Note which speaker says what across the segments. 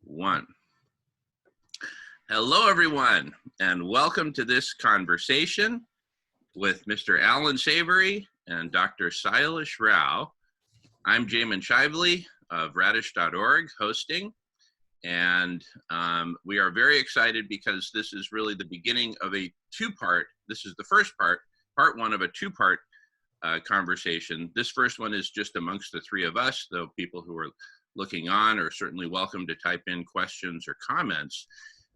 Speaker 1: One. Hello, everyone, and welcome to this conversation with Mr. Alan Savory and Dr. Sailesh Rao. I'm Jamin Shively of radish.org hosting, and we are very excited because this is really the beginning of a two-part, this is the first part one of a two-part conversation. This first one is just amongst the three of us, though people who are looking on are certainly welcome to type in questions or comments.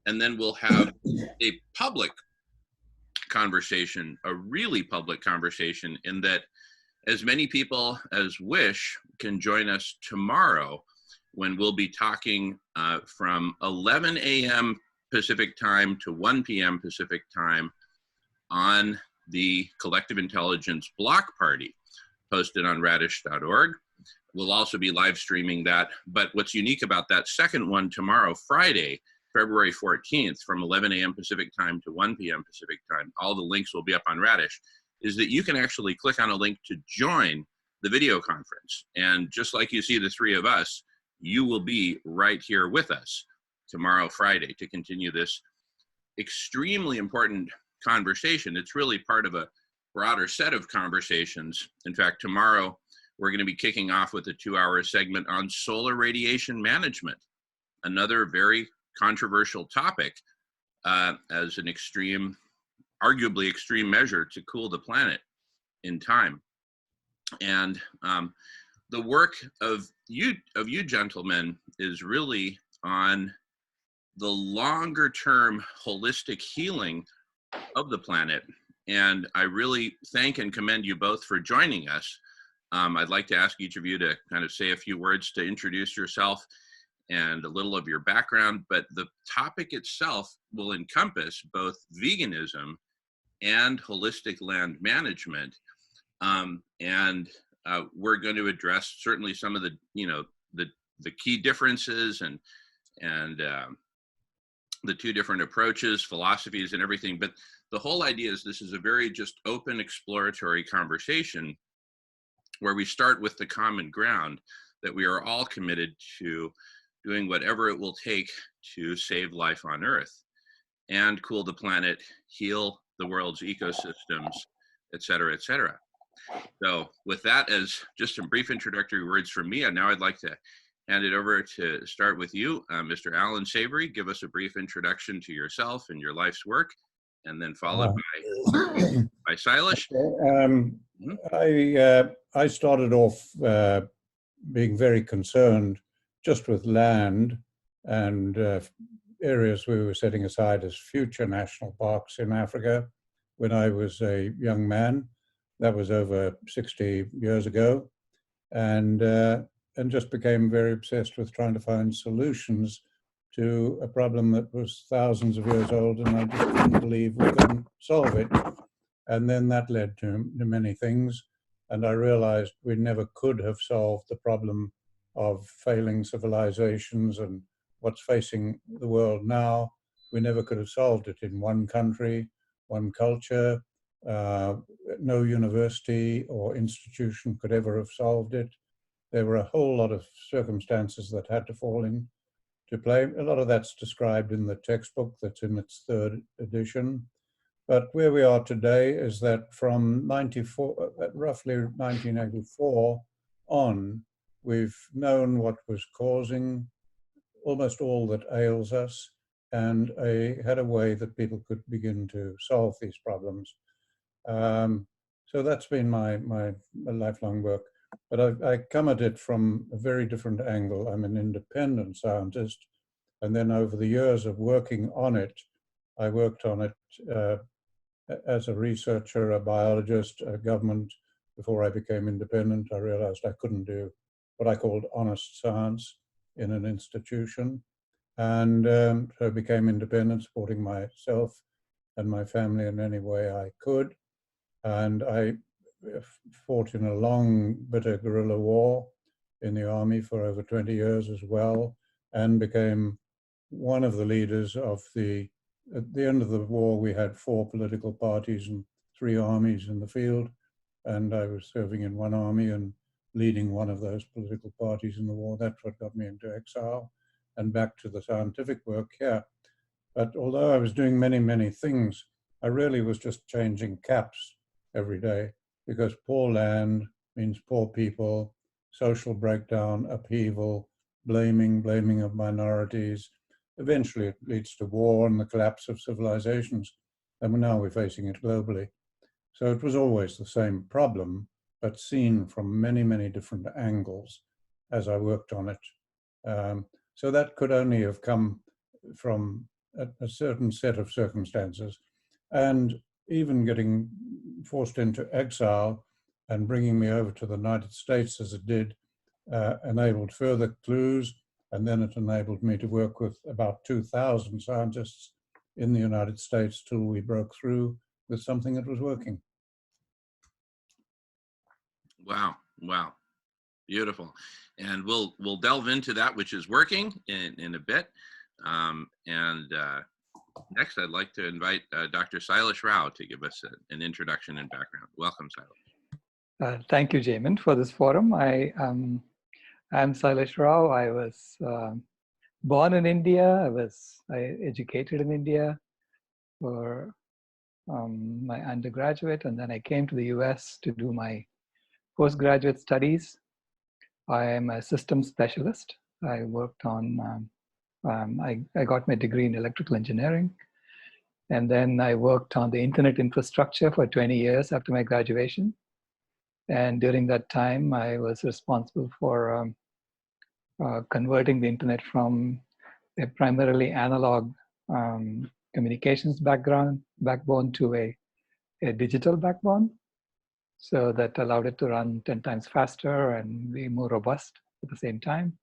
Speaker 1: And then we'll have a public conversation, a really public conversation, in that as many people as wish can join us tomorrow when we'll be talking from 11 a.m. Pacific time to 1 p.m. Pacific time on the Collective Intelligence Block Party posted on radish.org. We'll also be live streaming that. But what's unique about that second one tomorrow, Friday, February 14th, from 11 a.m. Pacific time to 1 p.m. Pacific time, all the links will be up on Radish, is that you can actually click on a link to join the video conference. And just like you see the three of us, you will be right here with us tomorrow, Friday, to continue this extremely important conversation. It's really part of a broader set of conversations. In fact, tomorrow, we're going to be kicking off with a 2-hour segment on solar radiation management, another very controversial topic as an extreme, arguably extreme measure to cool the planet in time. And the work of you gentlemen is really on the longer term holistic healing of the planet. And I really thank and commend you both for joining us. I'd like to ask each of you to kind of say a few words to introduce yourself and a little of your background, but the topic itself will encompass both veganism and holistic land management. We're going to address certainly some of the, the key differences and the two different approaches, philosophies and everything. But the whole idea is this is a very just open exploratory conversation where we start with the common ground that we are all committed to doing whatever it will take to save life on Earth and cool the planet, heal the world's ecosystems, et cetera, et cetera. So with that as just some brief introductory words from me, and now I'd like to hand it over to start with you, Mr. Alan Savory. Give us a brief introduction to yourself and your life's work, and then followed by Sailesh.
Speaker 2: I started off being very concerned just with land and areas we were setting aside as future national parks in Africa when I was a young man. That was over 60 years ago, and just became very obsessed with trying to find solutions to a problem that was thousands of years old, and I just couldn't believe we couldn't solve it. And then that led to many things, and I realized we never could have solved the problem of failing civilizations and what's facing the world now. We never could have solved it in one country, one culture. No university or institution could ever have solved it. There were a whole lot of circumstances that had to fall into play. A lot of that's described in the textbook that's in its 3rd edition. But where we are today is that from roughly 1984 on, we've known what was causing almost all that ails us, and had a way that people could begin to solve these problems. So that's been my lifelong work. But I come at it from a very different angle. I'm an independent scientist, and then over the years of working on it, I worked on it as a researcher, a biologist, a government. Before I became independent, I realized I couldn't do what I called honest science in an institution. And so I became independent, supporting myself and my family in any way I could. And I fought in a long, bitter guerrilla war in the army for over 20 years as well, and became one of the leaders of at the end of the war, we had 4 political parties and 3 armies in the field. And I was serving in one army and leading one of those political parties in the war. That's what got me into exile. and back to the scientific work here. But although I was doing many, many things, I really was just changing caps every day, because poor land means poor people, social breakdown, upheaval, blaming of minorities. Eventually it leads to war and the collapse of civilizations. And now we're facing it globally. So it was always the same problem, but seen from many, many different angles as I worked on it. So that could only have come from a certain set of circumstances. And even getting forced into exile and bringing me over to the United States as it did, enabled further clues. And then it enabled me to work with about 2,000 scientists in the United States till we broke through with something that was working.
Speaker 1: Wow, wow, beautiful. And we'll delve into that which is working in a bit. Next, I'd like to invite Dr. Sailesh Rao to give us an introduction and background. Welcome, Sailesh.
Speaker 3: Thank you, Jamin, for this forum. I'm Sailesh Rao. I was born in India. I educated in India for my undergraduate, and then I came to the US to do my postgraduate studies. I am a systems specialist. I worked on, I got my degree in electrical engineering, and then I worked on the internet infrastructure for 20 years after my graduation. And during that time, I was responsible for converting the internet from a primarily analog communications backbone to a digital backbone. So that allowed it to run 10 times faster and be more robust at the same time.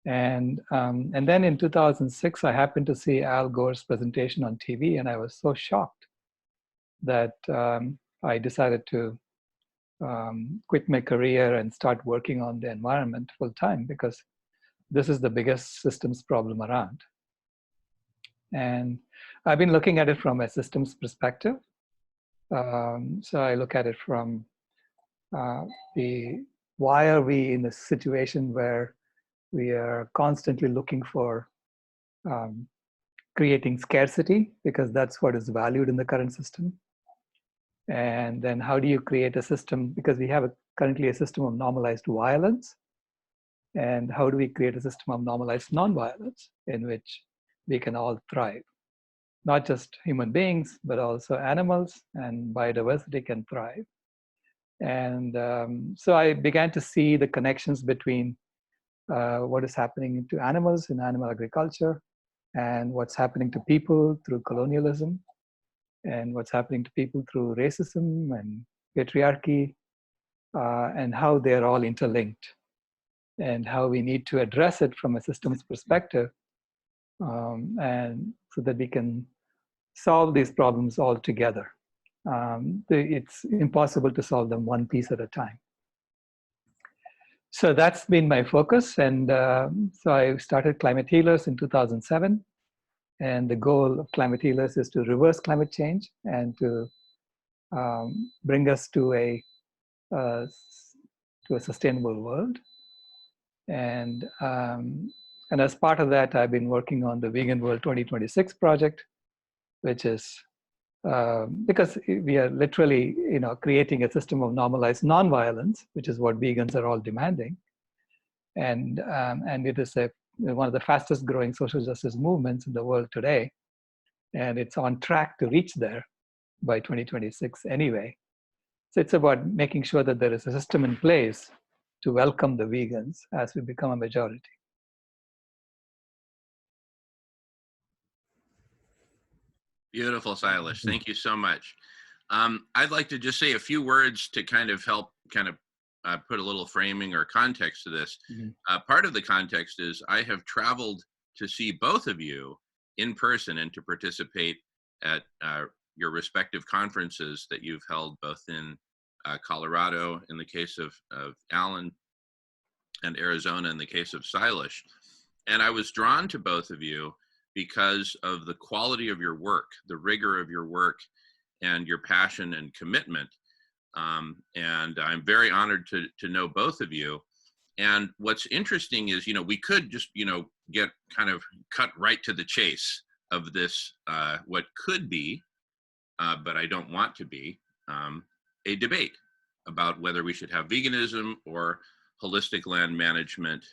Speaker 3: And then in 2006, I happened to see Al Gore's presentation on TV, and I was so shocked that I decided to quit my career and start working on the environment full time, because this is the biggest systems problem around. And I've been looking at it from a systems perspective. So I look at it from why are we in a situation where we are constantly looking for creating scarcity, because that's what is valued in the current system. And then how do you create a system, because we have currently a system of normalized violence, and how do we create a system of normalized nonviolence in which we can all thrive? Not just human beings, but also animals and biodiversity can thrive. And so I began to see the connections between what is happening to animals in animal agriculture, and what's happening to people through colonialism, and what's happening to people through racism and patriarchy, and how they're all interlinked, and how we need to address it from a systems perspective, and so that we can solve these problems all together. It's impossible to solve them one piece at a time. So that's been my focus. And so I started Climate Healers in 2007. And the goal of Climate Healers is to reverse climate change and to bring us to a sustainable world. And as part of that, I've been working on the Vegan World 2026 project, which is because we are literally, creating a system of normalized nonviolence, which is what vegans are all demanding, and it is one of the fastest growing social justice movements in the world today, and it's on track to reach there by 2026 anyway. So it's about making sure that there is a system in place to welcome the vegans as we become a majority.
Speaker 1: Beautiful, Sailesh. Thank you so much. I'd like to just say a few words to kind of help put a little framing or context to this. Mm-hmm. Part of the context is I have traveled to see both of you in person and to participate at your respective conferences that you've held both in Colorado in the case of Alan, and Arizona in the case of Sailesh. And I was drawn to both of you because of the quality of your work, the rigor of your work, and your passion and commitment. And I'm very honored to know both of you. And what's interesting is, we could just, get kind of cut right to the chase of this, what could be, but I don't want to be, a debate about whether we should have veganism or holistic land management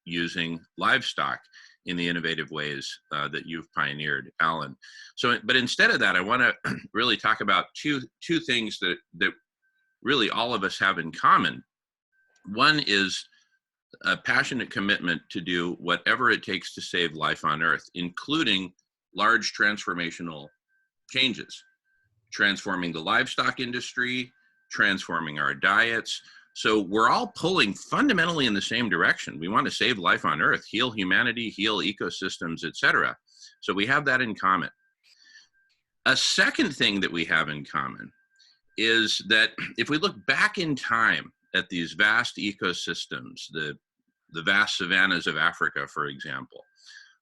Speaker 1: using livestock in the innovative ways that you've pioneered, Alan. So, but instead of that, I want to really talk about two things that really all of us have in common. One is a passionate commitment to do whatever it takes to save life on Earth, including large transformational changes, transforming the livestock industry, transforming our diets. So we're all pulling fundamentally in the same direction. We want to save life on Earth, heal humanity, heal ecosystems, etc. So we have that in common. A second thing that we have in common is that if we look back in time at these vast ecosystems, the vast savannas of Africa, for example,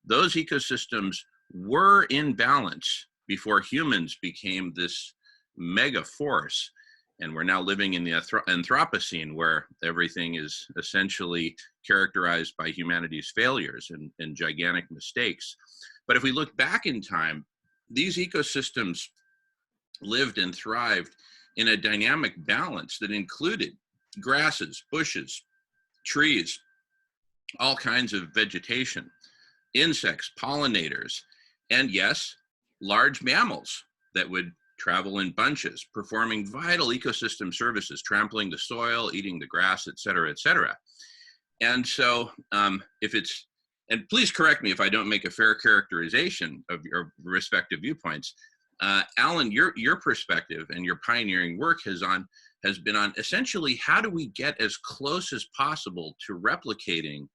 Speaker 1: those ecosystems were in balance before humans became this mega force. And we're now living in the Anthropocene, where everything is essentially characterized by humanity's failures and gigantic mistakes. But if we look back in time, these ecosystems lived and thrived in a dynamic balance that included grasses, bushes, trees, all kinds of vegetation, insects, pollinators, and yes, large mammals that would travel in bunches, performing vital ecosystem services, trampling the soil, eating the grass, et cetera, et cetera. And so if it's, and please correct me if I don't make a fair characterization of your respective viewpoints, Alan, your perspective and your pioneering work has been on essentially how do we get as close as possible to replicating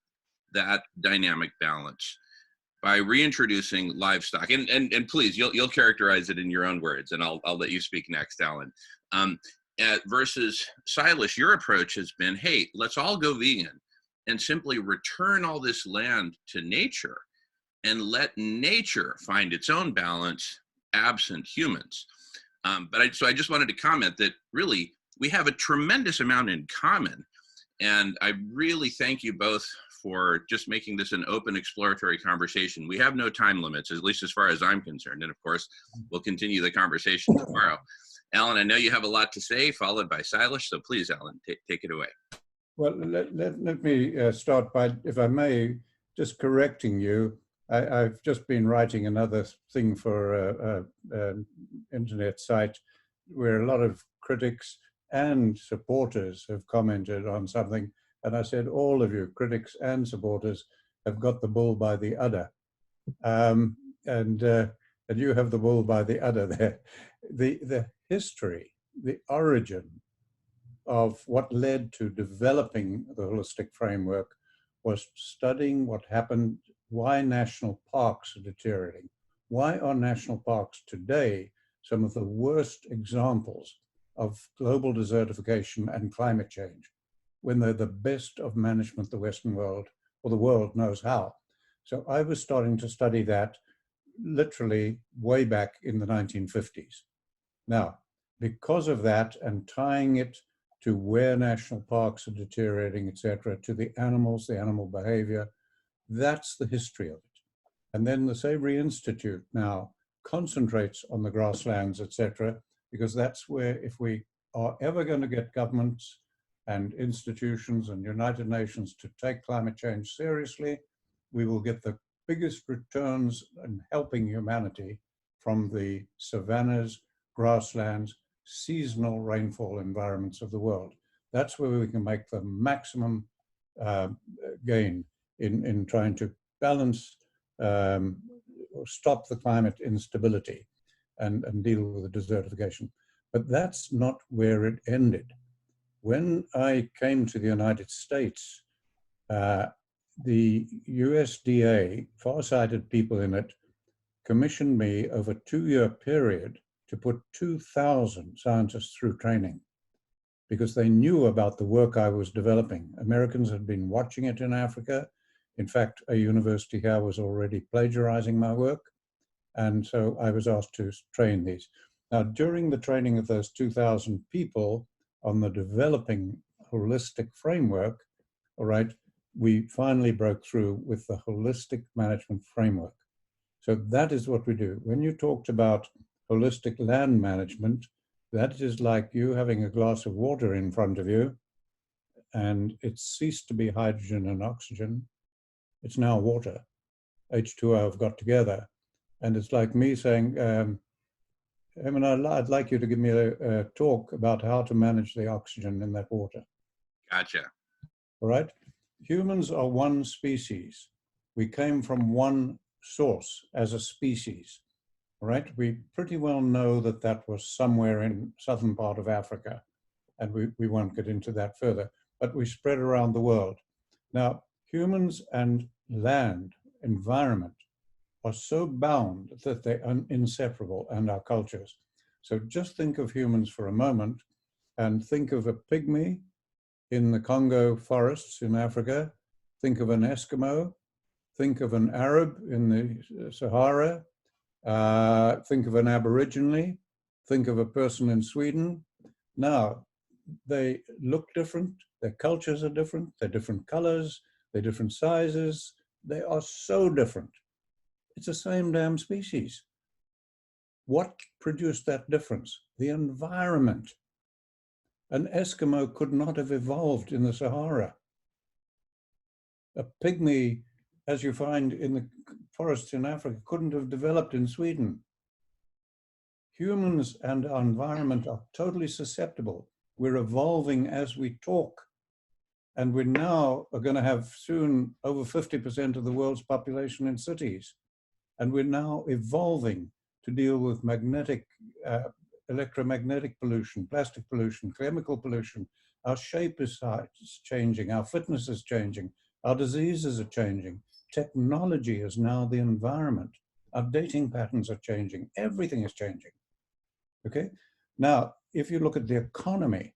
Speaker 1: that dynamic balance by reintroducing livestock. And please, you'll characterize it in your own words, and I'll let you speak next, Alan. Versus Sailesh, your approach has been, hey, let's all go vegan and simply return all this land to nature and let nature find its own balance absent humans. So I just wanted to comment that really we have a tremendous amount in common. And I really thank you both for just making this an open exploratory conversation. We have no time limits, at least as far as I'm concerned. And of course, we'll continue the conversation tomorrow. Alan, I know you have a lot to say, followed by Sailesh. So please, Alan, take it away.
Speaker 2: Well, let me start by, if I may, just correcting you. I've just been writing another thing for an internet site where a lot of critics and supporters have commented on something. And I said, all of you, critics and supporters, have got the bull by the udder. And you have the bull by the udder there. The history, the origin of what led to developing the holistic framework was studying what happened, why national parks are deteriorating. Why are national parks today some of the worst examples of global desertification and climate change, when they're the best of management the Western world, or the world knows how? So I was starting to study that literally way back in the 1950s. Now, because of that, and tying it to where national parks are deteriorating, etc., to the animals, the animal behavior, that's the history of it. And then the Savory Institute now concentrates on the grasslands, etc., because that's where, if we are ever going to get governments and institutions and United Nations to take climate change seriously, we will get the biggest returns in helping humanity from the savannas, grasslands, seasonal rainfall environments of the world. That's where we can make the maximum gain in trying to balance or stop the climate instability and deal with the desertification. But that's not where it ended. When I came to the United States, the USDA, far-sighted people in it, commissioned me over a 2-year period to put 2,000 scientists through training, because they knew about the work I was developing. Americans had been watching it in Africa. In fact, a university here was already plagiarizing my work. And so I was asked to train these. Now, during the training of those 2,000 people on the developing holistic framework, all right, we finally broke through with the holistic management framework. So that is what we do. When you talked about holistic land management, that is like you having a glass of water in front of you, and it's ceased to be hydrogen and oxygen. It's now water. H2O have got together. And it's like me saying, I'd like you to give me a talk about how to manage the oxygen in that water.
Speaker 1: Gotcha.
Speaker 2: All right? Humans are one species. We came from one source as a species. All right? We pretty well know that that was somewhere in southern part of Africa, and we won't get into that further, but we spread around the world. Now, humans and land, environment, are so bound that they are inseparable, and our cultures. So just think of humans for a moment and think of a pygmy in the Congo forests in Africa, think of an Eskimo, think of an Arab in the Sahara, think of an Aborigine, think of a person in Sweden. Now, they look different, their cultures are different, they're different colors, they're different sizes, they are so different. It's the same damn species. What produced that difference? The environment. An Eskimo could not have evolved in the Sahara. A pygmy, as you find in the forests in Africa, couldn't have developed in Sweden. Humans and our environment are totally susceptible. We're evolving as we talk. And we now are going to have soon over 50% of the world's population in cities. And we're now evolving to deal with magnetic, electromagnetic pollution, plastic pollution, chemical pollution. Our shape is changing, our fitness is changing, our diseases are changing. Technology is now the environment. Our dating patterns are changing. Everything is changing. Okay? Now, if you look at the economy,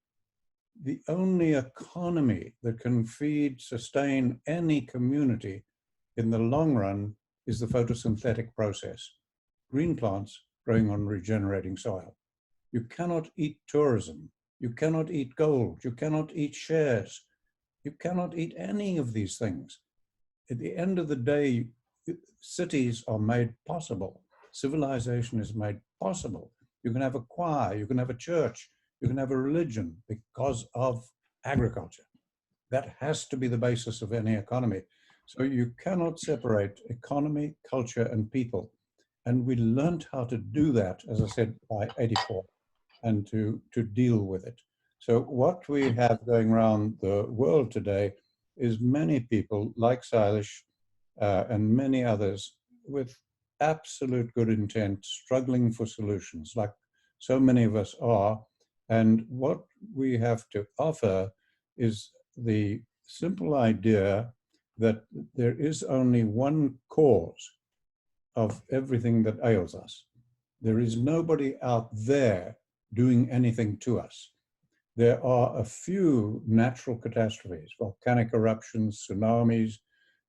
Speaker 2: the only economy that can feed, sustain any community in the long run is the photosynthetic process. Green plants growing on regenerating soil. You cannot eat tourism. You cannot eat gold. You cannot eat shares. You cannot eat any of these things. At the end of the day, cities are made possible. Civilization is made possible. You can have a choir, you can have a church, you can have a religion because of agriculture. That has to be the basis of any economy. So you cannot separate economy, culture, and people. And we learned how to do that, as I said, by 84, and to deal with it. So what we have going around the world today is many people like Sailesh and many others with absolute good intent, struggling for solutions, like so many of us are. And what we have to offer is the simple idea that there is only one cause of everything that ails us. There is nobody out there doing anything to us. There are a few natural catastrophes, volcanic eruptions, tsunamis,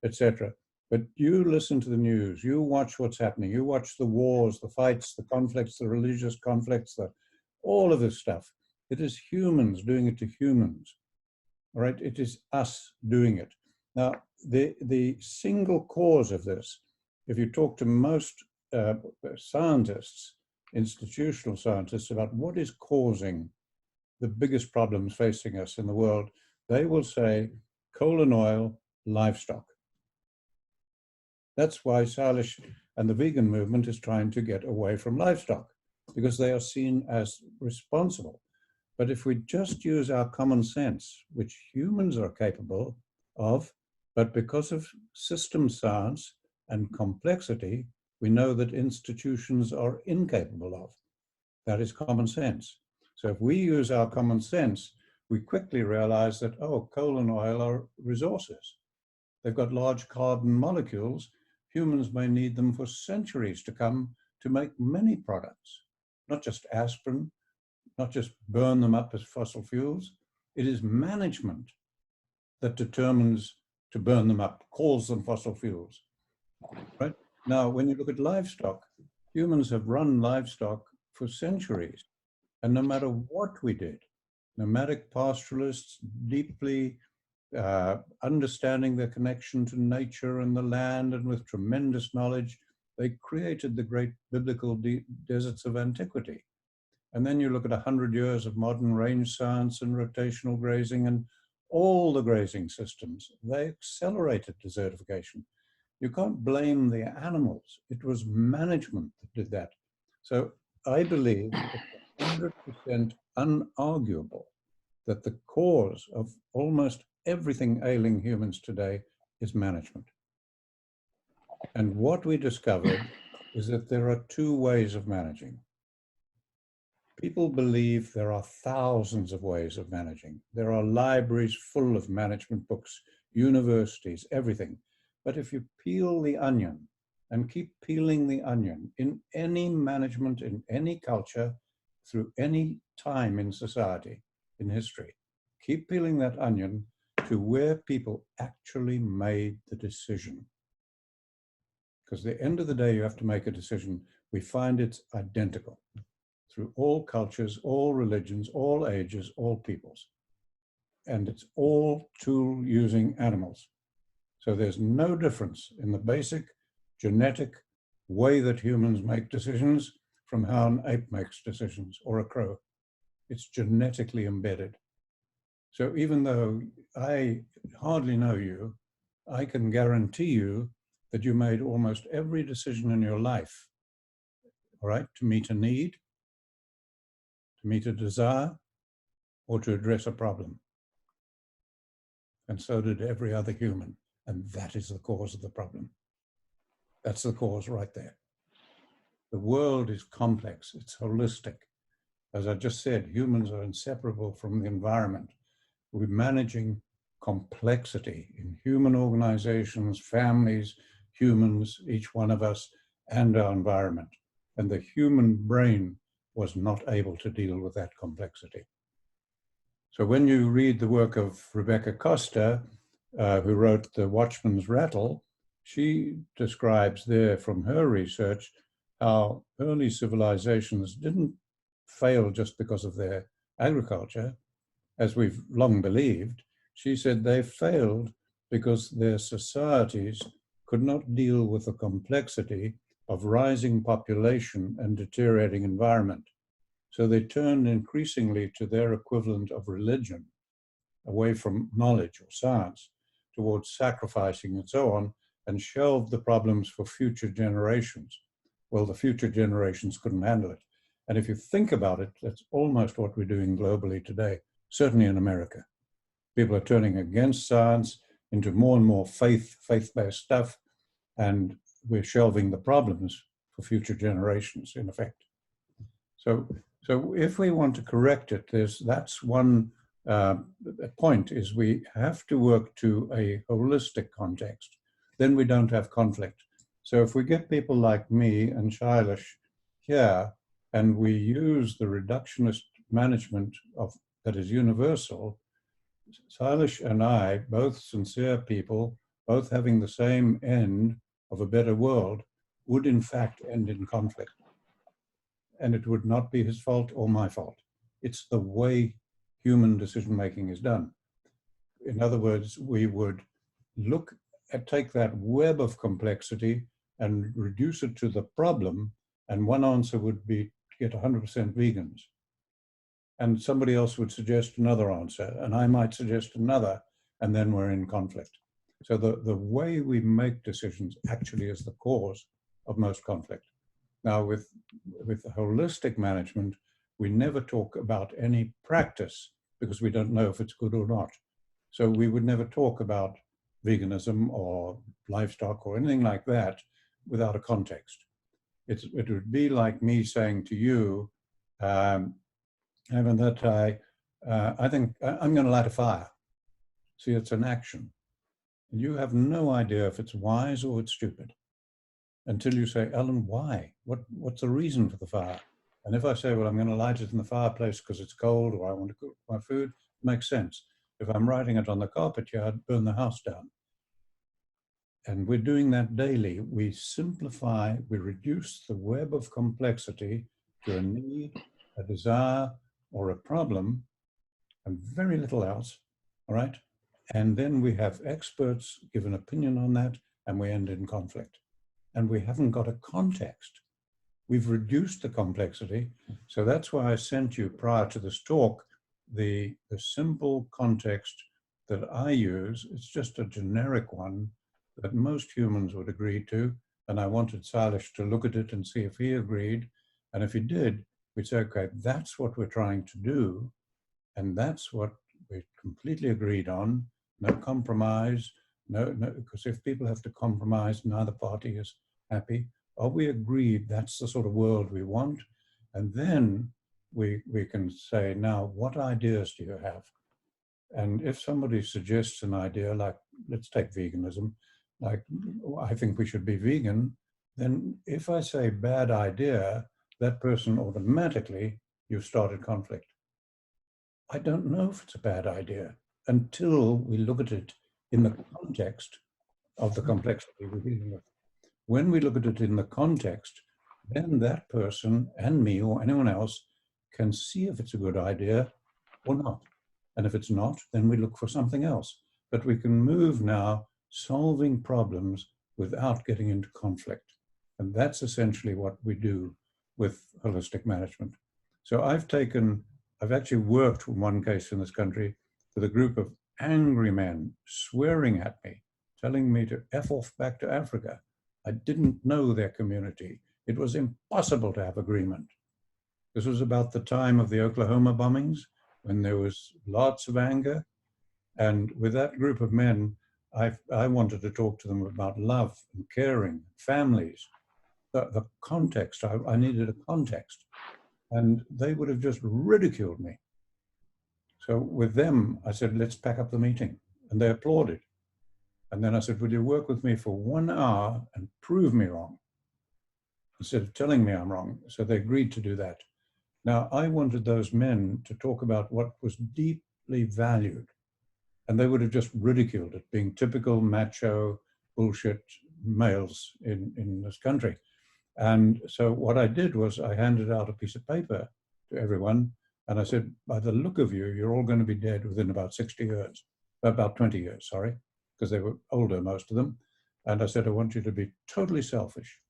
Speaker 2: etc. But you listen to the news, you watch what's happening, you watch the wars, the fights, the conflicts, the religious conflicts, all of this stuff. It is humans doing it to humans, all right? It is us doing it. Now, the single cause of this, if you talk to most scientists, institutional scientists, about what is causing the biggest problems facing us in the world, they will say coal and oil, livestock. That's why Sailesh and the vegan movement is trying to get away from livestock, because they are seen as responsible. But if we just use our common sense, which humans are capable of, but because of system science and complexity, we know that institutions are incapable of. That is common sense. So if we use our common sense, we quickly realize that, oh, coal and oil are resources. They've got large carbon molecules. Humans may need them for centuries to come to make many products, not just aspirin, not just burn them up as fossil fuels. It is management that determines to burn them up, calls them fossil fuels, right? Now, when you look at livestock, humans have run livestock for centuries. And no matter what we did, nomadic pastoralists, deeply understanding their connection to nature and the land, and with tremendous knowledge, they created the great biblical deserts of antiquity. And then you look at 100 years of modern range science and rotational grazing and all the grazing systems, they accelerated desertification. You can't blame the animals. It was management that did that. So I believe it's 100% unarguable that the cause of almost everything ailing humans today is management. And what we discovered is that there are two ways of managing. People believe there are thousands of ways of managing. There are libraries full of management books, universities, everything. But if you peel the onion and keep peeling the onion in any management, in any culture, through any time in society, in history, keep peeling that onion to where people actually made the decision. Because at the end of the day, you have to make a decision. We find it's identical through all cultures, all religions, all ages, all peoples. And it's all tool using animals. So there's no difference in the basic genetic way that humans make decisions from how an ape makes decisions or a crow. It's genetically embedded. So even though I hardly know you, I can guarantee you that you made almost every decision in your life, all right, to meet a need, to meet a desire, or to address a problem. And so did every other human. And that is the cause of the problem. That's the cause right there. The world is complex, it's holistic. As I just said, humans are inseparable from the environment. We're managing complexity in human organizations, families, humans, each one of us, and our environment. And the human brain was not able to deal with that complexity. So when you read the work of Rebecca Costa, who wrote The Watchman's Rattle, she describes there from her research how early civilizations didn't fail just because of their agriculture, as we've long believed. She said they failed because their societies could not deal with the complexity of rising population and deteriorating environment. So they turned increasingly to their equivalent of religion, away from knowledge or science, towards sacrificing and so on, and shelved the problems for future generations. Well, the future generations couldn't handle it. And if you think about it, that's almost what we're doing globally today, certainly in America. People are turning against science into more and more faith-based stuff, and we're shelving the problems for future generations, in effect. So if we want to correct it, that's one point, is we have to work to a holistic context. Then we don't have conflict. So if we get people like me and Sailesh here, and we use the reductionist management that is universal, Sailesh and I, both sincere people, both having the same end of a better world, would in fact end in conflict. And it would not be his fault or my fault. It's the way human decision-making is done. In other words, we would take that web of complexity and reduce it to the problem, and one answer would be to get 100% vegans. And somebody else would suggest another answer, and I might suggest another, and then we're in conflict. So the way we make decisions actually is the cause of most conflict. Now, with holistic management, we never talk about any practice because we don't know if it's good or not. So we would never talk about veganism or livestock or anything like that without a context. It would be like me saying to you, Evan, that I think I'm going to light a fire. See, it's an action. And you have no idea if it's wise or it's stupid until you say, Ellen, why? What's the reason for the fire? And if I say, well, I'm going to light it in the fireplace because it's cold or I want to cook my food, it makes sense. If I'm writing it on the carpet yard, burn the house down. And we're doing that daily. We simplify, we reduce the web of complexity to a need, a desire, or a problem, and very little else, all right? And then we have experts give an opinion on that, and we end in conflict. And we haven't got a context. We've reduced the complexity. So that's why I sent you prior to this talk, the simple context that I use. It's just a generic one that most humans would agree to. And I wanted Sailesh to look at it and see if he agreed. And if he did, we'd say, okay, that's what we're trying to do. And that's what we completely agreed on. No compromise, no, because if people have to compromise, neither party is happy. Are we agreed that's the sort of world we want? And then we can say, now, what ideas do you have? And if somebody suggests an idea, like, let's take veganism, like, I think we should be vegan, then if I say bad idea, that person automatically, you've started conflict. I don't know if it's a bad idea until we look at it in the context of the complexity we're dealing with. When we look at it in the context, then that person and me or anyone else can see if it's a good idea or not. And if it's not, then we look for something else. But we can move now solving problems without getting into conflict. And that's essentially what we do with holistic management. So I've actually worked in one case in this country with a group of angry men swearing at me, telling me to F off back to Africa. I didn't know their community. It was impossible to have agreement. This was about the time of the Oklahoma bombings, when there was lots of anger. And with that group of men, I wanted to talk to them about love and caring, families, the context. I needed a context. And they would have just ridiculed me. So with them, I said, let's pack up the meeting. And they applauded. And then I said, would you work with me for 1 hour and prove me wrong, instead of telling me I'm wrong? So they agreed to do that. Now, I wanted those men to talk about what was deeply valued. And they would have just ridiculed it, being typical macho bullshit males in this country. And so what I did was I handed out a piece of paper to everyone. And I said, by the look of you, you're all going to be dead within about 60 years, about 20 years, sorry, because they were older, most of them. And I said, I want you to be totally selfish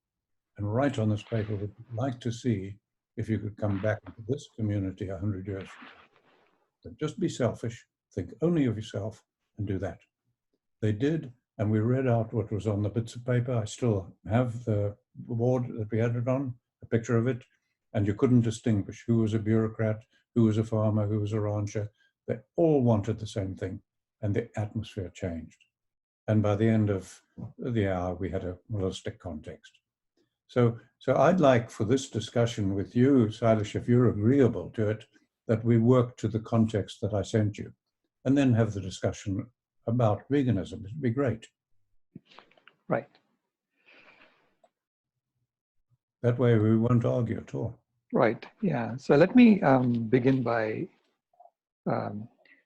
Speaker 2: and write on this paper, would like to see if you could come back into this community 100 years from now. So just be selfish, think only of yourself, and do that. They did, and we read out what was on the bits of paper. I still have the board that we had it on, a picture of it, and you couldn't distinguish who was a bureaucrat, who was a farmer, who was a rancher. They all wanted the same thing, and the atmosphere changed. And by the end of the hour, we had a holistic context. So I'd like for this discussion with you, Sailesh, if you're agreeable to it, that we work to the context that I sent you, and then have the discussion about veganism. It'd be great.
Speaker 3: Right.
Speaker 2: That way we won't argue at all.
Speaker 3: Right. Yeah. So let me begin by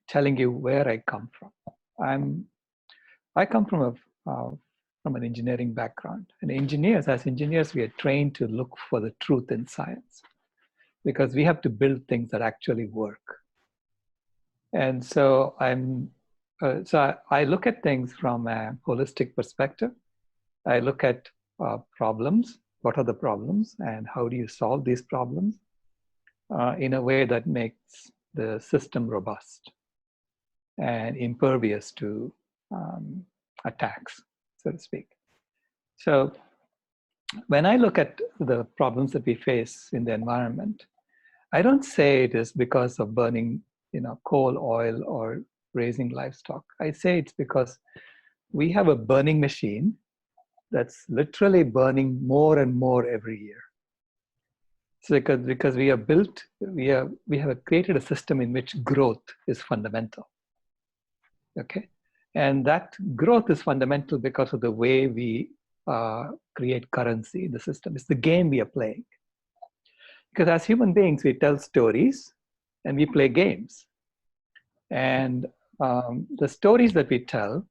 Speaker 3: telling you where I come from. I come from an engineering background, and as engineers, we are trained to look for the truth in science, because we have to build things that actually work. And so I look at things from a holistic perspective. I look at problems. What are the problems, and how do you solve these problems in a way that makes the system robust and impervious to attacks, so to speak. So when I look at the problems that we face in the environment, I don't say it is because of burning, coal, oil, or raising livestock. I say it's because we have a burning machine that's literally burning more and more every year. So because we have created a system in which growth is fundamental. Okay, and that growth is fundamental because of the way we create currency in the system. It's the game we are playing. Because as human beings, we tell stories and we play games. And the stories that we tell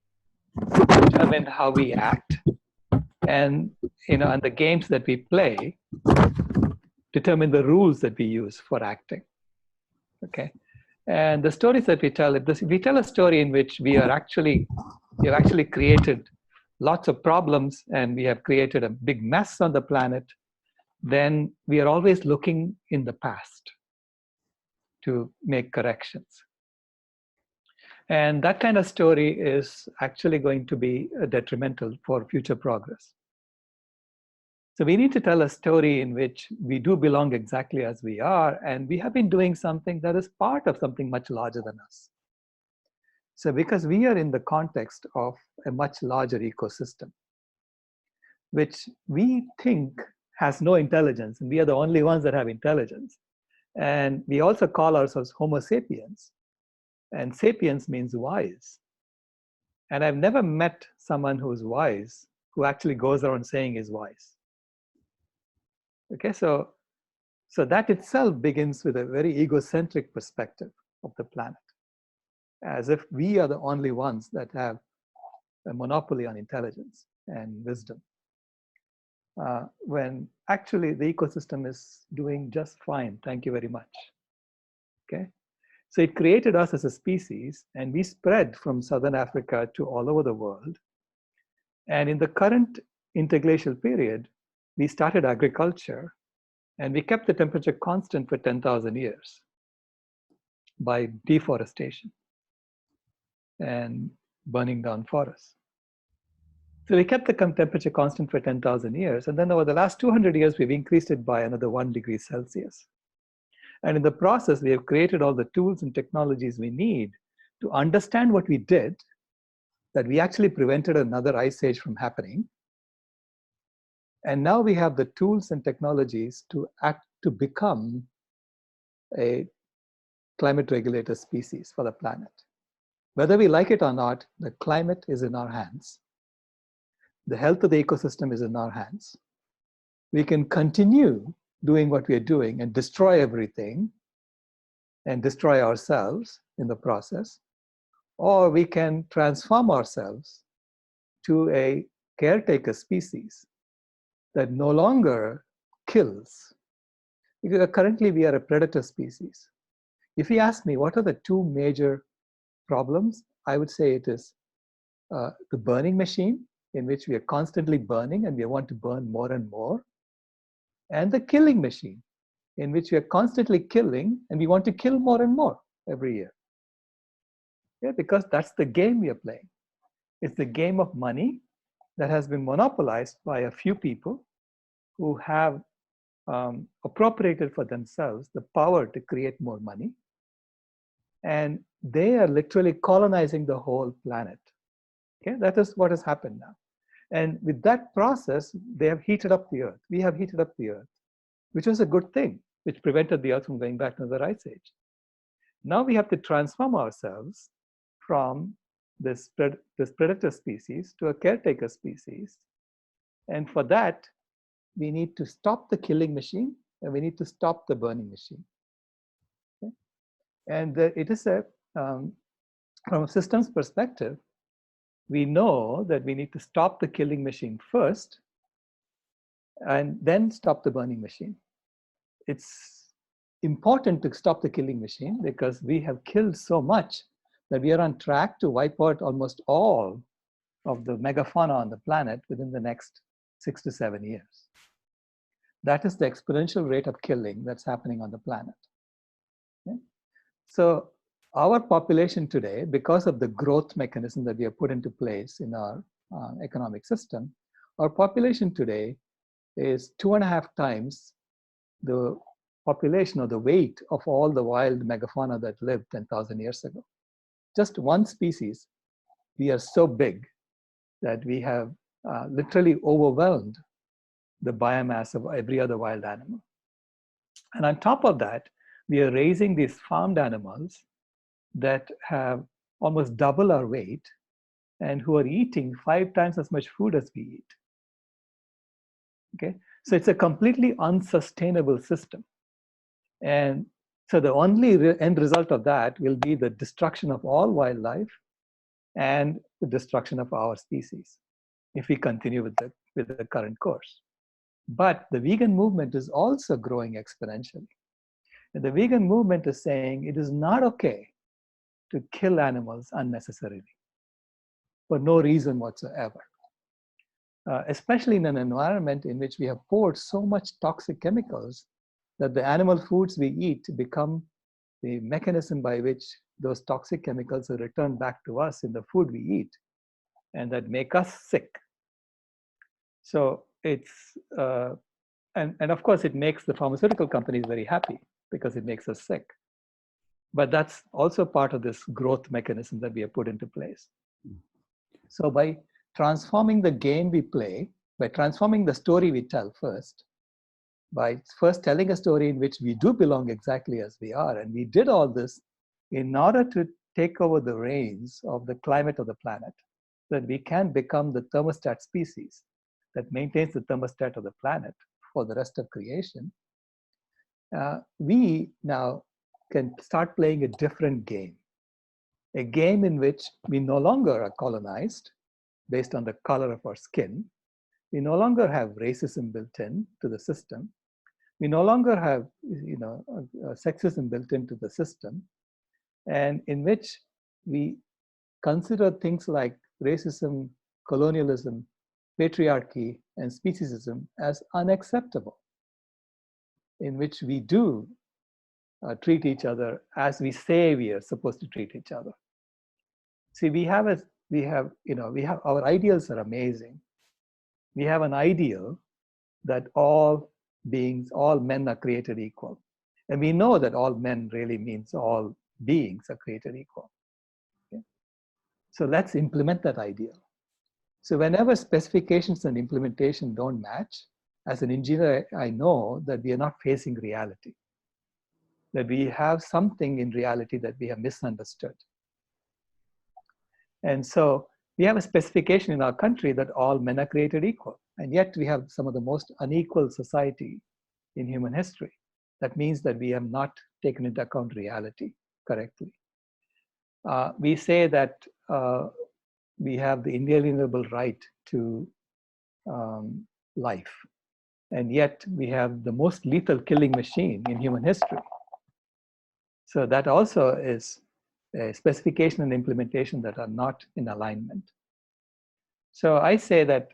Speaker 3: determine how we act, and and the games that we play determine the rules that we use for acting. Okay, And the stories that we tell, if we tell a story in which we have actually created lots of problems and we have created a big mess on the planet, then we are always looking in the past to make corrections. And that kind of story is actually going to be detrimental for future progress. So we need to tell a story in which we do belong exactly as we are, and we have been doing something that is part of something much larger than us. So because we are in the context of a much larger ecosystem, which we think has no intelligence, and we are the only ones that have intelligence. And we also call ourselves Homo sapiens, and sapiens means wise. And I've never met someone who's wise who actually goes around saying is wise. Okay, so that itself begins with a very egocentric perspective of the planet, as if we are the only ones that have a monopoly on intelligence and wisdom, when actually the ecosystem is doing just fine. Thank you very much. Okay, so it created us as a species, and we spread from Southern Africa to all over the world. And in the current interglacial period, we started agriculture, and we kept the temperature constant for 10,000 years by deforestation and burning down forests. So we kept the temperature constant for 10,000 years. And then over the last 200 years, we've increased it by another 1 degree Celsius. And in the process, we have created all the tools and technologies we need to understand what we did, that we actually prevented another ice age from happening. And now we have the tools and technologies to become a climate regulator species for the planet. Whether we like it or not, the climate is in our hands. The health of the ecosystem is in our hands. We can continue doing what we are doing and destroy everything and destroy ourselves in the process, or we can transform ourselves to a caretaker species that no longer kills. Because currently we are a predator species. If you ask me what are the two major problems, I would say it is the burning machine, in which we are constantly burning and we want to burn more and more, and the killing machine, in which we are constantly killing and we want to kill more and more every year. Yeah, because that's the game we are playing. It's the game of money that has been monopolized by a few people who have appropriated for themselves the power to create more money. And they are literally colonizing the whole planet. Okay, that is what has happened now. And with that process, they have heated up the earth. We have heated up the earth, which was a good thing, which prevented the earth from going back to the ice age. Now we have to transform ourselves from this predator species to a caretaker species. And for that, we need to stop the killing machine and we need to stop the burning machine. Okay? And it is from a systems perspective, we know that we need to stop the killing machine first and then stop the burning machine. It's important to stop the killing machine because we have killed so much that we are on track to wipe out almost all of the megafauna on the planet within the next 6 to 7 years. That is the exponential rate of killing that's happening on the planet. Okay? So our population today, because of the growth mechanism that we have put into place in our economic system, our population today is 2.5 times the population or the weight of all the wild megafauna that lived 10,000 years ago. Just one species, we are so big that we have literally overwhelmed the biomass of every other wild animal. And on top of that, we are raising these farmed animals that have almost double our weight and who are eating 5 times as much food as we eat. Okay, so it's a completely unsustainable system. And so the only end result of that will be the destruction of all wildlife and the destruction of our species if we continue with the current course. But the vegan movement is also growing exponentially. And the vegan movement is saying it is not okay to kill animals unnecessarily for no reason whatsoever. Especially in an environment in which we have poured so much toxic chemicals that the animal foods we eat become the mechanism by which those toxic chemicals are returned back to us in the food we eat, and that make us sick. So it's, and of course it makes the pharmaceutical companies very happy because it makes us sick. But that's also part of this growth mechanism that we have put into place. So by transforming the game we play, by transforming the story we tell first, by first telling a story in which we do belong exactly as we are, and we did all this in order to take over the reins of the climate of the planet, that we can become the thermostat species that maintains the thermostat of the planet for the rest of creation, we now can start playing a different game, a game in which we no longer are colonized based on the color of our skin. We no longer have racism built in to the system. We no longer have, sexism built into the system, and in which we consider things like racism, colonialism, patriarchy, and speciesism as unacceptable, in which we do treat each other as we say we are supposed to treat each other. See, our ideals are amazing. We have an ideal that all beings, all men are created equal. And we know that all men really means all beings are created equal. Okay? So let's implement that ideal. So whenever specifications and implementation don't match, as an engineer, I know that we are not facing reality, that we have something in reality that we have misunderstood. And so we have a specification in our country that all men are created equal. And yet we have some of the most unequal society in human history. That means that we have not taken into account reality correctly. We say that we have the inalienable right to life. And yet we have the most lethal killing machine in human history. So that also is a specification and implementation that are not in alignment. So I say that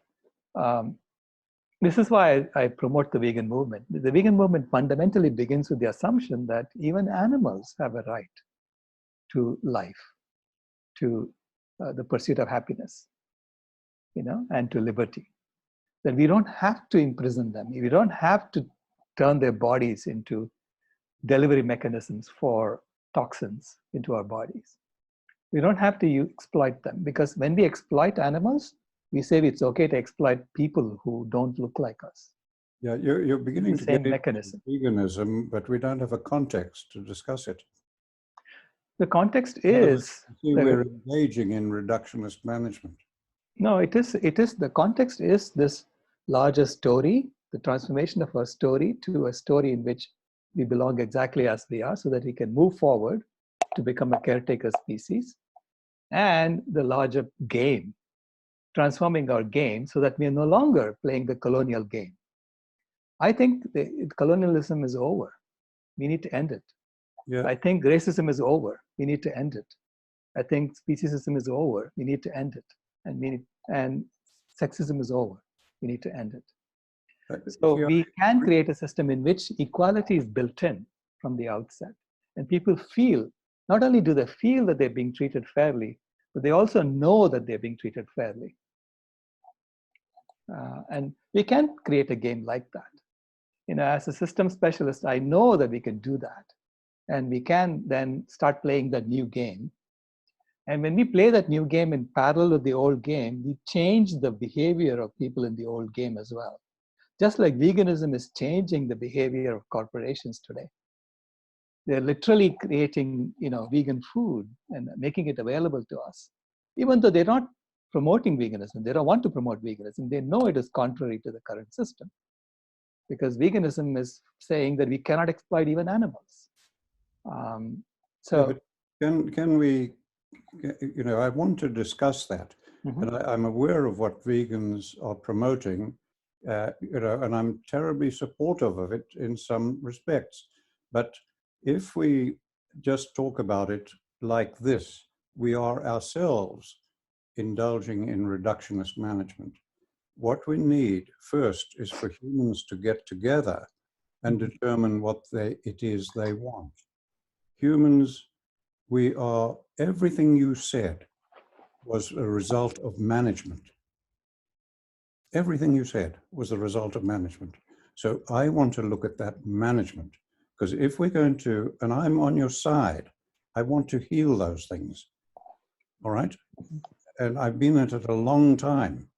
Speaker 3: this is why I promote the vegan movement. The vegan movement fundamentally begins with the assumption that even animals have a right to life, to the pursuit of happiness, and to liberty. That we don't have to imprison them. We don't have to turn their bodies into delivery mechanisms for toxins into our bodies. We don't have to exploit them, because when we exploit animals, we say it's okay to exploit people who don't look like us.
Speaker 2: Yeah, you're beginning to get
Speaker 3: mechanism.
Speaker 2: Into veganism, but we don't have a context to discuss it.
Speaker 3: The context is...
Speaker 2: We're engaging in reductionist management.
Speaker 3: No, it is. The context is this larger story, the transformation of our story to a story in which we belong exactly as we are, so that we can move forward to become a caretaker species, and the larger game, transforming our game so that we are no longer playing the colonial game. I think colonialism is over. We need to end it.
Speaker 2: Yeah.
Speaker 3: I think racism is over. We need to end it. I think speciesism is over. We need to end it. And sexism is over. We need to end it. So we can create a system in which equality is built in from the outset. And people feel, not only do they feel that they're being treated fairly, but they also know that they're being treated fairly. And we can create a game like that. As a system specialist, I know that we can do that. And we can then start playing that new game. And when we play that new game in parallel with the old game, we change the behavior of people in the old game as well. Just like veganism is changing the behavior of corporations today. They're literally creating, vegan food and making it available to us. Even though they're not promoting veganism, they don't want to promote veganism. They know it is contrary to the current system. Because veganism is saying that we cannot exploit even animals.
Speaker 2: But can we, I want to discuss that.
Speaker 3: Mm-hmm.
Speaker 2: And I'm aware of what vegans are promoting, and I'm terribly supportive of it in some respects. But if we just talk about it like this, we are ourselves indulging in reductionist management. What we need first is for humans to get together and determine what it is they want. Humans, everything you said was a result of management. Everything you said was the result of management. So I want to look at that management, because if we're going to, and I'm on your side, I want to heal those things, all right? And I've been at it a long time,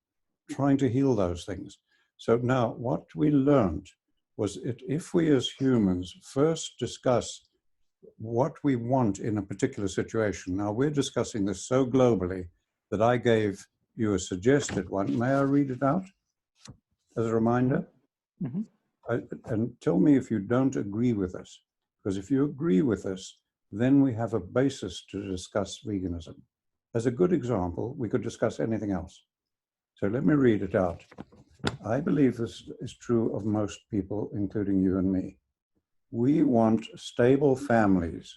Speaker 2: trying to heal those things. So now what we learned was if we as humans first discuss what we want in a particular situation. Now we're discussing this so globally that I gave you a suggested one. May I read it out as a reminder?
Speaker 3: Mm-hmm.
Speaker 2: And tell me if you don't agree with us, because if you agree with us, then we have a basis to discuss veganism. As a good example, we could discuss anything else. So let me read it out. I believe this is true of most people, including you and me. We want stable families,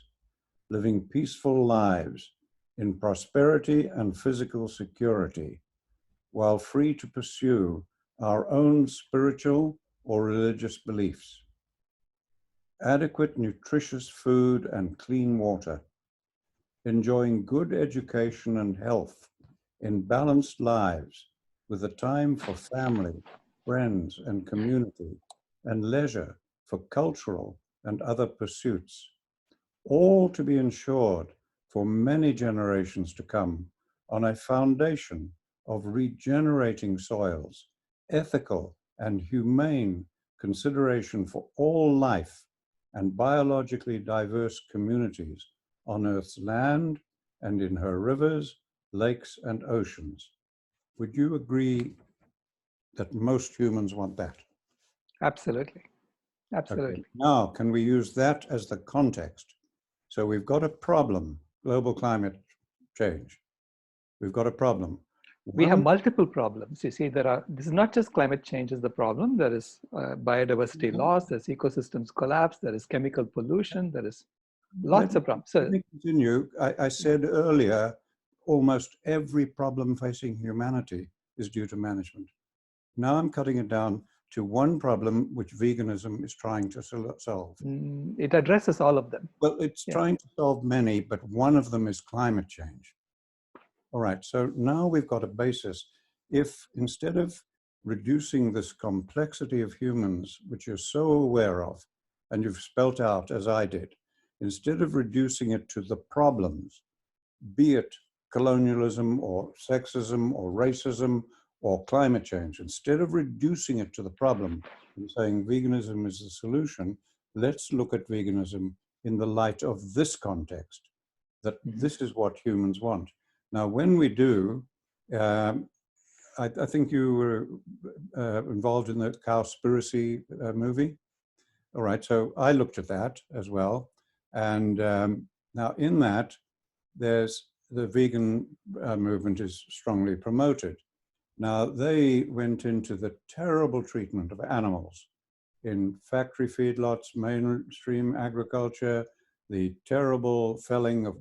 Speaker 2: living peaceful lives in prosperity and physical security, while free to pursue our own spiritual or religious beliefs. Adequate nutritious food and clean water, enjoying good education and health in balanced lives with the time for family, friends, and community, and leisure for cultural and other pursuits, all to be ensured for many generations to come on a foundation of regenerating soils, ethical and humane consideration for all life and biologically diverse communities on Earth's land and in her rivers, lakes, and oceans. Would you agree that most humans want that?
Speaker 3: Absolutely. Absolutely.
Speaker 2: Okay. Now, can we use that as the context? So we've got a problem, global climate change. We've got a problem.
Speaker 3: We have multiple problems. You see, this is not just climate change is the problem. There is biodiversity loss, there's ecosystems collapse, there is chemical pollution, there is lots of problems. So,
Speaker 2: let me continue. I said earlier, almost every problem facing humanity is due to management. Now I'm cutting it down to one problem which veganism is trying to solve.
Speaker 3: It addresses all of them.
Speaker 2: Well, it's trying to solve many, but one of them is climate change. All right, so now we've got a basis. If instead of reducing this complexity of humans, which you're so aware of, and you've spelt out as I did, instead of reducing it to the problems, be it colonialism or sexism or racism or climate change, instead of reducing it to the problem and saying veganism is the solution, let's look at veganism in the light of this context, that this is what humans want. Now, when we do, I think you were involved in the Cowspiracy movie. All right, so I looked at that as well. And now in that, there's the vegan movement is strongly promoted. Now, they went into the terrible treatment of animals in factory feedlots, mainstream agriculture, the terrible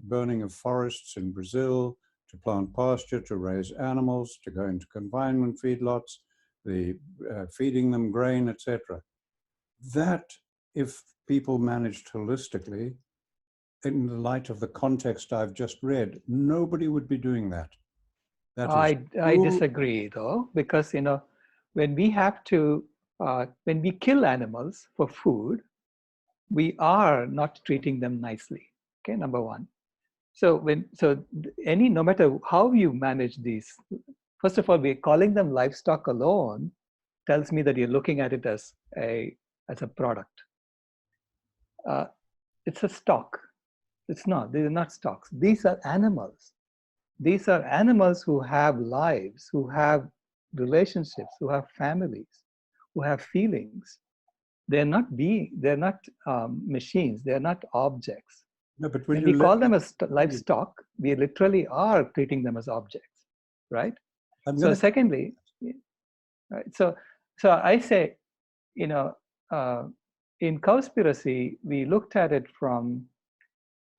Speaker 2: burning of forests in Brazil to plant pasture, to raise animals, to go into confinement feedlots, the feeding them grain, etc. That, if people managed holistically, in the light of the context I've just read, nobody would be doing that.
Speaker 3: I disagree, though, because when we have to when we kill animals for food, we are not treating them nicely. Okay, number one. So no matter how you manage these, first of all, we're calling them livestock alone tells me that you're looking at it as a product. It's a stock. It's not. These are not stocks. These are animals. These are animals who have lives, who have relationships, who have families, who have feelings. They're not machines. They're not objects.
Speaker 2: No, but
Speaker 3: when we call them as livestock, we literally are treating them as objects, right? So secondly, right, so I say, in Cowspiracy, we looked at it from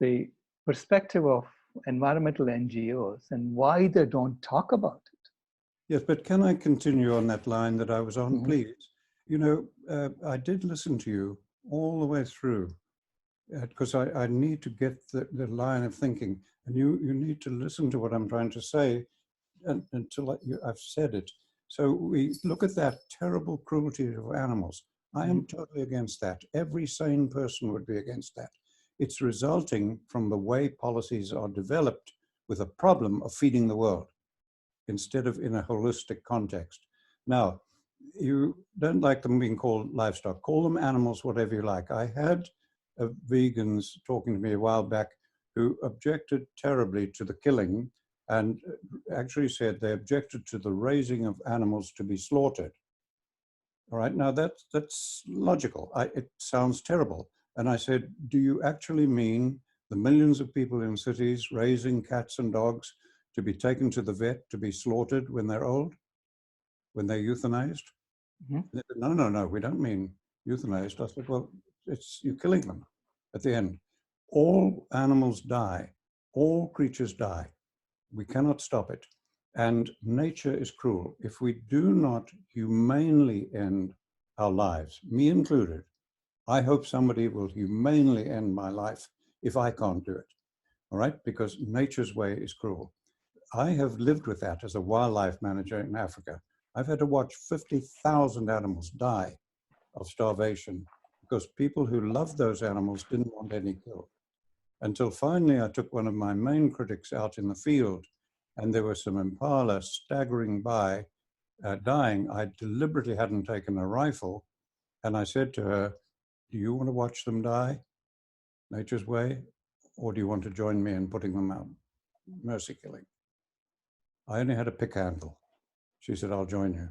Speaker 3: the perspective of environmental NGOs and why they don't talk about it.
Speaker 2: Yes, but can I continue on that line that I was on, please? You know, I did listen to you all the way through because I need to get the line of thinking, and you need to listen to what I'm trying to say until I've said it. So we look at that terrible cruelty of animals. I am totally against that. Every sane person would be against that. It's resulting from the way policies are developed with a problem of feeding the world instead of in a holistic context. Now, you don't like them being called livestock. Call them animals, whatever you like. I had vegans talking to me a while back who objected terribly to the killing and actually said they objected to the raising of animals to be slaughtered. All right, now that's logical. It sounds terrible. And I said, do you actually mean the millions of people in cities raising cats and dogs to be taken to the vet to be slaughtered when they're old, when they're euthanized? They said, no, we don't mean euthanized. I said, well, you're killing them at the end. All animals die. All creatures die. We cannot stop it. And nature is cruel. If we do not humanely end our lives, me included, I hope somebody will humanely end my life if I can't do it. All right? Because nature's way is cruel. I have lived with that as a wildlife manager in Africa. I've had to watch 50,000 animals die of starvation because people who loved those animals didn't want any killed. Until finally I took one of my main critics out in the field and there were some impala staggering by, dying. I deliberately hadn't taken a rifle and I said to her, do you want to watch them die nature's way, or do you want to join me in putting them out, mercy killing? I only had a pick handle. She said, I'll join you.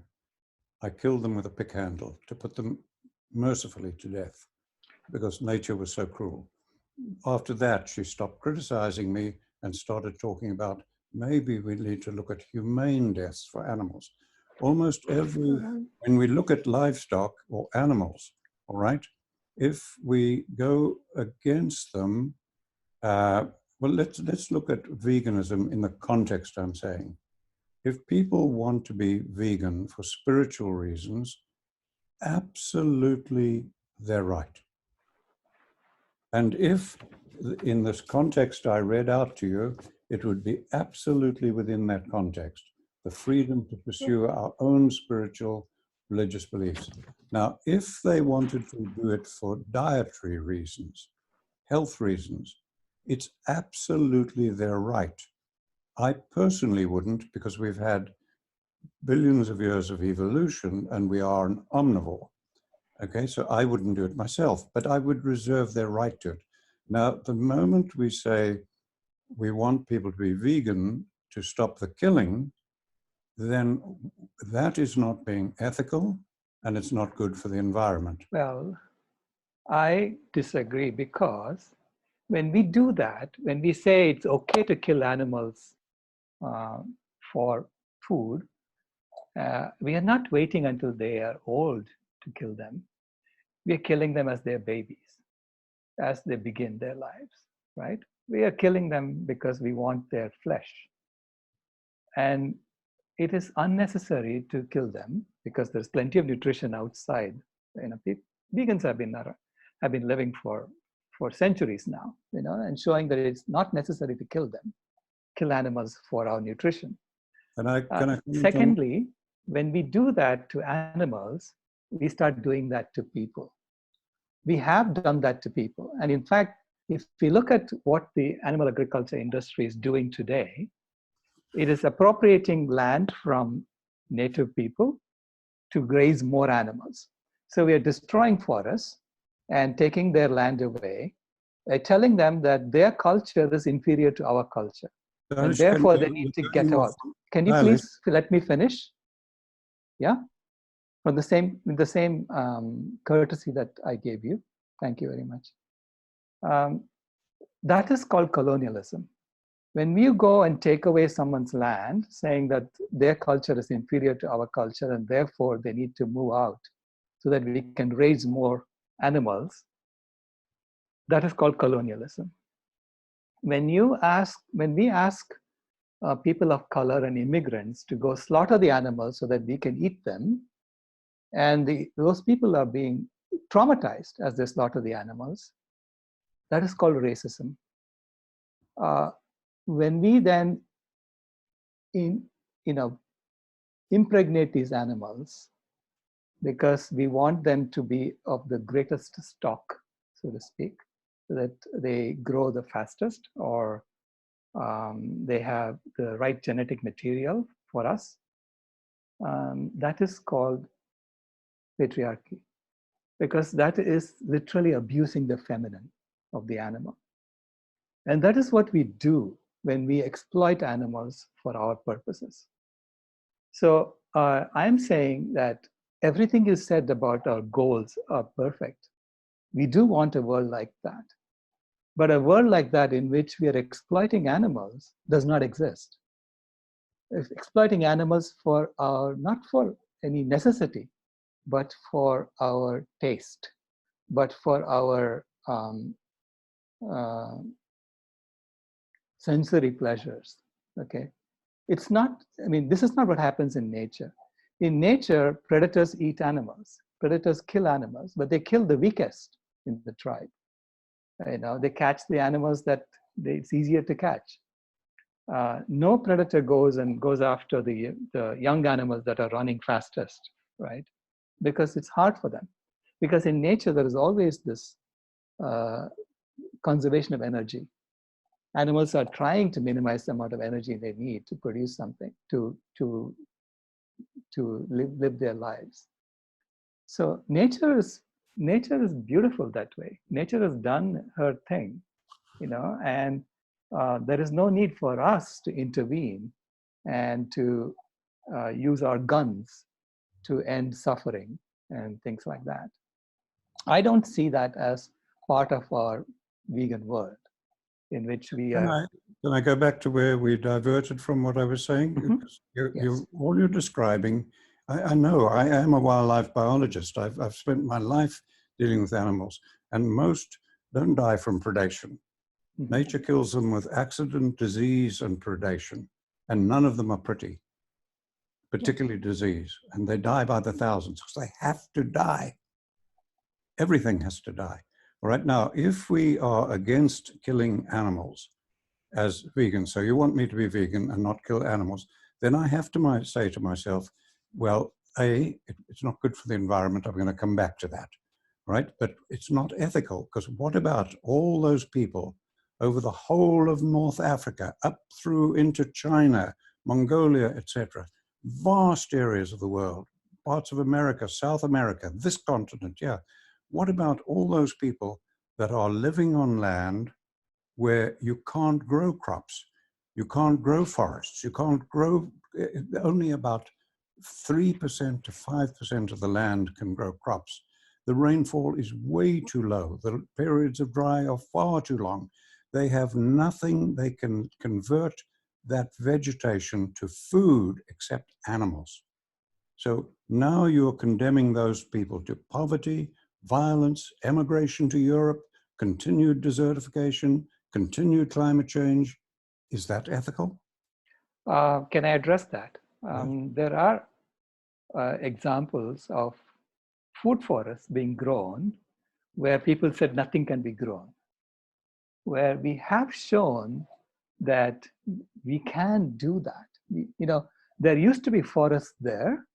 Speaker 2: I killed them with a pick handle to put them mercifully to death because nature was so cruel. After that, she stopped criticizing me and started talking about maybe we need to look at humane deaths for animals. Almost when we look at livestock or animals, all right, if we go against them, well, let's look at veganism in the context I'm saying. If people want to be vegan for spiritual reasons, absolutely they're right. And if in this context I read out to you, it would be absolutely within that context, the freedom to pursue our own spiritual religious beliefs. Now, if they wanted to do it for dietary reasons, health reasons, it's absolutely their right. I personally wouldn't, because we've had billions of years of evolution and we are an omnivore. Okay, so I wouldn't do it myself, but I would reserve their right to it. Now, the moment we say we want people to be vegan to stop the killing, then that is not being ethical and it's not good for the environment.
Speaker 3: Well, I disagree because when we do that, when we say it's okay to kill animals for food, we are not waiting until they are old to kill them. We are killing them as their babies, as they begin their lives, right? We are killing them because we want their flesh. And it is unnecessary to kill them because there's plenty of nutrition outside. You know, vegans have been living for centuries now, you know, and showing that it's not necessary to kill animals for our nutrition. Secondly, when we do that to animals, we start doing that to people. We have done that to people. And in fact, if we look at what the animal agriculture industry is doing today, it is appropriating land from native people to graze more animals. So we are destroying forests and taking their land away, telling them that their culture is inferior to our culture. And therefore, they need to get out. Can you please let me finish? Yeah? With the same courtesy that I gave you. Thank you very much. That is called colonialism. When you go and take away someone's land, saying that their culture is inferior to our culture and therefore they need to move out so that we can raise more animals, that is called colonialism. When we ask people of color and immigrants to go slaughter the animals so that we can eat them, and those people are being traumatized as they slaughter the animals, that is called racism. When we then impregnate these animals because we want them to be of the greatest stock, so to speak, so that they grow the fastest, or they have the right genetic material for us, that is called patriarchy, because that is literally abusing the feminine of the animal. And that is what we do when we exploit animals for our purposes. So I'm saying that everything you said about our goals are perfect. We do want a world like that. But a world like that in which we are exploiting animals does not exist. Exploiting animals for not for any necessity, but for our taste, but for our sensory pleasures. Okay, it's not. I mean, this is not what happens in nature. In nature, predators eat animals. Predators kill animals, but they kill the weakest in the tribe. They catch the animals that it's easier to catch. No predator goes after the young animals that are running fastest, right? Because it's hard for them. Because in nature, there is always this conservation of energy. Animals are trying to minimize the amount of energy they need to produce something, to live their lives. So nature is beautiful that way. Nature has done her thing, and there is no need for us to intervene and to use our guns to end suffering and things like that. I don't see that as part of our vegan world in which we are.
Speaker 2: Can I go back to where we diverted from what I was saying?
Speaker 3: Mm-hmm. Yes.
Speaker 2: All you're describing, I know, I am a wildlife biologist. I've spent my life dealing with animals, and most don't die from predation. Mm-hmm. Nature kills them with accident, disease, and predation, and none of them are pretty, particularly disease, and they die by the thousands because they have to die. Everything has to die. All right, now, if we are against killing animals as vegans, so you want me to be vegan and not kill animals, then I have to say to myself, well, it's not good for the environment. I'm going to come back to that, right? But it's not ethical, because what about all those people over the whole of North Africa, up through into China, Mongolia, etc., vast areas of the world, parts of America, South America, this continent, yeah. What about all those people that are living on land where you can't grow crops, you can't grow forests, you can't grow, only about 3% to 5% of the land can grow crops. The rainfall is way too low. The periods of dry are far too long. They have nothing they can convert that vegetation to food except animals. So now you're condemning those people to poverty, violence, emigration to Europe, continued desertification, continued climate change. Is that ethical?
Speaker 3: Can I address that? There are examples of food forests being grown where people said nothing can be grown, where we have shown that we can do that. There used to be forests there,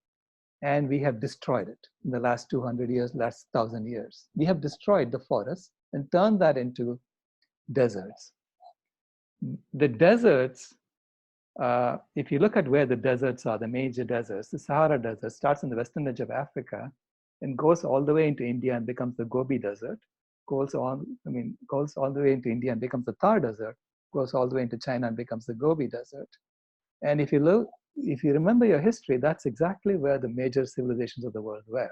Speaker 3: and we have destroyed it in the last 200 years, last 1,000 years. We have destroyed the forest and turned that into deserts. The deserts, if you look at where the deserts are, the major deserts, the Sahara Desert starts on the western edge of Africa and goes all the way into India and becomes the Gobi Desert, goes all the way into India and becomes the Thar Desert, goes all the way into China and becomes the Gobi Desert. And if you remember your history, that's exactly where the major civilizations of the world were.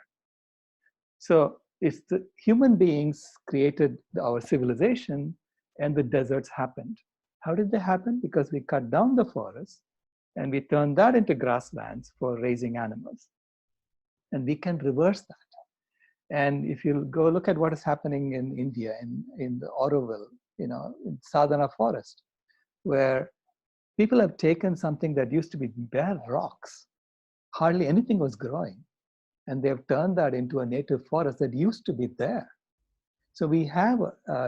Speaker 3: So it's the human beings created our civilization, and the deserts happened. How did they happen? Because we cut down the forest and we turned that into grasslands for raising animals. And we can reverse that. And if you go look at what is happening in India, in the Auroville, in Sadhana forest, where people have taken something that used to be bare rocks, hardly anything was growing, and they've turned that into a native forest that used to be there. So we have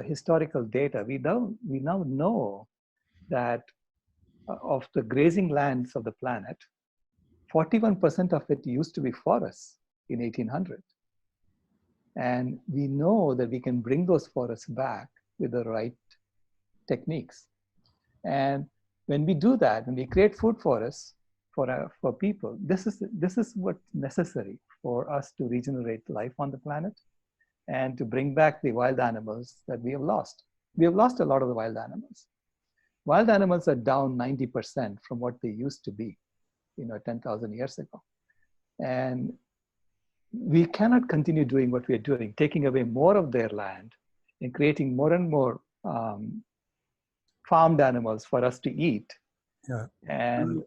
Speaker 3: historical data. We now know that of the grazing lands of the planet, 41% of it used to be forests in 1800. And we know that we can bring those forests back with the right techniques. And when we do that, when we create food forests for people, this is what's necessary for us to regenerate life on the planet and to bring back the wild animals that we have lost. We have lost a lot of the wild animals. Wild animals are down 90% from what they used to be, 10,000 years ago. And we cannot continue doing what we are doing, taking away more of their land and creating more and more farmed animals for us to eat.
Speaker 2: Yeah.
Speaker 3: And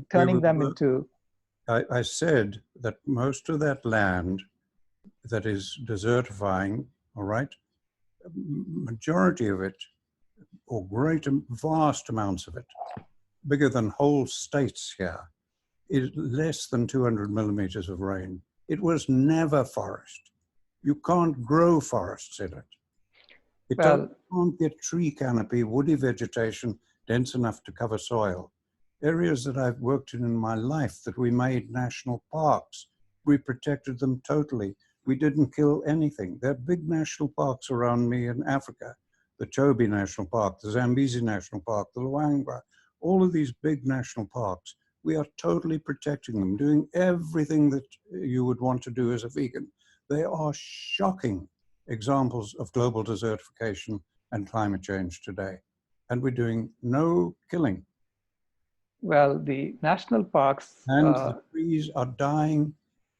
Speaker 2: turning
Speaker 3: them into...
Speaker 2: I said that most of that land that is desertifying, all right, majority of it, or vast amounts of it, bigger than whole states here, is less than 200 millimeters of rain. It was never forest. You can't grow forests in it. You can't get tree canopy, woody vegetation dense enough to cover soil. Areas that I've worked in my life that we made national parks, we protected them totally. We didn't kill anything. There are big national parks around me in Africa, the Chobe National Park, the Zambezi National Park, the Luangwa, all of these big national parks. We are totally protecting them, doing everything that you would want to do as a vegan. They are shocking examples of global desertification and climate change today. And we're doing no killing.
Speaker 3: Well, the national parks...
Speaker 2: And the trees are dying.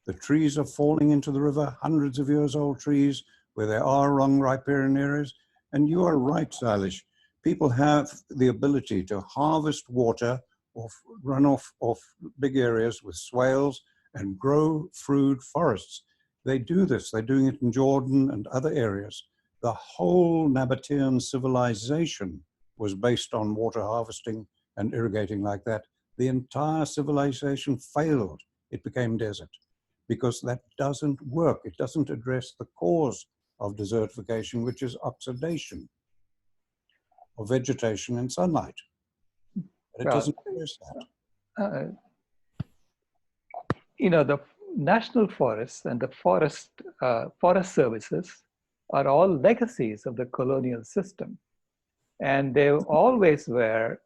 Speaker 2: The trees are falling into the river, hundreds of years old trees, where there are wrong riparian areas. And you are right, Sailesh. People have the ability to harvest water or runoff off big areas with swales and grow fruit forests. They do this. They're doing it in Jordan and other areas. The whole Nabatean civilization was based on water harvesting and irrigating like that. The entire civilization failed. It became desert because that doesn't work. It doesn't address the cause of desertification, which is oxidation of vegetation and sunlight. But it doesn't address that.
Speaker 3: The national forests and the forest services are all legacies of the colonial system. And they always were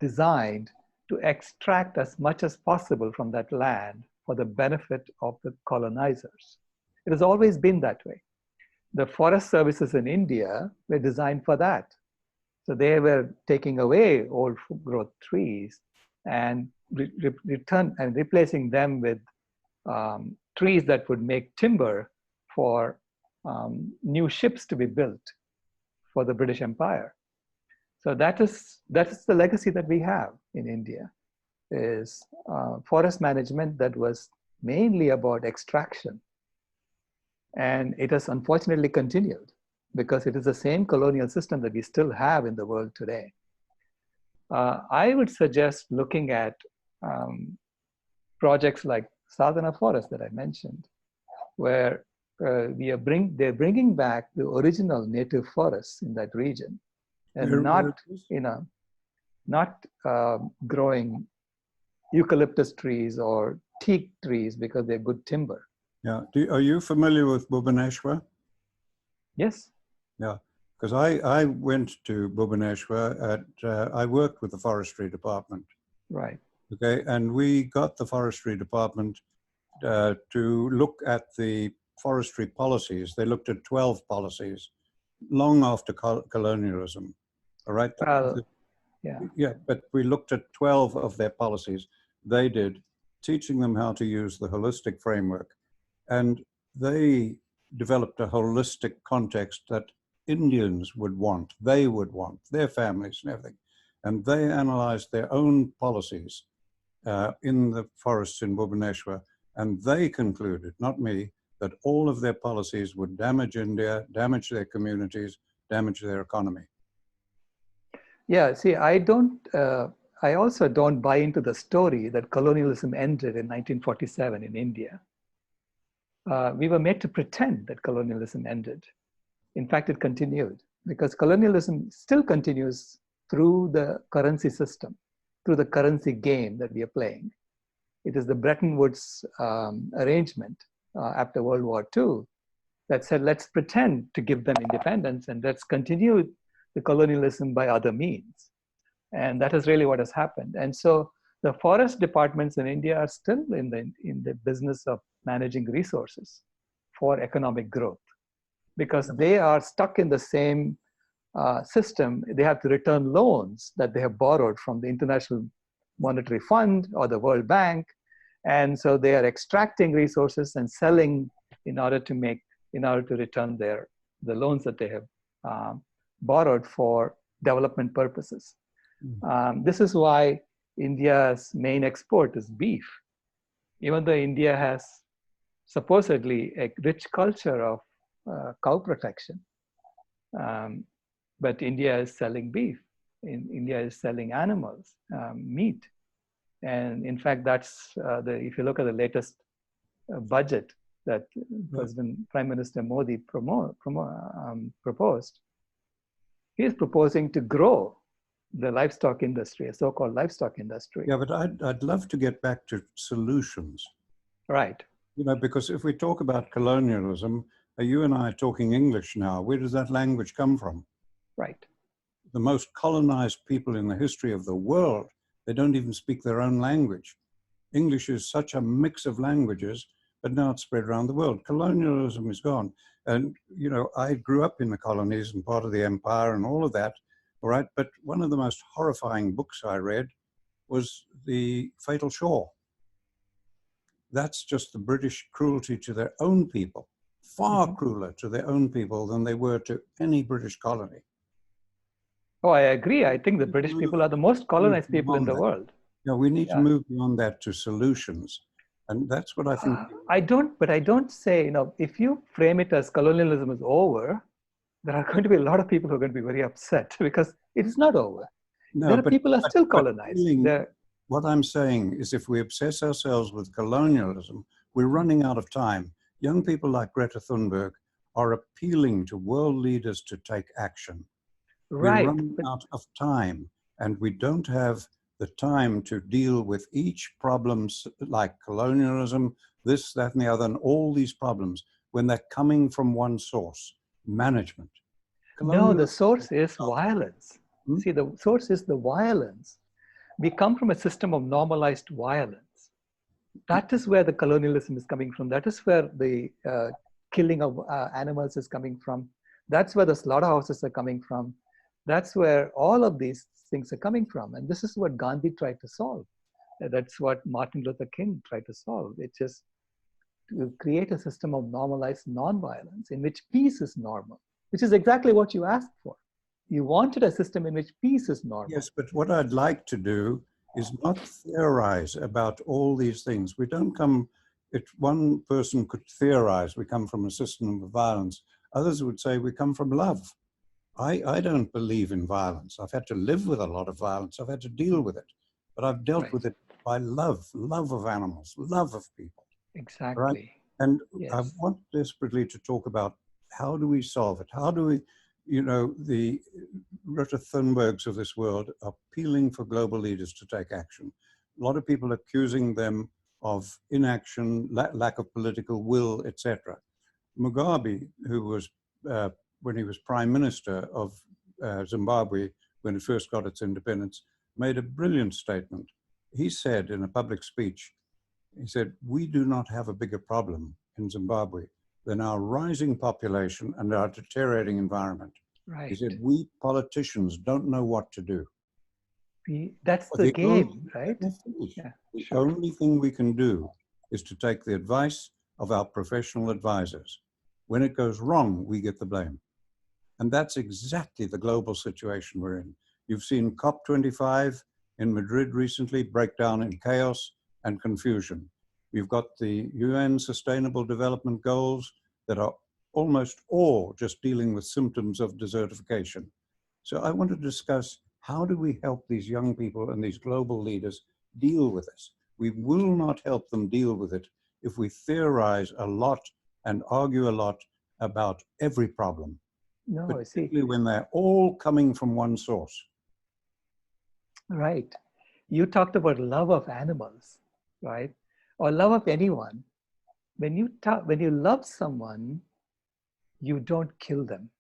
Speaker 3: designed to extract as much as possible from that land for the benefit of the colonizers. It has always been that way. The forest services in India were designed for that. So they were taking away old growth trees and replacing them with trees that would make timber for new ships to be built for the British Empire. So that is the legacy that we have in India, is forest management that was mainly about extraction. And it has unfortunately continued because it is the same colonial system that we still have in the world today. I would suggest looking at projects like Sadhana Forest that I mentioned, where they're bringing back the original native forests in that region, and not growing eucalyptus trees or teak trees because they're good timber.
Speaker 2: Yeah. Are you familiar with Bhubaneswar?
Speaker 3: Yes.
Speaker 2: Yeah, because I went to Bhubaneswar I worked with the forestry department.
Speaker 3: Right.
Speaker 2: Okay, and we got the forestry department to look at the forestry policies. They looked at 12 policies long after colonialism. All right. Yeah, but we looked at 12 of their policies. They did, teaching them how to use the holistic framework. And they developed a holistic context that Indians would want, they would want, their families and everything. And they analyzed their own policies in the forests in Bhubaneswar. And they concluded, not me, that all of their policies would damage India, damage their communities, damage their economy.
Speaker 3: Yeah, see, I also don't buy into the story that colonialism ended in 1947 in India. We were made to pretend that colonialism ended. In fact, it continued because colonialism still continues through the currency system, through the currency game that we are playing. It is the Bretton Woods arrangement after World War II that said, let's pretend to give them independence and let's continue the colonialism by other means. And that is really what has happened. And so the forest departments in India are still in the business of managing resources for economic growth because they are stuck in the same system. They have to return loans that they have borrowed from the International Monetary Fund or the World Bank. And so they are extracting resources and selling in order to return the loans that they have borrowed for development purposes. This is why India's main export is beef. Even though India has supposedly a rich culture of cow protection, but India is selling beef. India is selling animals, meat. And in fact, that's if you look at the latest budget that Prime Minister Modi proposed, he is proposing to grow the livestock industry, a so-called livestock industry.
Speaker 2: Yeah, but I'd love to get back to solutions.
Speaker 3: Right.
Speaker 2: You know, because if we talk about colonialism, you and I are talking English now. Where does that language come from?
Speaker 3: Right.
Speaker 2: The most colonized people in the history of the world, they don't even speak their own language. English is such a mix of languages, but now it's spread around the world. Colonialism is gone. And, you know, I grew up in the colonies and part of the empire and all of that, all right? But one of the most horrifying books I read was The Fatal Shore. That's just the British cruelty to their own people, far crueler to their own people than they were to any British colony.
Speaker 3: Oh, I agree. I think the British people are the most colonized people in the world.
Speaker 2: Yeah, we need to move beyond that to solutions. And that's what I think.
Speaker 3: I don't say, you know, if you frame it as colonialism is over, there are going to be a lot of people who are going to be very upset because it is not over.
Speaker 2: No,
Speaker 3: people are still colonized.
Speaker 2: What I'm saying is if we obsess ourselves with colonialism, we're running out of time. Young people like Greta Thunberg are appealing to world leaders to take action.
Speaker 3: Right.
Speaker 2: We're running out of time, and we don't have the time to deal with each problems like colonialism, this, that, and the other, and all these problems when they're coming from one source, management.
Speaker 3: No, the source is violence. See, the source is the violence. We come from a system of normalized violence. That is where the colonialism is coming from. That is where the killing of animals is coming from. That's where the slaughterhouses are coming from. That's where all of these things are coming from. And this is what Gandhi tried to solve. That's what Martin Luther King tried to solve. It's just to create a system of normalized nonviolence in which peace is normal, which is exactly what you asked for. You wanted a system in which peace is normal.
Speaker 2: Yes, but what I'd like to do is not theorize about all these things. We don't come, if one person could theorize, we come from a system of violence. Others would say we come from love. I don't believe in violence. I've had to live with a lot of violence. I've had to deal with it, but I've dealt with it by love of animals, love of people.
Speaker 3: Exactly.
Speaker 2: Right? And
Speaker 3: yes.
Speaker 2: I want desperately to talk about how do we solve it? How do we, you know, the Greta Thunbergs of this world are appealing for global leaders to take action. A lot of people accusing them of inaction, lack of political will, etc. Mugabe, who was, when he was prime minister of Zimbabwe, when it first got its independence, made a brilliant statement. He said in a public speech, he said, we do not have a bigger problem in Zimbabwe than our rising population and our deteriorating environment.
Speaker 3: Right.
Speaker 2: He said, we politicians don't know what to do.
Speaker 3: That's the game, right?
Speaker 2: Yeah, the only thing we can do is to take the advice of our professional advisors. When it goes wrong, we get the blame. And that's exactly the global situation we're in. You've seen COP25 in Madrid recently break down in chaos and confusion. We've got the UN Sustainable Development Goals that are almost all just dealing with symptoms of desertification. So I want to discuss, how do we help these young people and these global leaders deal with this? We will not help them deal with it if we theorize a lot and argue a lot about every problem,
Speaker 3: No, I see.
Speaker 2: particularly when they're all coming from one source.
Speaker 3: Right. You talked about love of animals, right? Or love of anyone. When you love someone, you don't kill them.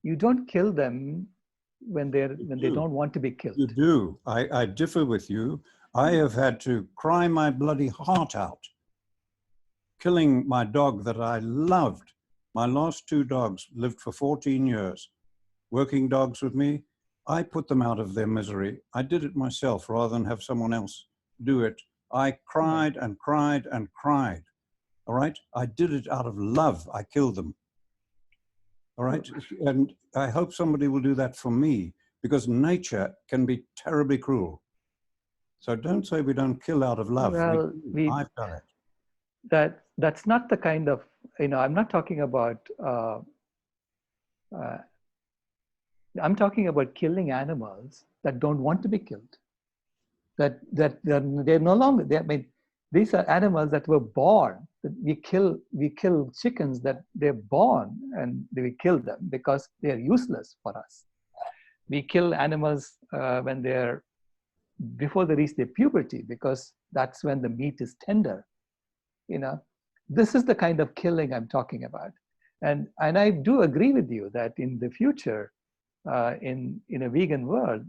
Speaker 3: You don't kill them when they don't want to be killed.
Speaker 2: You do. I differ with you. I have had to cry my bloody heart out killing my dog that I loved. My last 2 dogs lived for 14 years, working dogs with me. I put them out of their misery. I did it myself rather than have someone else do it. I cried and cried and cried. All right? I did it out of love. I killed them. All right? And I hope somebody will do that for me, because nature can be terribly cruel. So don't say we don't kill out of love.
Speaker 3: Well,
Speaker 2: I've done it.
Speaker 3: That's not the kind of, I'm not talking about, I'm talking about killing animals that don't want to be killed. That they're no longer, these are animals that were born. We kill chickens that they're born, and we kill them because they're useless for us. We kill animals before they reach their puberty, because that's when the meat is tender. This is the kind of killing I'm talking about. And I do agree with you that in the future, in a vegan world,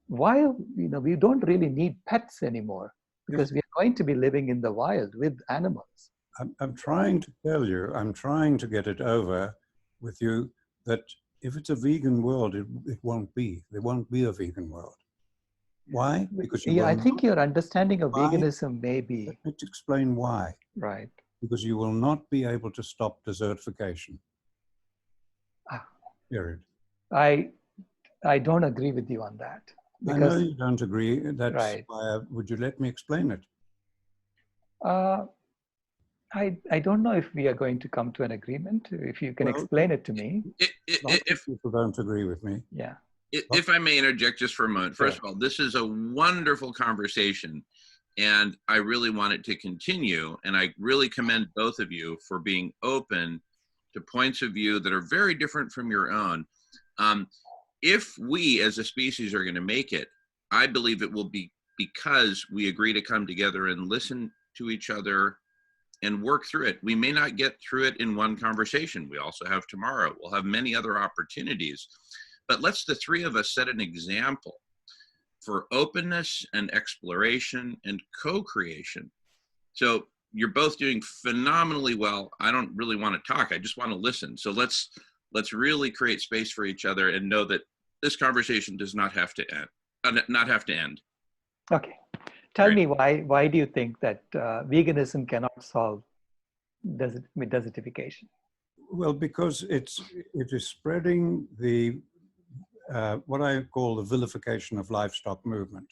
Speaker 3: we don't really need pets anymore, because we are going to be living in the wild with animals.
Speaker 2: I'm trying to tell you, I'm trying to get it over with you, that if it's a vegan world, it won't be. There won't be a vegan world. Why? Because
Speaker 3: I think your understanding of veganism may be.
Speaker 2: Let me explain why.
Speaker 3: Right.
Speaker 2: Because you will not be able to stop desertification. Period.
Speaker 3: I don't agree with you on that.
Speaker 2: I know you don't agree. That's
Speaker 3: right.
Speaker 2: Why. Would you let me explain it?
Speaker 3: I don't know if we are going to come to an agreement. If you can explain it to me.
Speaker 2: If people don't agree with me.
Speaker 3: Yeah.
Speaker 1: If I may interject just for a moment. First of all, this is a wonderful conversation, and I really want it to continue. And I really commend both of you for being open to points of view that are very different from your own. If we as a species are going to make it, I believe it will be because we agree to come together and listen to each other and work through it. We may not get through it in one conversation. We also have tomorrow. We'll have many other opportunities. But let's the three of us set an example for openness and exploration and co-creation. So you're both doing phenomenally well. I don't really want to talk. I just want to listen. So let's really create space for each other and know that this conversation does not have to end.
Speaker 3: Okay. Tell me why do you think that veganism cannot solve desertification?
Speaker 2: Well, because it is spreading the what I call the vilification of livestock movement,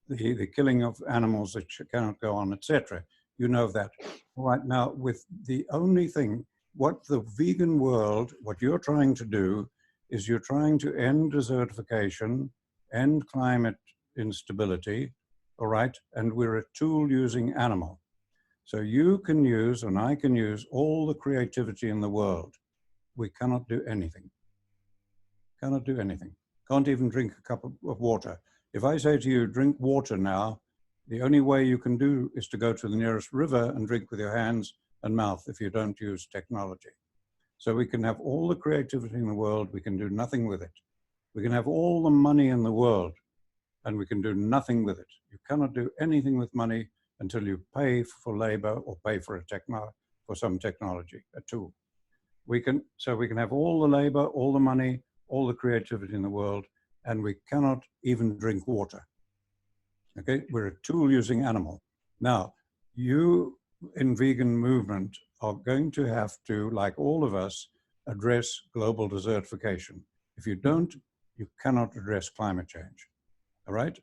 Speaker 2: the killing of animals that cannot go on, etc. You know that. Right now, with the only thing, what the vegan world, what you're trying to do is you're trying to end desertification, end climate instability, all right? And we're a tool using animal. So you can use, and I can use, all the creativity in the world. We cannot do anything. Cannot do anything. Can't even drink a cup of water. If I say to you, drink water now, the only way you can do is to go to the nearest river and drink with your hands and mouth if you don't use technology. So we can have all the creativity in the world, we can do nothing with it. We can have all the money in the world, and we can do nothing with it. You cannot do anything with money until you pay for labor or pay for some technology, a tool. So we can have all the labor, all the money, all the creativity in the world, and we cannot even drink water. Okay, we're a tool using animal. Now, you in vegan movement are going to have to, like all of us, address global desertification. If you don't, you cannot address climate change. All right?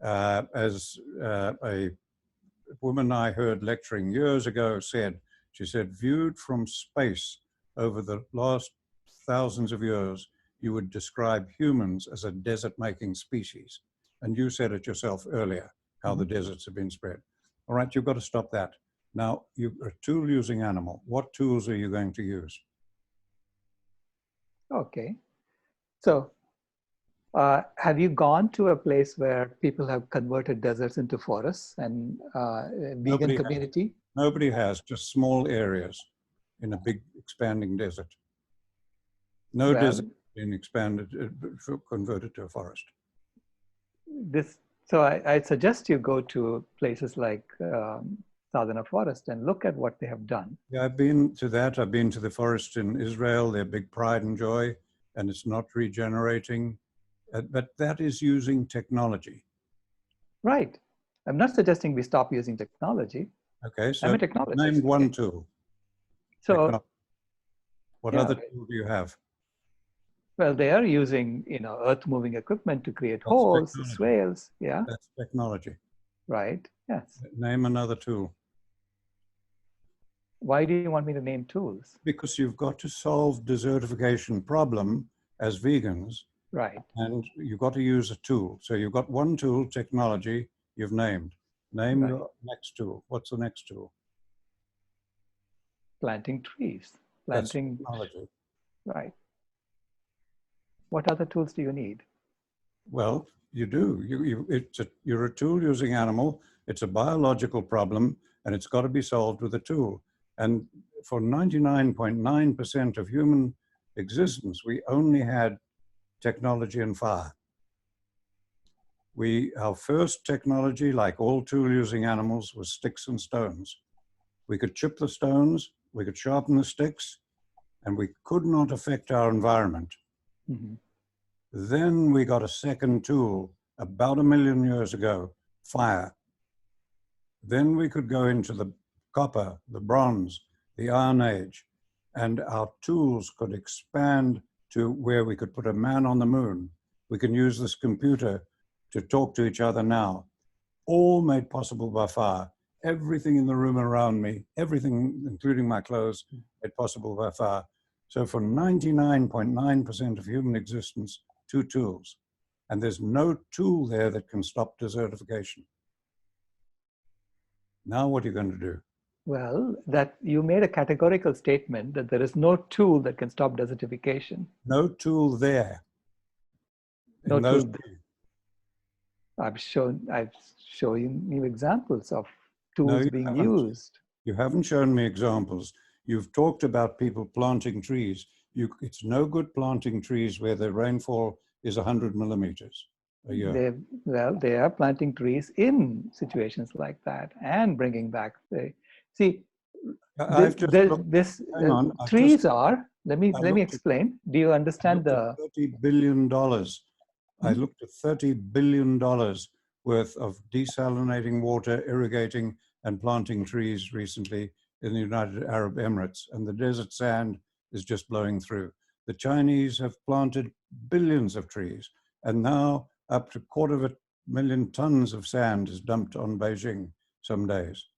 Speaker 2: As a woman I heard lecturing years ago said, she said, viewed from space over the last thousands of years, you would describe humans as a desert-making species. And you said it yourself earlier, how the deserts have been spread. All right, you've got to stop that. Now, you're a tool-using animal. What tools are you going to use?
Speaker 3: Okay. So have you gone to a place where people have converted deserts into forests and vegan community?
Speaker 2: Nobody has, just small areas in a big expanding desert. No desert being expanded, converted to a forest.
Speaker 3: So I suggest you go to places like Southern Forest and look at what they have done.
Speaker 2: Yeah, I've been to that. I've been to the forest in Israel, their big pride and joy, and it's not regenerating. But that is using technology.
Speaker 3: Right. I'm not suggesting we stop using technology.
Speaker 2: Okay, so
Speaker 3: I'm a technologist.
Speaker 2: name one tool.
Speaker 3: So,
Speaker 2: what other tool do you have?
Speaker 3: Well, they are using, earth-moving equipment to create holes, swales. Yeah.
Speaker 2: That's technology.
Speaker 3: Right. Yes.
Speaker 2: Name another tool.
Speaker 3: Why do you want me to name tools?
Speaker 2: Because you've got to solve desertification problem as vegans.
Speaker 3: Right.
Speaker 2: And you've got to use a tool. So you've got one tool, technology, you've named. Name your next tool. What's the next tool?
Speaker 3: Planting trees.
Speaker 2: That's technology.
Speaker 3: Right. What other tools do you need?
Speaker 2: Well, you do. You're a tool-using animal. It's a biological problem, and it's got to be solved with a tool. And for 99.9% of human existence, we only had technology and fire. Our first technology, like all tool-using animals, was sticks and stones. We could chip the stones, we could sharpen the sticks, and we could not affect our environment.
Speaker 3: Mm-hmm.
Speaker 2: Then we got a second tool about 1 million years ago, fire. Then we could go into the copper, the bronze, the Iron Age, and our tools could expand to where we could put a man on the moon. We can use this computer to talk to each other now, all made possible by fire. Everything in the room around me, everything, including my clothes, made possible by fire. So for 99.9% of human existence, 2 tools. And there's no tool there that can stop desertification. Now what are you going to do?
Speaker 3: Well, that you made a categorical statement that there is no tool that can stop desertification.
Speaker 2: No tool there.
Speaker 3: No tool. I've shown you examples of tools being used.
Speaker 2: You haven't shown me examples. You've talked about people planting trees. It's no good planting trees where the rainfall is 100 millimeters a year.
Speaker 3: They are planting trees in situations like that and bringing back trees are. Let me explain. Do you understand the
Speaker 2: $30 billion? I looked at $30 billion worth of desalinating water, irrigating, and planting trees recently in the United Arab Emirates, and the desert sand is just blowing through. The Chinese have planted billions of trees, and now up to 250,000 tons of sand is dumped on Beijing some days.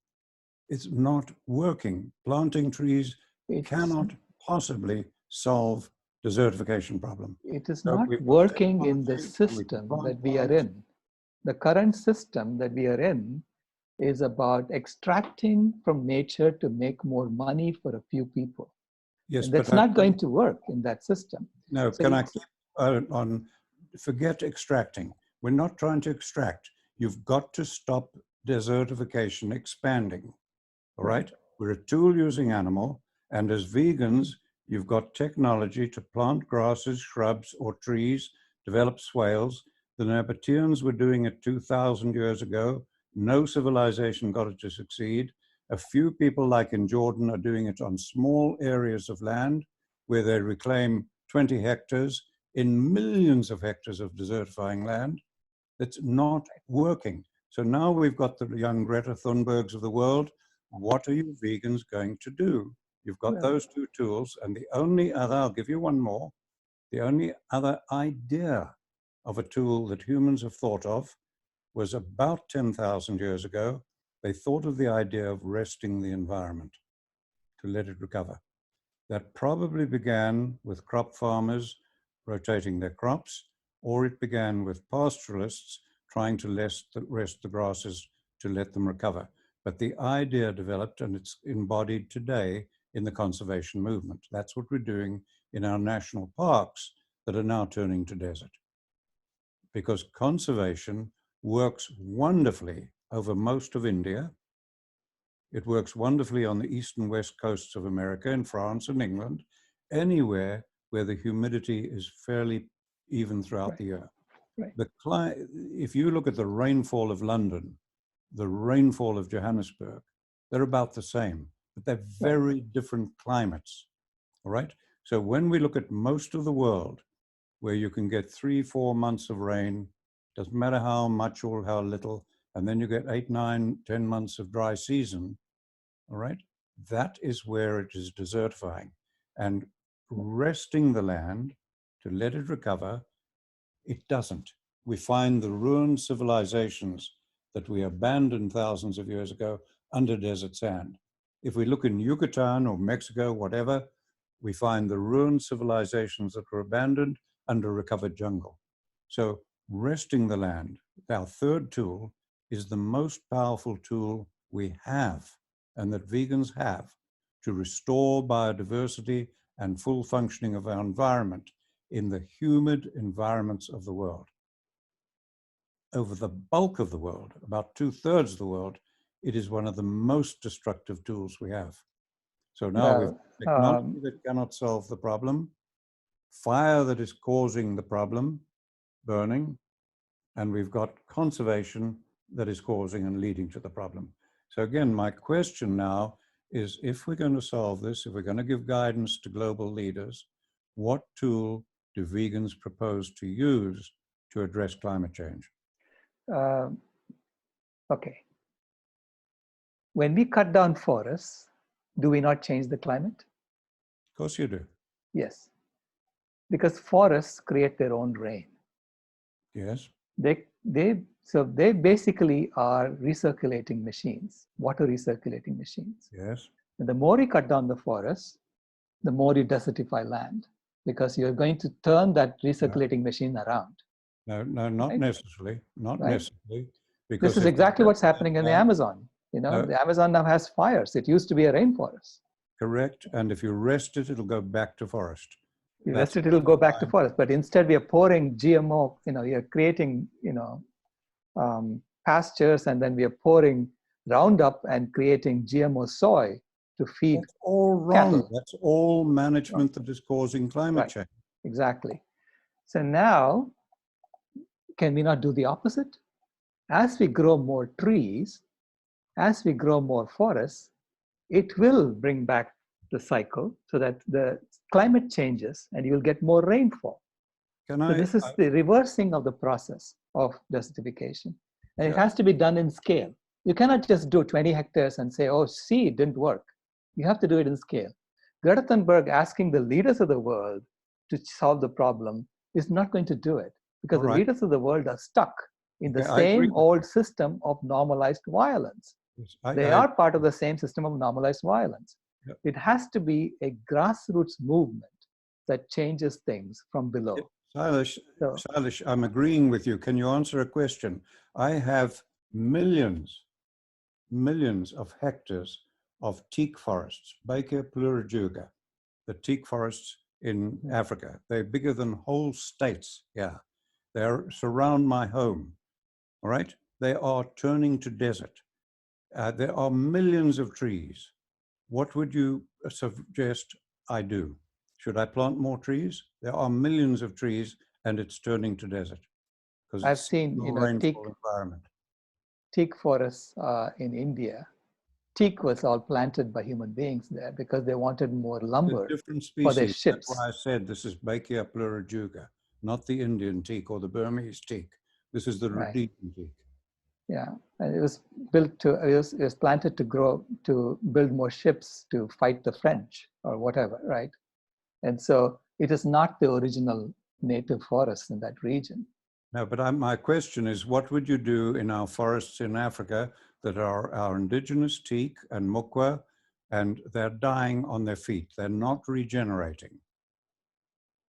Speaker 2: It's not working. Planting trees cannot possibly solve desertification problem.
Speaker 3: It is not working in the system that we are in. The current system that we are in is about extracting from nature to make more money for a few people.
Speaker 2: Yes,
Speaker 3: and that's not going to work in that system.
Speaker 2: No, so can I keep on, forget extracting. We're not trying to extract. You've got to stop desertification expanding, all right? We're a tool-using animal, and as vegans, you've got technology to plant grasses, shrubs, or trees, develop swales. The Nabateans were doing it 2,000 years ago. No civilization got it to succeed. A few people, like in Jordan, are doing it on small areas of land where they reclaim 20 hectares in millions of hectares of desertifying land. It's not working. So now we've got the young Greta Thunbergs of the world. What are you vegans going to do? You've got those 2 tools, and the only other, I'll give you one more, the only other idea of a tool that humans have thought of was about 10,000 years ago, they thought of the idea of resting the environment to let it recover. That probably began with crop farmers rotating their crops, or it began with pastoralists trying to rest the grasses to let them recover. But the idea developed, and it's embodied today in the conservation movement. That's what we're doing in our national parks that are now turning to desert. Because conservation works wonderfully over most of India. It works wonderfully on the east and west coasts of America, in France and England, anywhere where the humidity is fairly even throughout the year.
Speaker 3: Right.
Speaker 2: If you look at the rainfall of London, the rainfall of Johannesburg, they're about the same, but they're very different climates, all right? So when we look at most of the world, where you can get 3-4 months of rain, doesn't matter how much or how little, and then you get 8, 9, 10 months of dry season, all right? That is where it is desertifying. And resting the land to let it recover, it doesn't. We find the ruined civilizations that we abandoned thousands of years ago under desert sand. If we look in Yucatan or Mexico, whatever, we find the ruined civilizations that were abandoned under recovered jungle. So resting the land, our third tool, is the most powerful tool we have and that vegans have to restore biodiversity and full functioning of our environment in the humid environments of the world. Over the bulk of the world, about 2/3 of the world, it is one of the most destructive tools we have. So now we've technology that cannot solve the problem, fire that is causing the problem, burning, and we've got conservation that is causing and leading to the problem. So again, my question now is, if we're going to solve this, if we're going to give guidance to global leaders, what tool do vegans propose to use to address climate change?
Speaker 3: Okay. When we cut down forests, do we not change the climate?
Speaker 2: Of course you do.
Speaker 3: Yes. Because forests create their own rain.
Speaker 2: Yes.
Speaker 3: So they basically are recirculating machines, water recirculating machines.
Speaker 2: Yes.
Speaker 3: And the more you cut down the forest, the more you desertify land, because you're going to turn that recirculating machine around.
Speaker 2: No, not
Speaker 3: right?
Speaker 2: necessarily. Not necessarily. Because
Speaker 3: this is exactly what's happening in the Amazon.
Speaker 2: No.
Speaker 3: The Amazon now has fires. It used to be a rainforest.
Speaker 2: Correct. And if you rest it, it'll go back to forest.
Speaker 3: You rest it, it'll go back to forest. But instead, we are pouring GMO. You're creating, pastures, and then we are pouring Roundup and creating GMO soy to feed.
Speaker 2: That's all wrong. Cattle. That's all management that is causing climate change.
Speaker 3: Exactly. So now, can we not do the opposite? As we grow more trees, as we grow more forests, it will bring back the cycle so that the climate changes and you'll get more rainfall. So this is the reversing of the process of desertification. And it has to be done in scale. You cannot just do 20 hectares and say, oh, see, it didn't work. You have to do it in scale. Greta Thunberg asking the leaders of the world to solve the problem is not going to do it, because the leaders of the world are stuck in the same old system of normalized violence. Yes, they are part of the same system of normalized violence. Yep. It has to be a grassroots movement that changes things from below.
Speaker 2: Sailesh, I'm agreeing with you. Can you answer a question? I have millions of hectares of teak forests, Baker plurijuga, the teak forests in Africa. They're bigger than whole states. Yeah, they surround my home. All right, they are turning to desert. There are millions of trees. What would you suggest I do? Should I plant more trees? There are millions of trees, and it's turning to desert.
Speaker 3: I've seen teak forests in India. Teak was all planted by human beings there because they wanted more lumber for their ships.
Speaker 2: That's why I said this is Baker plurijuga, not the Indian teak or the Burmese teak. This is the Rhodesian teak.
Speaker 3: Yeah, and it was built to. It was planted to build more ships to fight the French or whatever, right? And so it is not the original native forest in that region.
Speaker 2: No, but my question is, what would you do in our forests in Africa that are our indigenous teak and mukwa, and they're dying on their feet. They're not regenerating.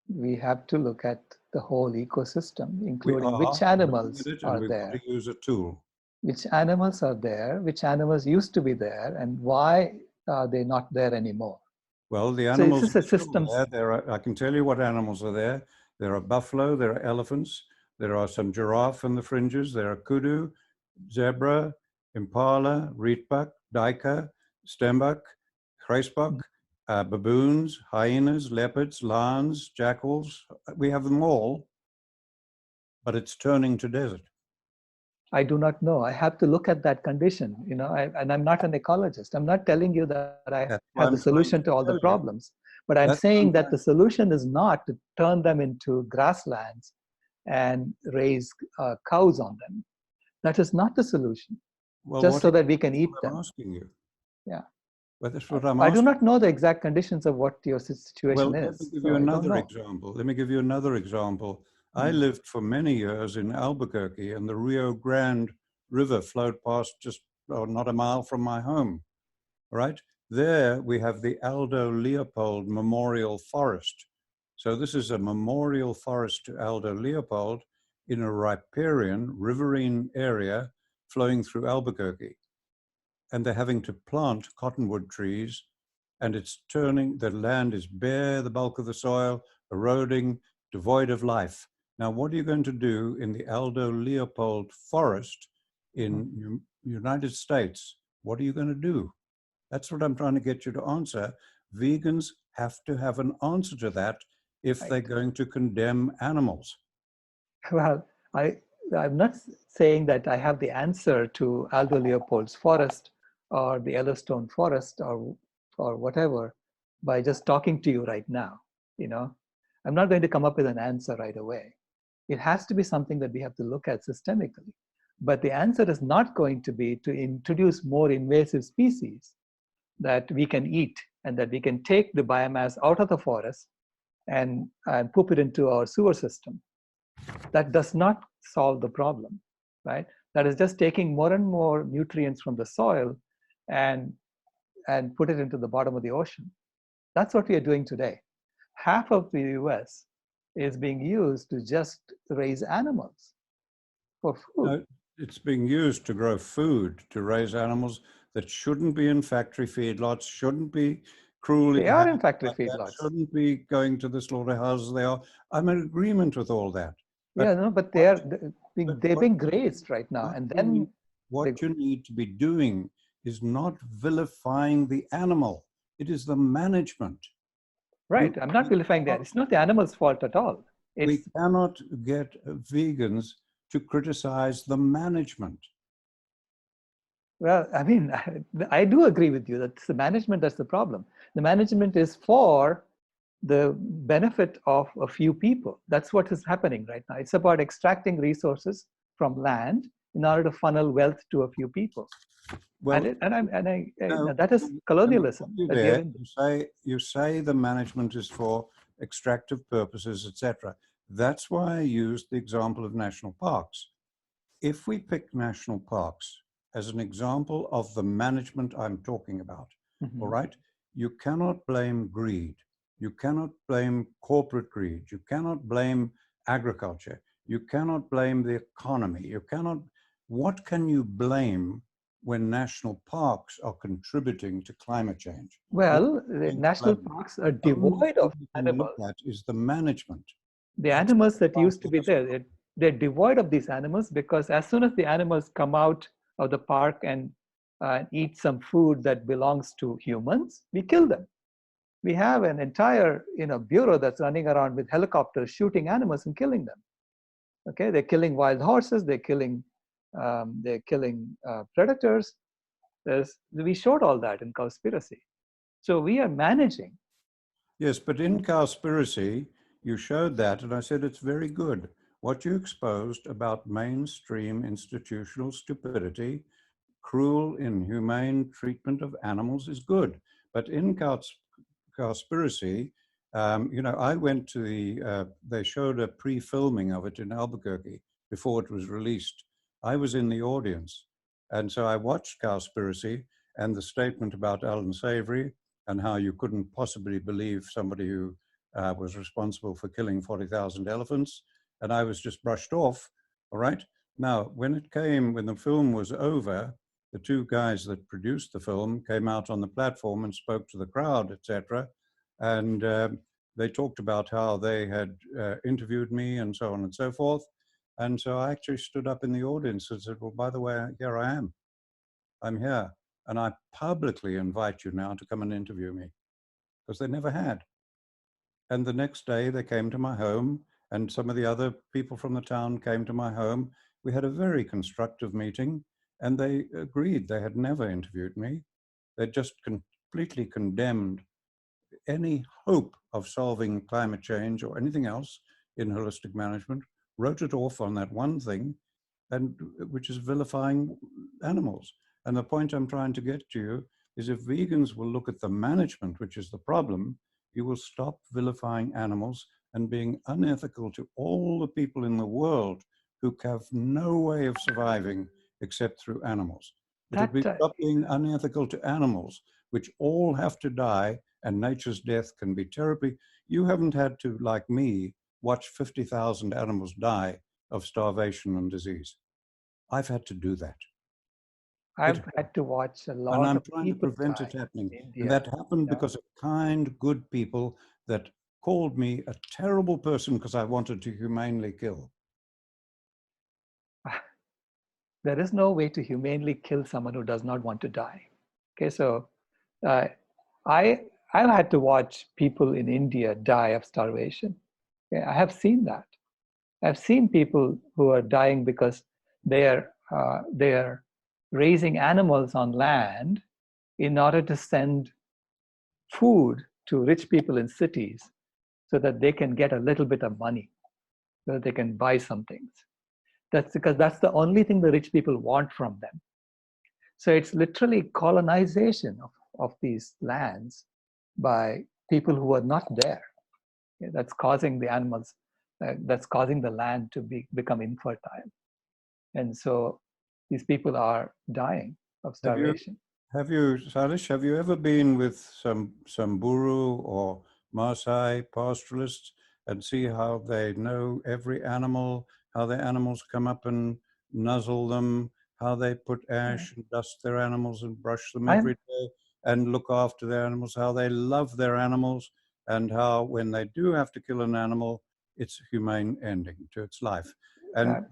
Speaker 3: We have to look at the whole ecosystem,
Speaker 2: We
Speaker 3: including
Speaker 2: are
Speaker 3: which
Speaker 2: looking
Speaker 3: animals
Speaker 2: at it, and
Speaker 3: are
Speaker 2: we've got
Speaker 3: there,
Speaker 2: to use a tool.
Speaker 3: which animals are there, which animals used to be there, and why are they not there anymore.
Speaker 2: Well, the
Speaker 3: So
Speaker 2: animals
Speaker 3: this is a
Speaker 2: are still
Speaker 3: system.
Speaker 2: I can tell you what animals are there. There are buffalo, there are elephants, there are some giraffe in the fringes, there are kudu, zebra, impala, reetbuck, duiker, stembok, grijsbok, baboons, hyenas, leopards, lions, jackals. We have them all, but it's turning to desert.
Speaker 3: I do not know. I have to look at that condition, and I'm not an ecologist. I'm not telling you that I have the solution to all the problems, but I'm saying that the solution is not to turn them into grasslands and raise cows on them. That is not the solution,
Speaker 2: Well,
Speaker 3: just so that we can eat them.
Speaker 2: I'm asking you.
Speaker 3: Yeah.
Speaker 2: But that's what I'm
Speaker 3: I
Speaker 2: asking.
Speaker 3: do not know the exact conditions of what your situation
Speaker 2: Well,
Speaker 3: is.
Speaker 2: let me give you another example. Let me give you another example. I lived for many years in Albuquerque, and the Rio Grande River flowed past just not a mile from my home. Right there, we have the Aldo Leopold Memorial Forest. So this is a memorial forest to Aldo Leopold in a riparian, riverine area flowing through Albuquerque. And they're having to plant cottonwood trees, and it's turning, the land is bare, the bulk of the soil, eroding, devoid of life. Now, what are you going to do in the Aldo Leopold forest in United States? What are you going to do? That's what I'm trying to get you to answer. Vegans have to have an answer to that if they're going to condemn animals.
Speaker 3: Well, I'm not saying that I have the answer to Aldo Leopold's forest or the Yellowstone forest or whatever by just talking to you right now. I'm not going to come up with an answer right away. It has to be something that we have to look at systemically. But the answer is not going to be to introduce more invasive species that we can eat and that we can take the biomass out of the forest and poop it into our sewer system. That does not solve the problem, right? That is just taking more and more nutrients from the soil and put it into the bottom of the ocean. That's what we are doing today. Half of the US is being used to just raise animals for food.
Speaker 2: No, it's being used to grow food, to raise animals that shouldn't be in factory feedlots, shouldn't be cruelly.
Speaker 3: They are in factory feedlots.
Speaker 2: Shouldn't be going to the slaughterhouses. They are. I'm in agreement with all that.
Speaker 3: But they're being grazed right now. And then
Speaker 2: what you need to be doing is not vilifying the animal. It is the management.
Speaker 3: Right. I'm not vilifying that. It's not the animal's fault at all.
Speaker 2: We cannot get vegans to criticize the management.
Speaker 3: Well, I mean, I do agree with you that it's the management that's the problem. The management is for the benefit of a few people. That's what is happening right now. It's about extracting resources from land in order to funnel wealth to a few people. Well, that is colonialism.
Speaker 2: You say the management is for extractive purposes, etc. That's why I used the example of national parks. If we pick national parks as an example of the management I'm talking about, all right, you cannot blame greed. You cannot blame corporate greed. You cannot blame agriculture. You cannot blame the economy. You cannot. What can you blame when national parks are contributing to climate change?
Speaker 3: Well, the national parks are devoid of animals.
Speaker 2: That is the management.
Speaker 3: The animals that used to be there, they're devoid of these animals because as soon as the animals come out of the park and eat some food that belongs to humans, we kill them. We have an entire bureau that's running around with helicopters shooting animals and killing them. Okay, they're killing wild horses, they're killing predators. We showed all that in Cowspiracy. So we are managing.
Speaker 2: Yes, but in Cowspiracy, you showed that, and I said it's very good. What you exposed about mainstream institutional stupidity, cruel, inhumane treatment of animals is good. But in Cowspiracy, I went to they showed a pre-filming of it in Albuquerque before it was released. I was in the audience. And so I watched Cowspiracy and the statement about Alan Savory and how you couldn't possibly believe somebody who was responsible for killing 40,000 elephants. And I was just brushed off, all right? Now, when the film was over, the two guys that produced the film came out on the platform and spoke to the crowd, etc. And they talked about how they had interviewed me and so on and so forth. And so I actually stood up in the audience and said, well, by the way, here I am. I'm here. And I publicly invite you now to come and interview me, because they never had. And the next day they came to my home, and some of the other people from the town came to my home. We had a very constructive meeting, and they agreed they had never interviewed me. They just completely condemned any hope of solving climate change or anything else in holistic management, wrote it off on that one thing, and which is vilifying animals. And the point I'm trying to get to you is, if vegans will look at the management, which is the problem, you will stop vilifying animals and being unethical to all the people in the world who have no way of surviving except through animals. It'll be stop being unethical to animals, which all have to die, and nature's death can be terribly. You haven't had to, like me, watch 50,000 animals die of starvation and disease. I've had to do that.
Speaker 3: I've had to watch a lot
Speaker 2: and I'm
Speaker 3: of
Speaker 2: trying to
Speaker 3: people
Speaker 2: prevent it happening. And that happened because of kind, good people that called me a terrible person because I wanted to humanely kill.
Speaker 3: There is no way to humanely kill someone who does not want to die. Okay, so I've had to watch people in India die of starvation. Okay, I have seen that. I've seen people who are dying because they are raising animals on land in order to send food to rich people in cities so that they can get a little bit of money, so that they can buy some things. That's because that's the only thing the rich people want from them. So it's literally colonization of these lands by people who are not there. Okay, that's causing the animals, that's causing the land to become infertile. And so these people are dying of starvation.
Speaker 2: Sailesh, have you ever been with some Samburu or Maasai pastoralists and see how they know every animal, how their animals come up and nuzzle them, how they put ash and dust their animals and brush them every day and look after their animals, how they love their animals, and how when they do have to kill an animal, it's a humane ending to its life. And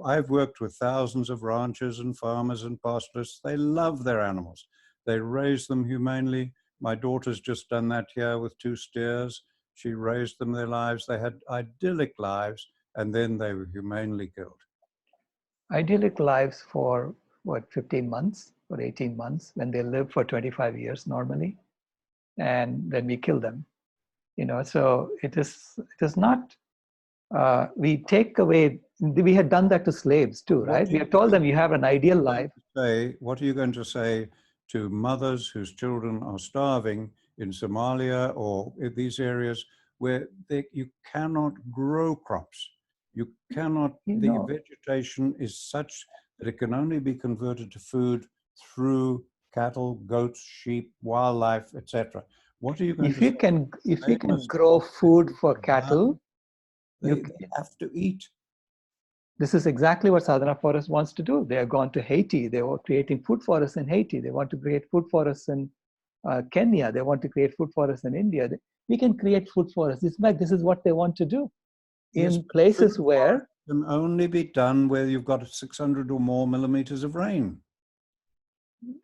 Speaker 2: I've worked with thousands of ranchers and farmers and pastoralists. They love their animals. They raise them humanely. My daughter's just done that here with 2 steers. She raised them their lives. They had idyllic lives, and then they were humanely killed.
Speaker 3: Idyllic lives for, what, 15 months or 18 months, when they live for 25 years normally, and then we kill them. So it is not, we take away, we had done that to slaves too, right? We had told them, you have an ideal life.
Speaker 2: What are you going to say to mothers whose children are starving in Somalia or in these areas where you cannot grow crops? You cannot, the vegetation is such that it can only be converted to food through cattle, goats, sheep, wildlife, etc. What are you going to say?
Speaker 3: If you can grow food for cattle,
Speaker 2: they have to eat.
Speaker 3: This is exactly what Sadhana Forest wants to do. They have gone to Haiti. They were creating food forests in Haiti. They want to create food forests in Kenya. They want to create food forests in India. We can create food forests. This is what they want to do. In places where
Speaker 2: can only be done where you've got 600 or more millimeters of rain.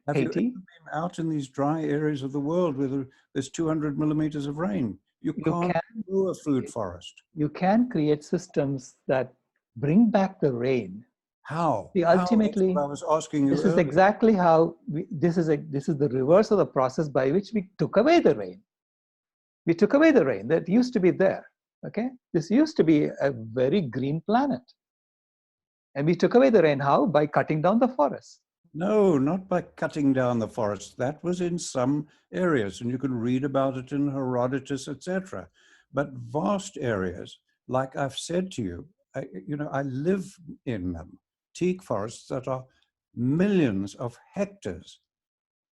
Speaker 2: Have you ever been out in these dry areas of the world where there's 200 millimeters of rain? You can't do a food forest.
Speaker 3: You can create systems that bring back the rain.
Speaker 2: How?
Speaker 3: Ultimately,
Speaker 2: I was asking you
Speaker 3: this is exactly how this is the reverse of the process by which we took away the rain. We took away the rain that used to be there. Okay, this used to be a very green planet, and we took away the rain. How? By cutting down the forests.
Speaker 2: No, not by cutting down the forests. That was in some areas, and you can read about it in Herodotus, etc. But vast areas, like I've said to you, I live in them, teak forests that are millions of hectares.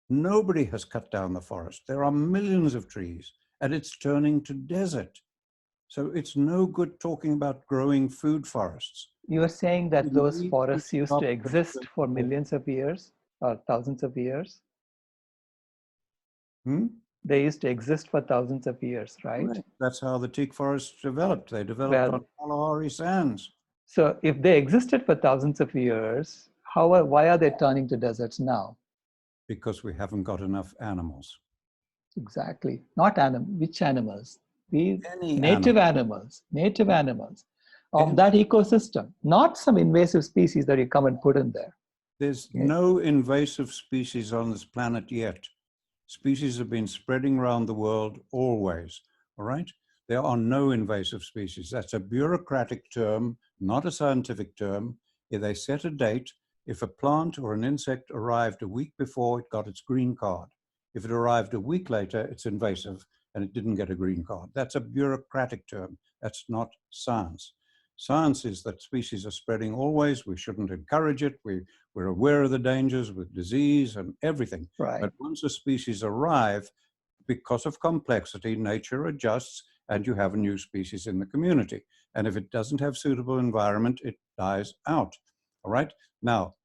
Speaker 2: Nobody has cut down the forest. There are millions of trees, and it's turning to desert. So it's no good talking about growing food forests.
Speaker 3: You are saying that
Speaker 2: We
Speaker 3: those
Speaker 2: need
Speaker 3: forests used
Speaker 2: stop
Speaker 3: to
Speaker 2: the
Speaker 3: exist for
Speaker 2: political-
Speaker 3: millions of years or thousands of years?
Speaker 2: Hmm?
Speaker 3: They used to exist for thousands of years, right?
Speaker 2: Right. That's how the teak forests developed. They developed
Speaker 3: Well,
Speaker 2: on Kalahari sands.
Speaker 3: so if they existed for thousands of years, why are they turning to deserts now?
Speaker 2: Because we haven't got enough animals.
Speaker 3: Exactly. Not which animals? The
Speaker 2: Any
Speaker 3: native
Speaker 2: animal.
Speaker 3: animals of
Speaker 2: Any-
Speaker 3: that ecosystem, not some invasive species that you come and put in there.
Speaker 2: There's
Speaker 3: Okay.
Speaker 2: no invasive species on this planet yet. Species have been spreading around the world always, all right? There are no invasive species. That's a bureaucratic term, not a scientific term. If they set a date, if a plant or an insect arrived a week before, it got its green card. If it arrived a week later, it's invasive and it didn't get a green card. That's a bureaucratic term. That's not science. Science is that species are spreading always. We shouldn't encourage it. We're aware of the dangers with disease and everything.
Speaker 3: Right.
Speaker 2: But once a species arrive, because of complexity, nature adjusts and you have a new species in the community. And if it doesn't have suitable environment, it dies out. All right. Now,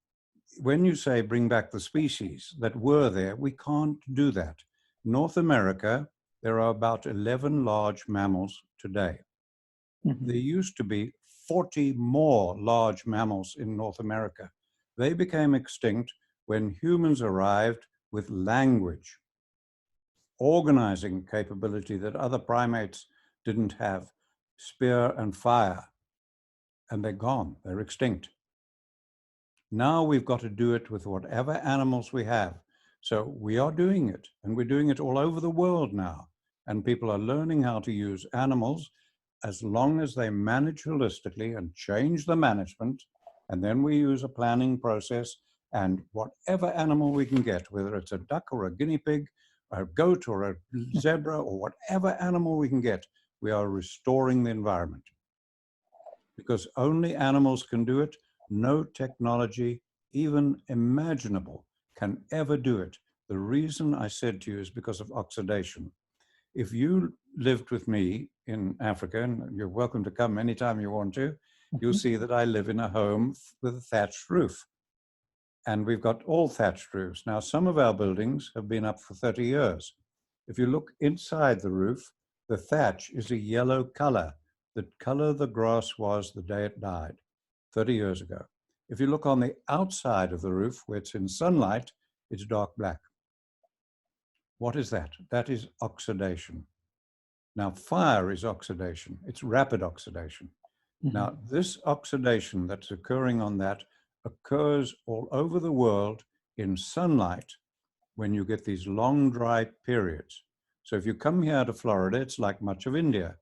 Speaker 2: when you say bring back the species that were there, we can't do that. North America, there are about 11 large mammals today.
Speaker 3: Mhm.
Speaker 2: There used to be 40 more large mammals in North America. They became extinct when humans arrived with language, organizing capability that other primates didn't have, spear and fire, and they're gone, they're extinct. Now we've got to do it with whatever animals we have. So we are doing it, and we're doing it all over the world now. And people are learning how to use animals as long as they manage holistically and change the management. And then we use a planning process, and whatever animal we can get, whether it's a duck or a guinea pig, a goat or a zebra, or whatever animal we can get, we are restoring the environment. Because only animals can do it. No technology, even imaginable, can ever do it. The reason I said to you is because of oxidation. If you lived with me in Africa, and you're welcome to come anytime you want to, you'll see that I live in a home with a thatched roof. And we've got all thatched roofs. Now, some of our buildings have been up for 30 years. If you look inside the roof, the thatch is a yellow color, the color the grass was the day it died, 30 years ago. If you look on the outside of the roof, where it's in sunlight, it's dark black. What is that? That is oxidation. Now, fire is oxidation. It's rapid oxidation.
Speaker 3: Mhm.
Speaker 2: Now, this oxidation that's occurring on that occurs all over the world in sunlight when you get these long dry periods. So if you come here to Florida, it's like much of India.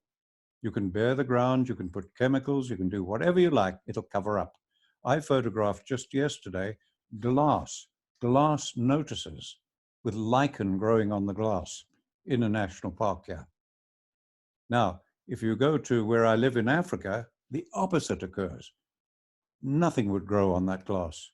Speaker 2: You can bare the ground, you can put chemicals, you can do whatever you like, it'll cover up. I photographed just yesterday glass notices with lichen growing on the glass in a national park here. Now, if you go to where I live in Africa, the opposite occurs. Nothing would grow on that glass.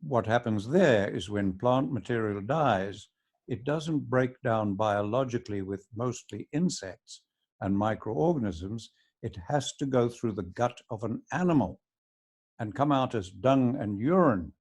Speaker 2: What happens there is when plant material dies, it doesn't break down biologically with mostly insects and microorganisms. It has to go through the gut of an animal and come out as dung and urine.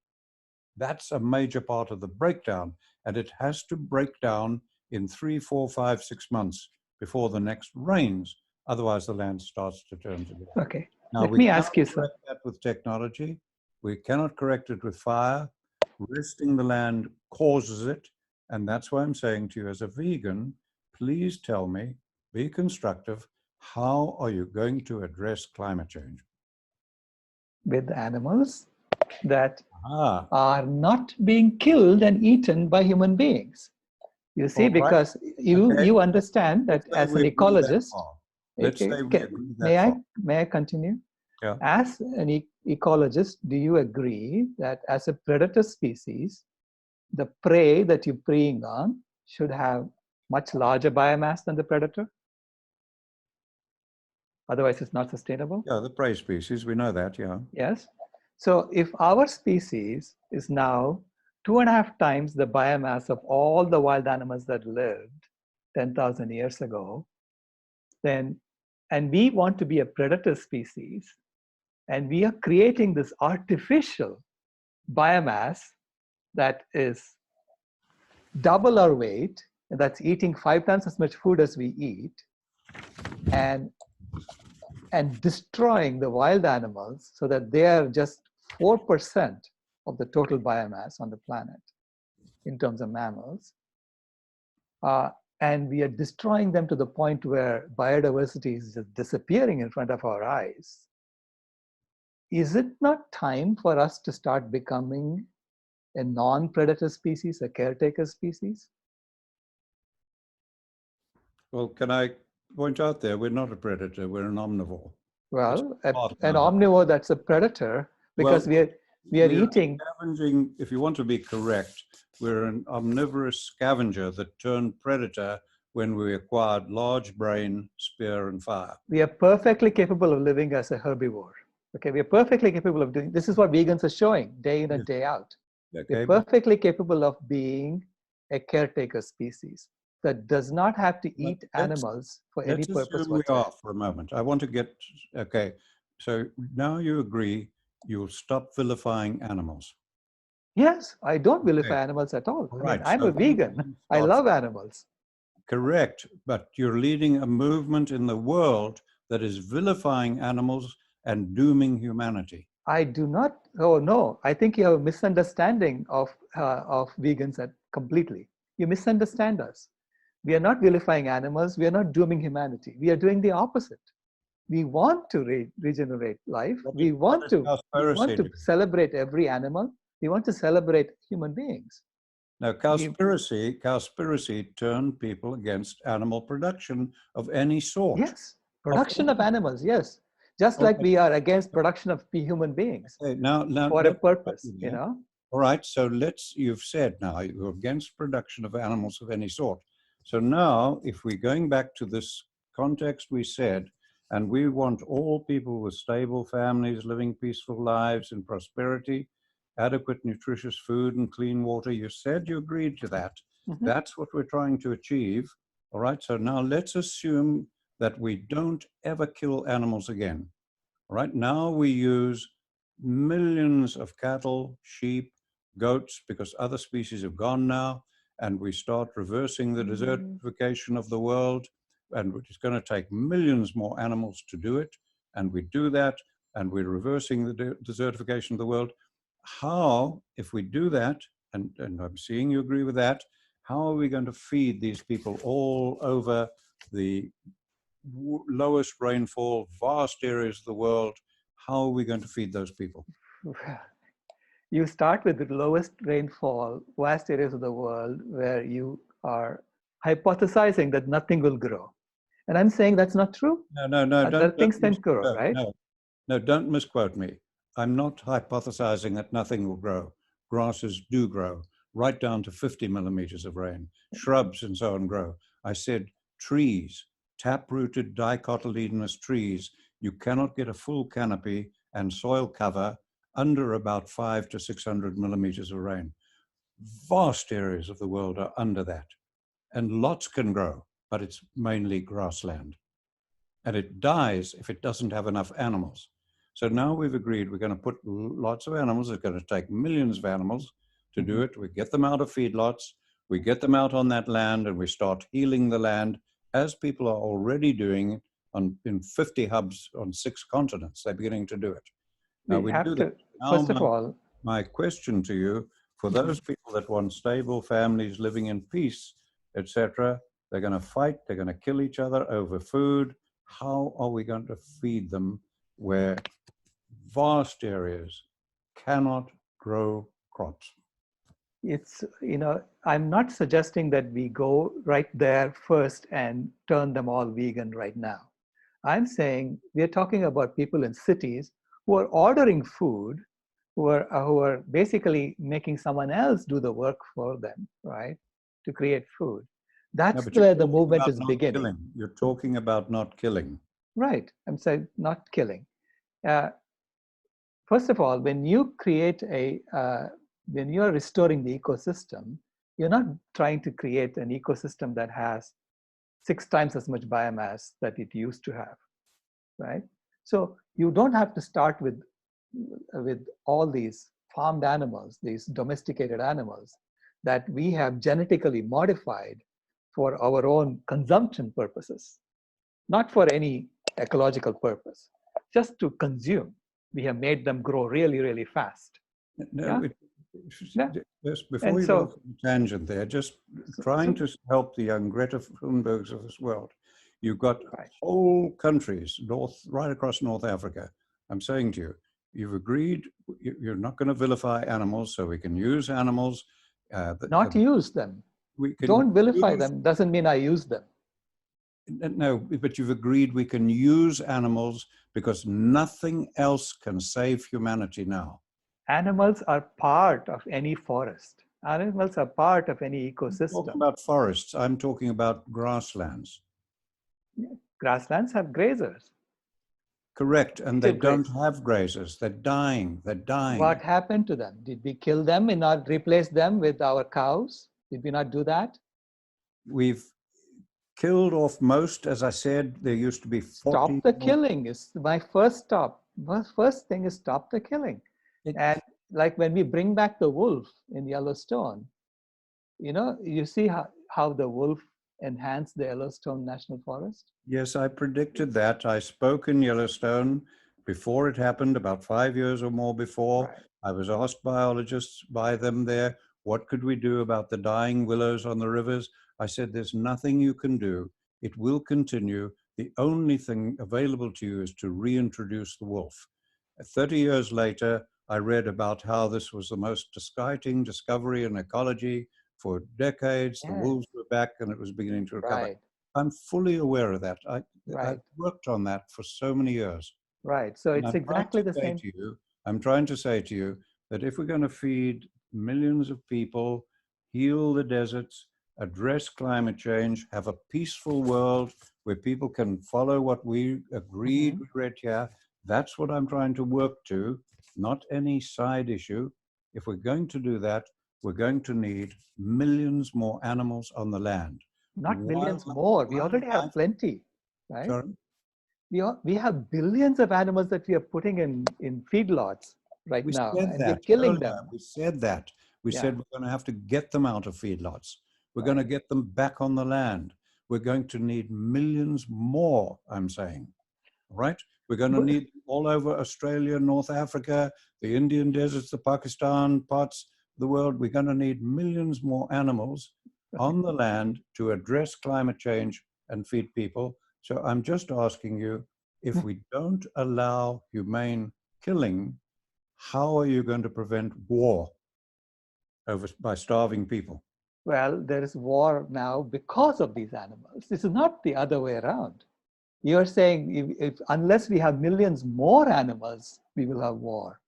Speaker 2: That's a major part of the breakdown, and it has to break down in 3, 4, 5, 6 months before the next rains. Otherwise, the land starts to turn to death.
Speaker 3: Okay.
Speaker 2: Now,
Speaker 3: Let
Speaker 2: we
Speaker 3: me
Speaker 2: cannot
Speaker 3: ask you something.
Speaker 2: correct that with technology. We cannot correct it with fire. Resting the land causes it. And that's why I'm saying to you as a vegan, please tell me, be constructive, how are you going to address climate change?
Speaker 3: With animals that
Speaker 2: Ah,
Speaker 3: are not being killed and eaten by human beings. You see,
Speaker 2: all right.
Speaker 3: because you
Speaker 2: Okay.
Speaker 3: you understand that
Speaker 2: Let's say
Speaker 3: as
Speaker 2: we
Speaker 3: an
Speaker 2: agree that
Speaker 3: ecologist,
Speaker 2: far. Let's say we
Speaker 3: okay,
Speaker 2: agree
Speaker 3: may
Speaker 2: that
Speaker 3: I
Speaker 2: far.
Speaker 3: continue?
Speaker 2: Yeah.
Speaker 3: As an ecologist, do you agree that as a predator species, the prey that you're preying on should have much larger biomass than the predator? Otherwise, it's not sustainable.
Speaker 2: Yeah, the prey species, we know that, yeah.
Speaker 3: Yes. So if our species is now 2.5 times the biomass of all the wild animals that lived 10,000 years ago, then, and we want to be a predator species, and we are creating this artificial biomass that is double our weight, and that's eating 5 times as much food as we eat, and destroying the wild animals so that they are just 4% of the total biomass on the planet in terms of mammals. And we are destroying them to the point where biodiversity is just disappearing in front of our eyes. Is it not time for us to start becoming a non-predator species, a caretaker species?
Speaker 2: Well, can I point out there, we're not a predator, we're an omnivore.
Speaker 3: Well, an omnivore that's a predator, because
Speaker 2: well,
Speaker 3: we are eating.
Speaker 2: Scavenging, if you want to be correct, we're an omnivorous scavenger that turned predator when we acquired large brain, spear, and fire.
Speaker 3: We are perfectly capable of living as a herbivore. Okay, we are perfectly capable of doing, this is what vegans are showing day in and day out.
Speaker 2: Okay,
Speaker 3: we're perfectly capable of being a caretaker species that does not have to eat animals for any purpose whatsoever.
Speaker 2: Let's assume we are for a moment. I want to get, okay, so now you agree you'll stop vilifying animals.
Speaker 3: Yes, I don't vilify animals at all.
Speaker 2: Right.
Speaker 3: I mean, I'm a vegan. I love animals.
Speaker 2: Correct, but you're leading a movement in the world that is vilifying animals and dooming humanity.
Speaker 3: I do not. Oh no, I think you have a misunderstanding of vegans completely. You misunderstand us. We are not vilifying animals. We are not dooming humanity. We are doing the opposite. We want to regenerate life. We want to celebrate every animal. We want to celebrate human beings.
Speaker 2: Now, cowspiracy turned people against animal production of any sort.
Speaker 3: Yes, production of animals, yes. Just like we are against production of human beings for a purpose, you know.
Speaker 2: All right, so you've said now you're against production of animals of any sort. So now, if we're going back to this context we said, and we want all people with stable families living peaceful lives in prosperity, adequate nutritious food and clean water, you said you agreed to that. Mm-hmm. That's what we're trying to achieve. All right, so now let's assume that we don't ever kill animals again. All right, now we use millions of cattle, sheep, goats, because other species have gone now, and we start reversing the desertification of the world, and it's going to take millions more animals to do it, and we do that, and we're reversing the desertification of the world. How, if we do that, and I'm seeing you agree with that, how are we going to feed these people all over the lowest rainfall, vast areas of the world? How are we going to feed those people?
Speaker 3: You start with the lowest rainfall, vast areas of the world where you are hypothesizing that nothing will grow. And I'm saying that's not true.
Speaker 2: No.
Speaker 3: Things can grow, right?
Speaker 2: No, don't misquote me. I'm not hypothesizing that nothing will grow. Grasses do grow, right down to 50 millimeters of rain. Shrubs and so on grow. I said trees, tap-rooted dicotyledonous trees. You cannot get a full canopy and soil cover under about 500 to 600 millimeters of rain. Vast areas of the world are under that. And lots can grow, but it's mainly grassland. And it dies if it doesn't have enough animals. So now we've agreed we're going to put lots of animals. It's going to take millions of animals to do it. We get them out of feedlots. We get them out on that land, and we start healing the land, as people are already doing in 50 hubs on 6 continents. They're beginning to do it. Now we do that.
Speaker 3: First of all,
Speaker 2: my question to you, for those people that want stable families living in peace, etc., they're going to fight. They're going to kill each other over food. How are we going to feed them where vast areas cannot grow crops?
Speaker 3: It's, I'm not suggesting that we go right there first and turn them all vegan right now. I'm saying we're talking about people in cities who are ordering food, who are basically making someone else do the work for them, right, to create food. That's where the movement is beginning.
Speaker 2: You're talking about not killing.
Speaker 3: Right. I'm saying not killing. first of all, when you create when you're restoring the ecosystem, you're not trying to create an ecosystem that has 6 times as much biomass that it used to have, right? So you don't have to start with all these farmed animals, these domesticated animals that we have genetically modified for our own consumption purposes, not for any ecological purpose, just to consume. We have made them grow really, really fast.
Speaker 2: No,
Speaker 3: Yeah?
Speaker 2: just before
Speaker 3: And
Speaker 2: you
Speaker 3: so,
Speaker 2: go off on a tangent there, just trying to help the young Greta Thunbergs of this world. You've got
Speaker 3: right.
Speaker 2: whole countries, right across North Africa. I'm saying to you, you've agreed you're not going to vilify animals, so we can use animals.
Speaker 3: Not use them.
Speaker 2: We can
Speaker 3: Don't vilify them doesn't mean I use them.
Speaker 2: No, but you've agreed we can use animals because nothing else can save humanity now.
Speaker 3: Animals are part of any forest. Animals are part of any
Speaker 2: I'm talking
Speaker 3: ecosystem.
Speaker 2: about forests. I'm talking about grasslands.
Speaker 3: Grasslands have grazers.
Speaker 2: Correct, and they don't have grazers. They're dying. They're dying.
Speaker 3: What happened to them? Did we kill them and not replace them with our cows? Did we not do that?
Speaker 2: We've killed off most, as I said. There used to be 40.
Speaker 3: Stop the killing is my first stop. First thing is stop the killing. And like when we bring back the wolf in Yellowstone, you see how the wolf enhanced the Yellowstone National Forest?
Speaker 2: Yes, I predicted that. I spoke in Yellowstone before it happened, about 5 years or more before.
Speaker 3: Right.
Speaker 2: I was asked biologists by them there, what could we do about the dying willows on the rivers? I said, there's nothing you can do. It will continue. The only thing available to you is to reintroduce the wolf. 30 years later, I read about how this was the most exciting discovery in ecology. For decades, the wolves were back and it was beginning to recover.
Speaker 3: Right.
Speaker 2: I'm fully aware of that.
Speaker 3: Right.
Speaker 2: I've worked on that for so many years.
Speaker 3: Right. So it's exactly the same.
Speaker 2: I'm trying to say to you that if we're going to feed millions of people, heal the deserts, address climate change, have a peaceful world where people can follow what we agreed, we read here, that's what I'm trying to work to, not any side issue. If we're going to do that, we're going to need millions more animals on the land.
Speaker 3: Not millions more. We already have plenty, right?
Speaker 2: Sorry?
Speaker 3: We have billions of animals that we are putting in feedlots right now, and we're killing them.
Speaker 2: We said that. We said we're going to have to get them out of feedlots. We're going to get them back on the land. We're going to need millions more, I'm saying, right? We're going to need all over Australia, North Africa, the Indian deserts, the Pakistan parts of the world. We're going to need millions more animals on the land to address climate change and feed people. So I'm just asking you, if we don't allow humane killing, how are you going to prevent war by starving people?
Speaker 3: Well, there is war now because of these animals. This is not the other way around. You're saying if unless we have millions more animals, we will have war.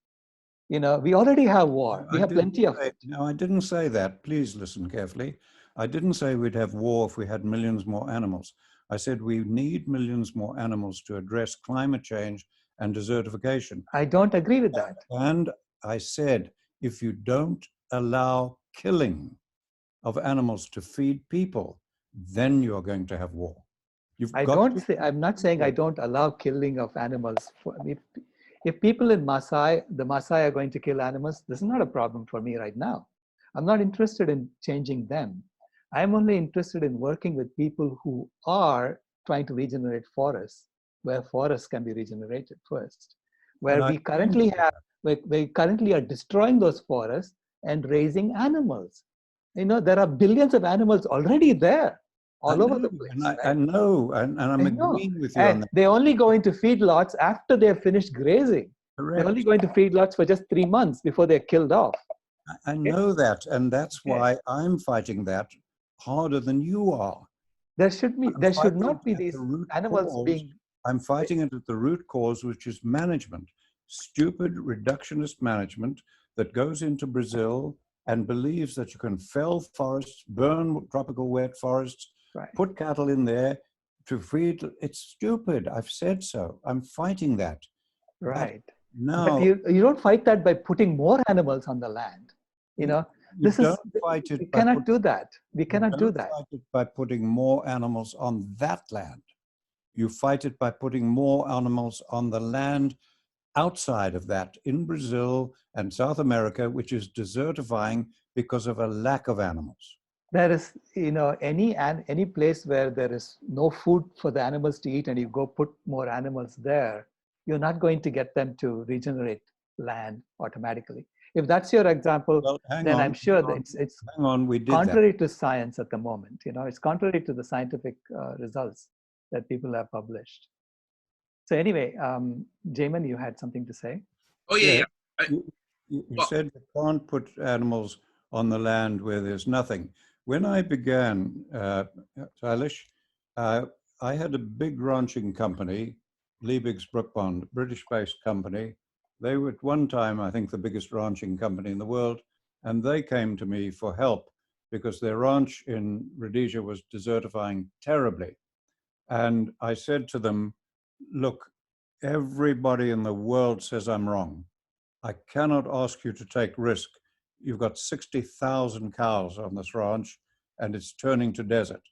Speaker 3: We already have war. We have plenty of it.
Speaker 2: No, I didn't say that. Please listen carefully. I didn't say we'd have war if we had millions more animals. I said we need millions more animals to address climate change and desertification.
Speaker 3: I don't agree with that.
Speaker 2: And I said, if you don't allow killing of animals to feed people, then you're going to have war.
Speaker 3: I'm not saying I don't allow killing of animals. If people in the Maasai are going to kill animals, this is not a problem for me right now. I'm not interested in changing them. I'm only interested in working with people who are trying to regenerate forests, where forests can be regenerated first. Where we currently are destroying those forests and raising animals. There are billions of animals already there, all over the place.
Speaker 2: I know, and I'm agreeing with you on that.
Speaker 3: They only go into feedlots after they're finished grazing.
Speaker 2: Correct.
Speaker 3: They're only going to feedlots for just 3 months before they're killed off.
Speaker 2: I know that, and that's why I'm fighting that harder than you are.
Speaker 3: There should not be these animals being...
Speaker 2: I'm fighting it at the root cause, which is management. Stupid reductionist management that goes into Brazil and believes that you can fell forests, burn tropical wet forests, put cattle in there to feed. It's stupid. I've said so. I'm fighting that.
Speaker 3: Right.
Speaker 2: Now,
Speaker 3: But you don't fight that by putting more animals on the land. You know,
Speaker 2: you don't fight
Speaker 3: we
Speaker 2: it by
Speaker 3: cannot do that. We cannot do that.
Speaker 2: fight it by putting more animals on that land. You fight it by putting more animals on the land outside of that, in Brazil and South America, which is desertifying because of a lack of animals.
Speaker 3: There is, you know, any place where there is no food for the animals to eat and you go put more animals there, you're not going to get them to regenerate land automatically. If that's your example,
Speaker 2: Well,
Speaker 3: then I'm sure that it's
Speaker 2: hang on, we did
Speaker 3: contrary to science at the moment. You know, it's contrary to the scientific results that people have published. So anyway, Jamin, you had something to say?
Speaker 1: Oh, yeah.
Speaker 2: You
Speaker 1: Well-
Speaker 2: said you can't put animals on the land where there's nothing. When I began, Sailesh, I had a big ranching company, Liebig's Brookbond, British-based company. They were at one time, I think, the biggest ranching company in the world, and they came to me for help because their ranch in Rhodesia was desertifying terribly. And I said to them, look, everybody in the world says I'm wrong. I cannot ask you to take risk. You've got 60,000 cows on this ranch and it's turning to desert.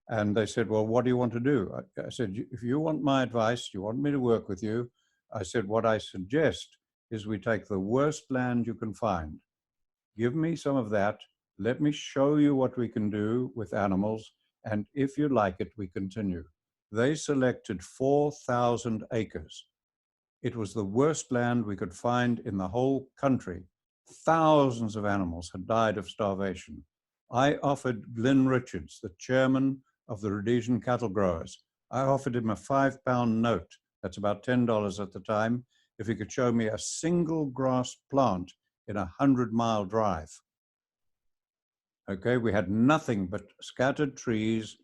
Speaker 2: And they said, well, what do you want to do? I said, if you want my advice, you want me to work with you, I said, what I suggest is we take the worst land you can find. Give me some of that. Let me show you what we can do with animals. And if you like it, we continue. They selected 4,000 acres. It was the worst land we could find in the whole country. Thousands of animals had died of starvation. I offered Glyn Richards, the chairman of the Rhodesian cattle growers, I offered him a £5 note, that's about $10 at the time, if he could show me a single grass plant in a 100-mile drive. Okay, we had nothing but scattered trees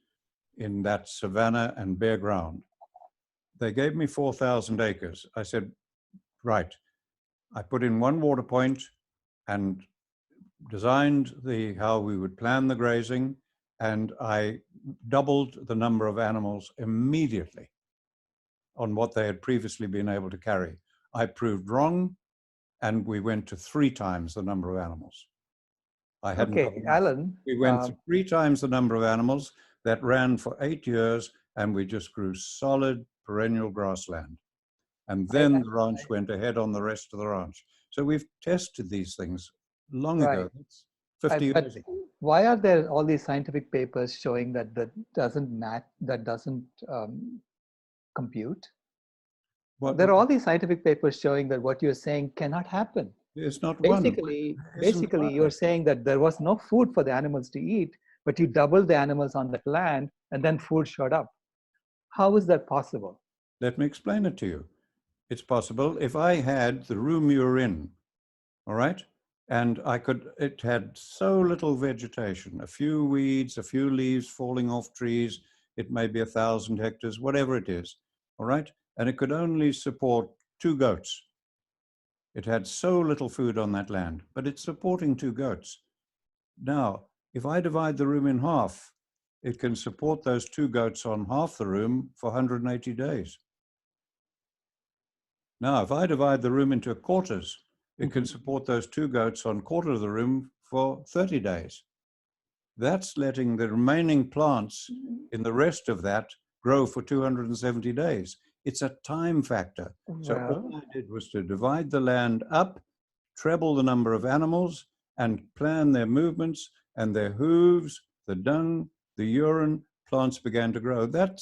Speaker 2: in that savanna and bare ground. They gave me 4,000 acres. I said, right. I put in one water point and designed how we would plan the grazing, and I doubled the number of animals immediately on what they had previously been able to carry. I proved wrong, and we went to 3 times the number of animals. I hadn't got enough.
Speaker 3: Alan.
Speaker 2: We went to 3 times the number of animals. That ran for 8 years, and we just grew solid perennial grassland. And then the ranch went ahead on the rest of the ranch. So we've tested these things long ago. That's 50 years ago.
Speaker 3: Why are there all these scientific papers showing that doesn't compute? There are all these scientific papers showing that what you're saying cannot happen.
Speaker 2: It's not
Speaker 3: basically, you're saying that there was no food for the animals to eat, but you doubled the animals on that land and then food showed up. How is that possible?
Speaker 2: Let me explain it to you. It's possible if I had the room you're in, all right? And it had so little vegetation, a few weeds, a few leaves falling off trees, it may be 1,000 hectares, whatever it is, all right? And it could only support 2 goats. It had so little food on that land, but it's supporting 2 goats. Now, if I divide the room in half, it can support those 2 goats on half the room for 180 days. Now, if I divide the room into quarters, it can support those 2 goats on quarter of the room for 30 days. That's letting the remaining plants in the rest of that grow for 270 days. It's a time factor. So all I did was to divide the land up, treble the number of animals, and plan their movements and their hooves, the dung, the urine. Plants began to grow. That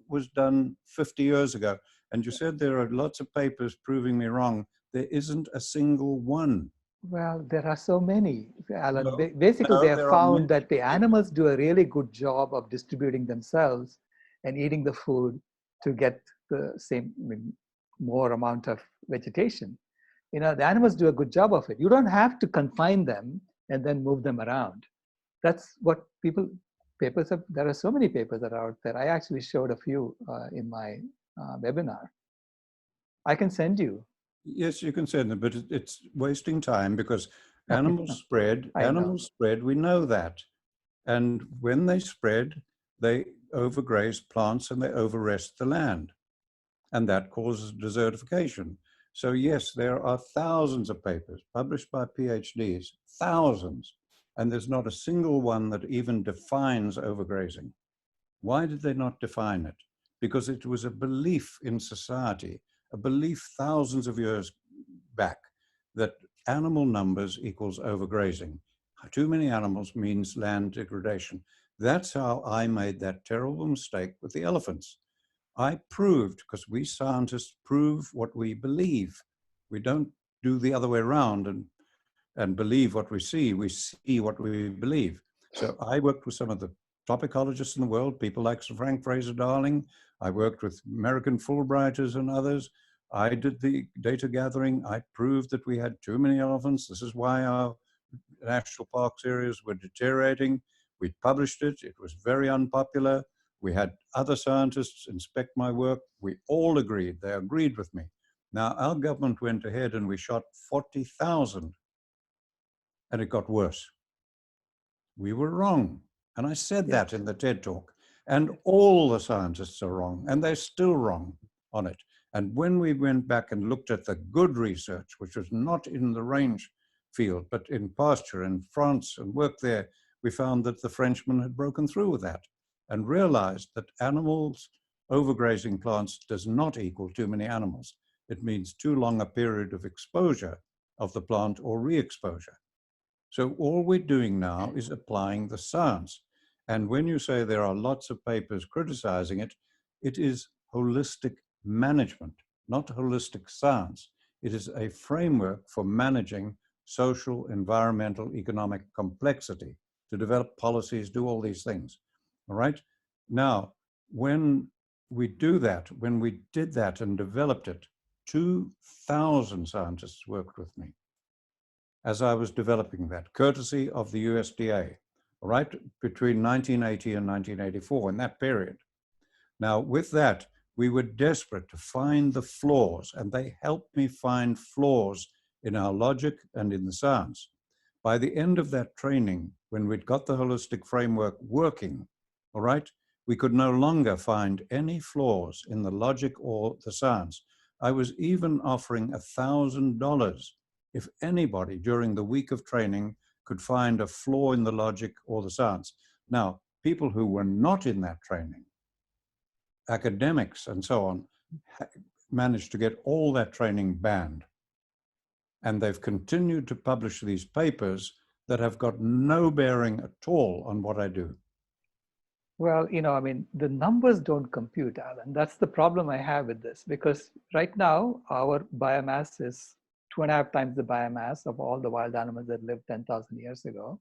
Speaker 2: was done 50 years ago. And you said there are lots of papers proving me wrong. There isn't a single one.
Speaker 3: Well, there are so many, Alan.
Speaker 2: No,
Speaker 3: Basically, they have found that the animals do a really good job of distributing themselves and eating the food to get the same, more amount of vegetation. You know, the animals do a good job of it. You don't have to confine them and then move them around. That's what papers have. There are so many papers that are out there. I actually showed a few in my webinar. I can send you.
Speaker 2: Yes, you can send them, but it's wasting time because animals spread. Animals spread, we know that. And when they spread, they overgraze plants and they overrest the land. And that causes desertification. So yes, there are thousands of papers published by PhDs, thousands, and there's not a single one that even defines overgrazing. Why did they not define it? Because it was a belief in society, a belief thousands of years back, that animal numbers equals overgrazing. Too many animals means land degradation. That's how I made that terrible mistake with the elephants. I proved, because we scientists prove what we believe. We don't do the other way around and believe what we see what we believe. So I worked with some of the top ecologists in the world, people like Sir Frank Fraser-Darling. I worked with American Fulbrighters and others. I did the data gathering. I proved that we had too many elephants. This is why our national parks areas were deteriorating. We published it. It was very unpopular. We had other scientists inspect my work. We all agreed. They agreed with me. Now, our government went ahead and we shot 40,000, and it got worse. We were wrong. And I said that in the TED Talk. And all the scientists are wrong, and they're still wrong on it. And when we went back and looked at the good research, which was not in the range field, but in pasture in France and worked there, we found that the Frenchmen had broken through with that and realized that animals overgrazing plants does not equal too many animals. It means too long a period of exposure of the plant or re-exposure. So all we're doing now is applying the science. And when you say there are lots of papers criticizing it, it is holistic management, not holistic science. It is a framework for managing social, environmental, economic complexity to develop policies, do all these things. All right. Now, when we do that, when we did that and developed it, 2,000 scientists worked with me as I was developing that, courtesy of the USDA, all right, between 1980 and 1984, in that period. Now, with that, we were desperate to find the flaws, and they helped me find flaws in our logic and in the science. By the end of that training, when we'd got the holistic framework working, all right, we could no longer find any flaws in the logic or the science. I was even offering $1,000 if anybody during the week of training could find a flaw in the logic or the science. Now, people who were not in that training, academics and so on, managed to get all that training banned. And they've continued to publish these papers that have got no bearing at all on what I do.
Speaker 3: Well, I mean, the numbers don't compute, Alan. That's the problem I have with this, because right now our biomass is 2.5 times the biomass of all the wild animals that lived 10,000 years ago.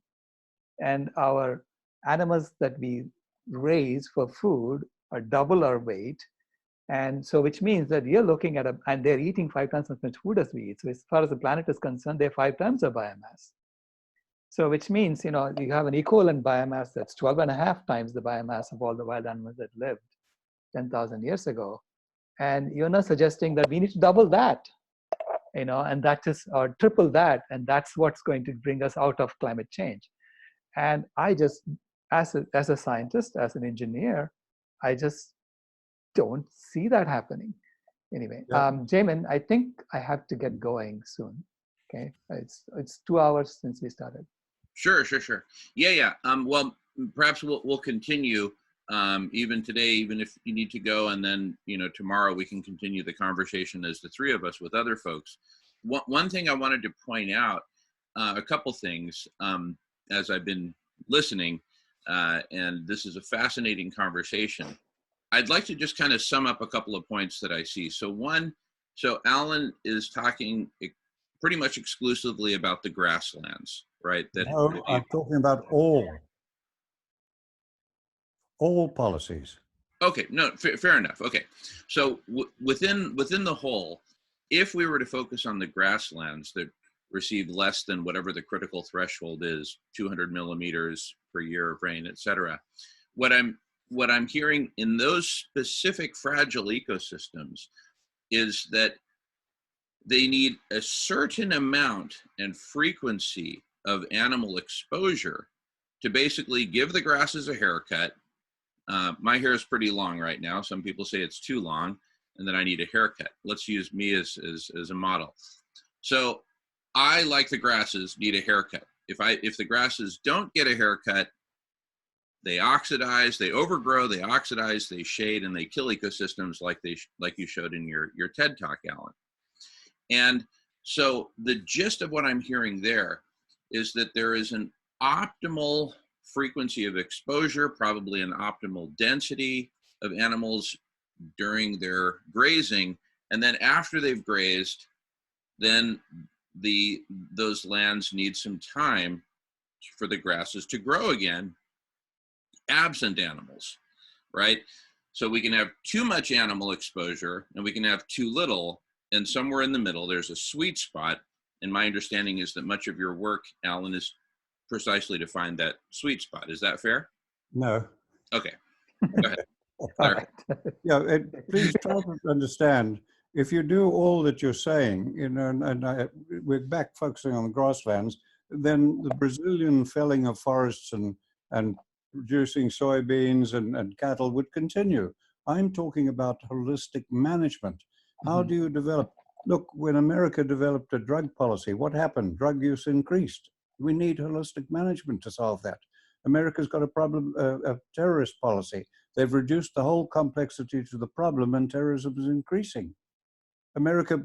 Speaker 3: And our animals that we raise for food are double our weight. And so, which means that you're looking at and they're eating 5 times as much food as we eat. So as far as the planet is concerned, they're 5 times our biomass. So which means, you have an equivalent biomass that's 12.5 times the biomass of all the wild animals that lived 10,000 years ago. And you're not suggesting that we need to double that, and that is, or triple that. And that's what's going to bring us out of climate change. And I just, as a scientist, as an engineer, I just don't see that happening. Anyway,
Speaker 2: Yeah.
Speaker 3: Jamin, I think I have to get going soon. Okay, it's 2 hours since we started.
Speaker 1: Sure. Yeah. Well, perhaps we'll continue even today, even if you need to go, and then tomorrow we can continue the conversation as the three of us with other folks. One thing I wanted to point out, a couple things as I've been listening, and this is a fascinating conversation. I'd like to just kind of sum up a couple of points that I see. So Alan is talking pretty much exclusively about the grasslands, right?
Speaker 2: No, I'm talking about all policies.
Speaker 1: Okay, no, fair enough. Okay, so within the whole, if we were to focus on the grasslands that receive less than whatever the critical threshold is, 200 millimeters per year of rain, et cetera, what I'm hearing in those specific fragile ecosystems is that they need a certain amount and frequency of animal exposure to basically give the grasses a haircut. My hair is pretty long right now. Some people say it's too long. and then I need a haircut. Let's use me as a model. So I, like the grasses, need a haircut. If the grasses don't get a haircut, they oxidize, they overgrow, they oxidize, they shade, and they kill ecosystems like you showed in your TED Talk, Alan. And so the gist of what I'm hearing there is that there is an optimal frequency of exposure, probably an optimal density of animals during their grazing. And then after they've grazed, then those lands need some time for the grasses to grow again, absent animals, right? So we can have too much animal exposure and we can have too little, and somewhere in the middle, there's a sweet spot. And my understanding is that much of your work, Alan, is precisely to find that sweet spot. Is that fair?
Speaker 2: No.
Speaker 1: Okay, go ahead. Sorry.
Speaker 2: Yeah, please try to understand, if you do all that you're saying, you know, we're back focusing on the grasslands, then the Brazilian felling of forests and producing soybeans and cattle would continue. I'm talking about holistic management. How do you develop? Look, when America developed a drug policy, what happened? Drug use increased. We need holistic management to solve that. America's got a problem, a terrorist policy. They've reduced the whole complexity to the problem, and terrorism is increasing. America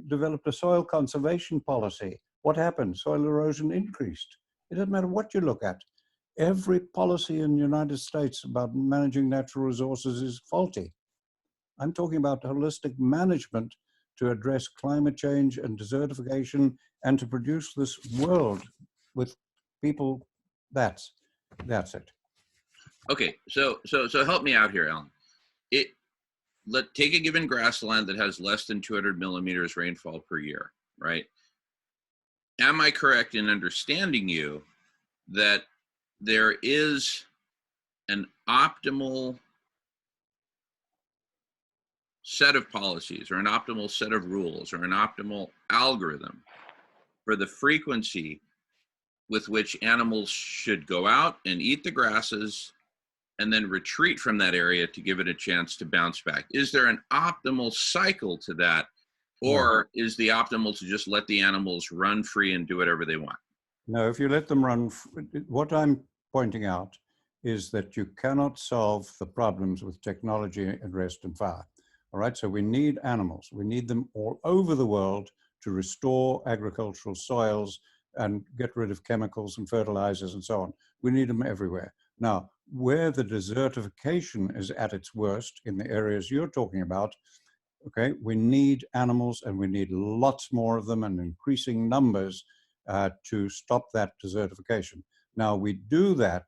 Speaker 2: developed a soil conservation policy. What happened? Soil erosion increased. It doesn't matter what you look at. Every policy in the United States about managing natural resources is faulty. I'm talking about holistic management to address climate change and desertification and to produce this world with people. That's it.
Speaker 1: Okay, so help me out here, Alan. Take a given grassland that has less than 200 millimeters rainfall per year, right? Am I correct in understanding you that there is an optimal set of policies or an optimal set of rules or an optimal algorithm for the frequency with which animals should go out and eat the grasses and then retreat from that area to give it a chance to bounce back? Is there an optimal cycle to that, or is the optimal to just let the animals run free and do whatever they want?
Speaker 2: No, if you let them run, what I'm pointing out is that you cannot solve the problems with technology and rest and fire. All right, so we need animals. We need them all over the world to restore agricultural soils and get rid of chemicals and fertilizers and so on. We need them everywhere. Now, where the desertification is at its worst in the areas you're talking about, okay, we need animals and we need lots more of them and increasing numbers to stop that desertification. Now, we do that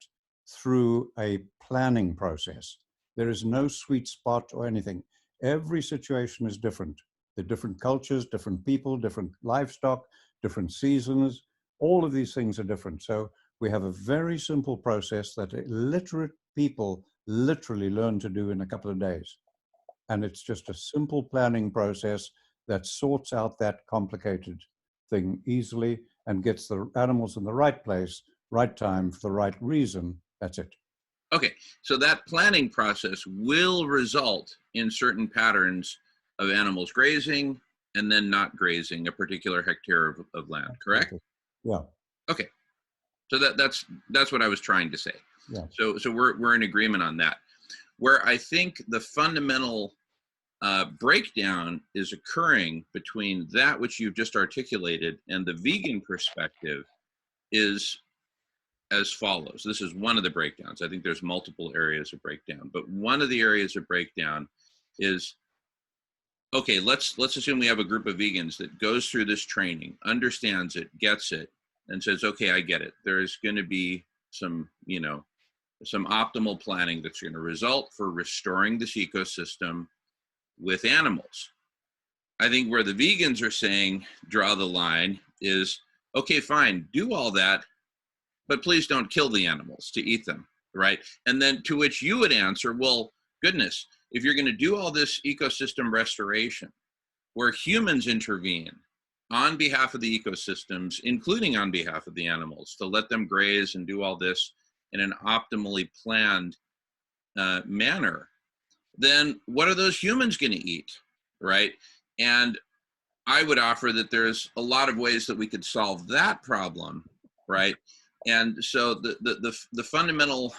Speaker 2: through a planning process. There is no sweet spot or anything. Every situation is different. The different cultures, different people, different livestock, different seasons, all of these things are different. So we have a very simple process that illiterate people literally learn to do in a couple of days. And it's just a simple planning process that sorts out that complicated thing easily and gets the animals in the right place, right time, for the right reason. That's it.
Speaker 1: Okay, so that planning process will result in certain patterns of animals grazing and then not grazing a particular hectare of land, correct?
Speaker 2: Yeah.
Speaker 1: Okay, so that's what I was trying to say.
Speaker 2: Yeah.
Speaker 1: So we're in agreement on that. Where I think the fundamental breakdown is occurring between that which you've just articulated and the vegan perspective is as follows. This is one of the breakdowns. I think there's multiple areas of breakdown, but one of the areas of breakdown is, okay, let's assume we have a group of vegans that goes through this training, understands it, gets it, and says, okay, I get it. There's going to be some optimal planning that's going to result for restoring this ecosystem with animals. I think where the vegans are saying, draw the line is, okay, fine, do all that, but please don't kill the animals to eat them, right? And then to which you would answer, well, goodness, if you're going to do all this ecosystem restoration where humans intervene on behalf of the ecosystems, including on behalf of the animals, to let them graze and do all this in an optimally planned manner, then what are those humans going to eat, right? And I would offer that there's a lot of ways that we could solve that problem, right? And so the fundamental,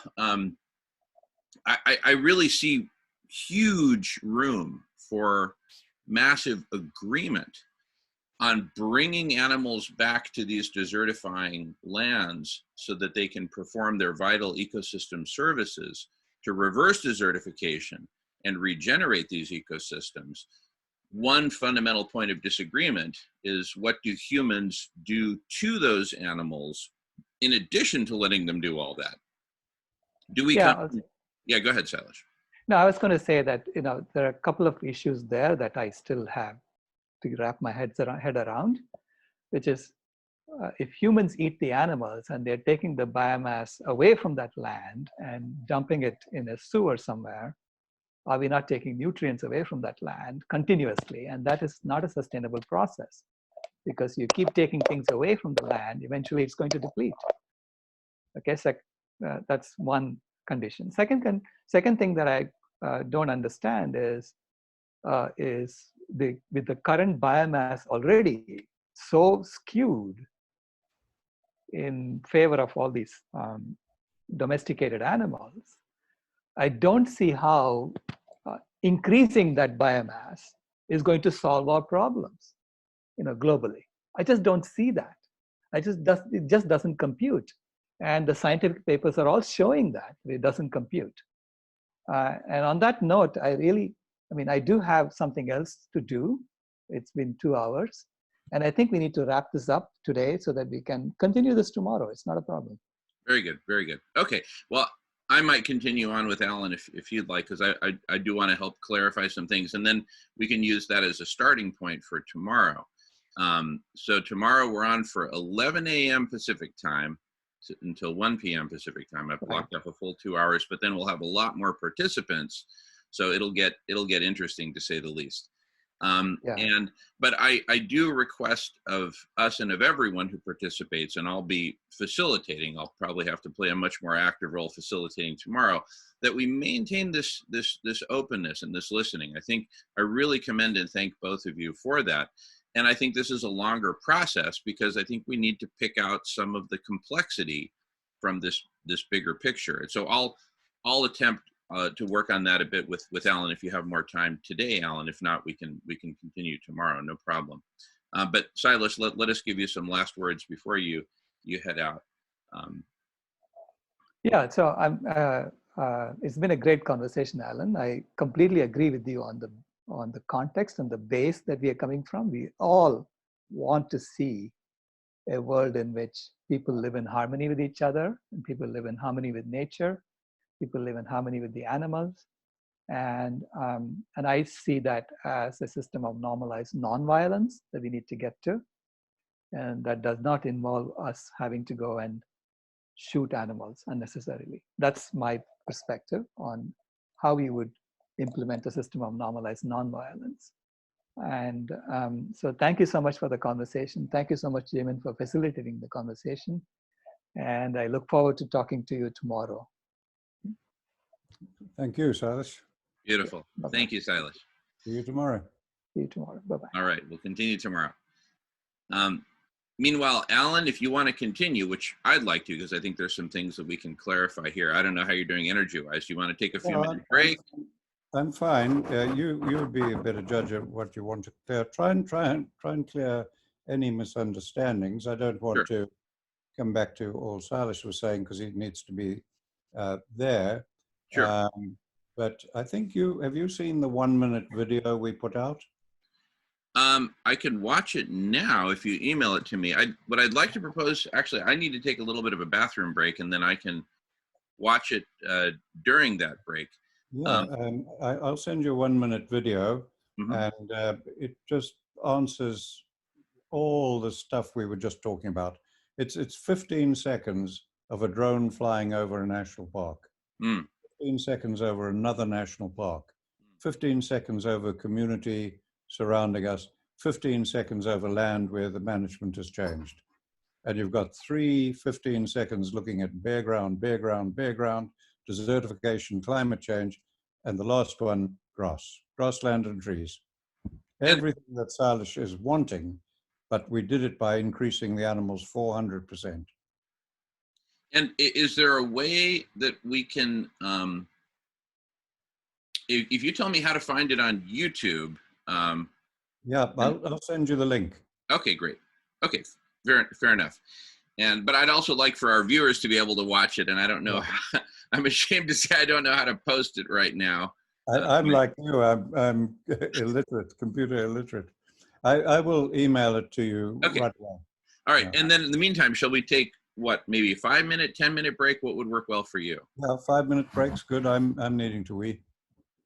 Speaker 1: I really see huge room for massive agreement on bringing animals back to these desertifying lands so that they can perform their vital ecosystem services to reverse desertification and regenerate these ecosystems. One fundamental point of disagreement is, what do humans do to those animals in addition to letting them do all that? Do we
Speaker 3: Yeah,
Speaker 1: come? Yeah, go ahead, Sailesh.
Speaker 3: no, I was going to say that, you know, there are a couple of issues there that I still have to wrap my head around, which is if humans eat the animals and they're taking the biomass away from that land and dumping it in a sewer somewhere, are we not taking nutrients away from that land continuously? And that is not a sustainable process, because you keep taking things away from the land, eventually it's going to deplete. Okay, so that's one condition. Second thing that I don't understand is with the current biomass already so skewed in favor of all these domesticated animals, I don't see how increasing that biomass is going to solve our problems, you know, globally. I just don't see that. It just doesn't compute. And the scientific papers are all showing that it doesn't compute. And on that note, I do have something else to do. It's been 2 hours. And I think we need to wrap this up today so that we can continue this tomorrow. It's not a problem.
Speaker 1: Very good, very good. Okay, well, I might continue on with Alan if you'd like, because I do want to help clarify some things, and then we can use that as a starting point for tomorrow. So tomorrow we're on for 11 a.m. Pacific time until 1 p.m. Pacific time. I've blocked off a full 2 hours, but then we'll have a lot more participants, so it'll get interesting, to say the least. But I do request of us and of everyone who participates, and I'll be facilitating. I'll probably have to play a much more active role facilitating tomorrow, that we maintain this openness and this listening. I really commend and thank both of you for that. And I think this is a longer process, because I think we need to pick out some of the complexity from this bigger picture. And so I'll attempt to work on that a bit with Alan if you have more time today, Alan. If not, we can continue tomorrow, no problem. But Sailesh, let us give you some last words before you head out.
Speaker 3: Yeah, so it's been a great conversation, Alan. I completely agree with you on the context and the base that we are coming from. We all want to see a world in which people live in harmony with each other, and people live in harmony with nature, people live in harmony with the animals. And I see that as a system of normalized nonviolence that we need to get to. And that does not involve us having to go and shoot animals unnecessarily. That's my perspective on how we would implement a system of normalized nonviolence. And so thank you so much for the conversation. Thank you so much, Jamin, for facilitating the conversation. And I look forward to talking to you tomorrow.
Speaker 2: Thank you, Sailesh.
Speaker 1: Beautiful.
Speaker 3: Bye-bye.
Speaker 1: Thank you, Sailesh.
Speaker 2: See you tomorrow.
Speaker 3: See you tomorrow. Bye-bye.
Speaker 1: All right, we'll continue tomorrow. Meanwhile, Alan, if you want to continue, which I'd like to, because I think there's some things that we can clarify here. I don't know how you're doing energy-wise. Do you want to take a few minute break?
Speaker 2: I'm fine. You would be a better judge of what you want to clear. Try and clear any misunderstandings. I don't want to come back to all Sailesh was saying, because he needs to be there.
Speaker 1: Sure.
Speaker 2: But I think have you seen the 1-minute video we put out?
Speaker 1: I can watch it now if you email it to me. What I'd like to propose, actually, I need to take a little bit of a bathroom break, and then I can watch it during that break.
Speaker 2: Yeah, I'll send you a 1-minute video, and it just answers all the stuff we were just talking about. It's 15 seconds of a drone flying over a national park, 15 seconds over another national park, 15 seconds over community surrounding us, 15 seconds over land where the management has changed. And you've got 15 seconds looking at bare ground, desertification, climate change, And the last one, grass, grassland and trees. Everything that Sailesh is wanting, but we did it by increasing the animals 400%.
Speaker 1: And is there a way that we can, if you tell me how to find it on YouTube?
Speaker 2: Yeah, I'll send you the link.
Speaker 1: Okay, great. Okay, fair enough. But I'd also like for our viewers to be able to watch it, and I don't know how, I'm ashamed to say I don't know how to post it right now.
Speaker 2: I'm like you, I'm illiterate, computer illiterate. I will email it to you right away.
Speaker 1: All right, and then in the meantime, shall we take, what, maybe a 5-minute, 10-minute break? What would work well for you?
Speaker 2: Yeah, 5-minute break's good. I'm needing to wee.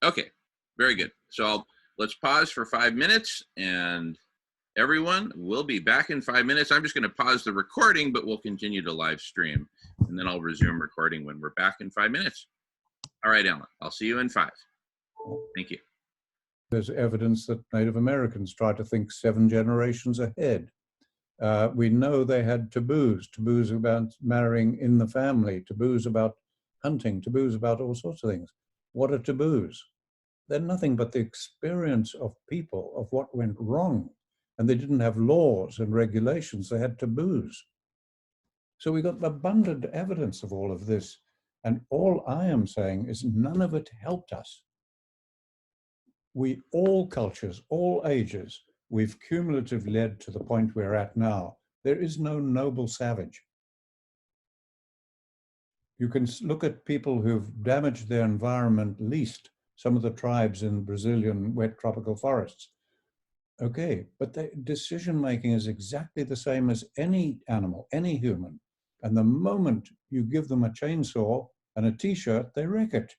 Speaker 1: Okay, very good. So let's pause for 5 minutes, and everyone, we'll be back in 5 minutes. I'm just going to pause the recording, but we'll continue to live stream, and then I'll resume recording when we're back in 5 minutes. All right, Alan, I'll see you in 5. Thank you.
Speaker 2: There's evidence that Native Americans try to think 7 generations ahead. We know they had taboos about marrying in the family, taboos about hunting, taboos about all sorts of things. What are taboos? They're nothing but the experience of people of what went wrong. And they didn't have laws and regulations, they had taboos. So we got abundant evidence of all of this. And all I am saying is none of it helped us. We, all cultures, all ages, we've cumulatively led to the point we're at now. There is no noble savage. You can look at people who've damaged their environment least, some of the tribes in Brazilian wet tropical forests. Okay, but the decision-making is exactly the same as any animal, any human. And the moment you give them a chainsaw and a t-shirt, they wreck it.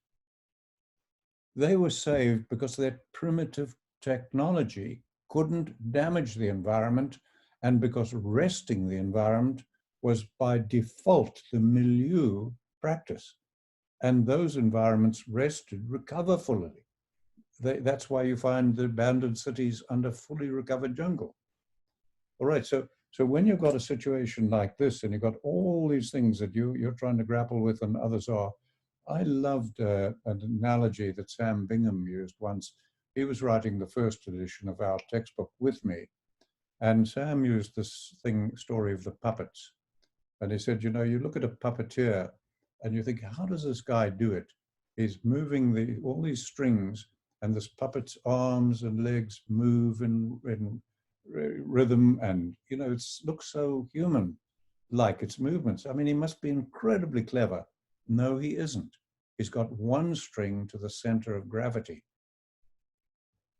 Speaker 2: They were saved because their primitive technology couldn't damage the environment, and because resting the environment was by default the milieu practice. And those environments rested recoverfully. That's why you find the abandoned cities under fully recovered jungle. All right, so when you've got a situation like this and you've got all these things that you're trying to grapple with and others are, I loved an analogy that Sam Bingham used once. He was writing the first edition of our textbook with me, and Sam used this story of the puppets. And he said, you know, you look at a puppeteer and you think, how does this guy do it? He's moving all these strings, and this puppet's arms and legs move in rhythm, and you know, it looks so human-like, its movements. I mean, he must be incredibly clever. No, he isn't. He's got one string to the center of gravity.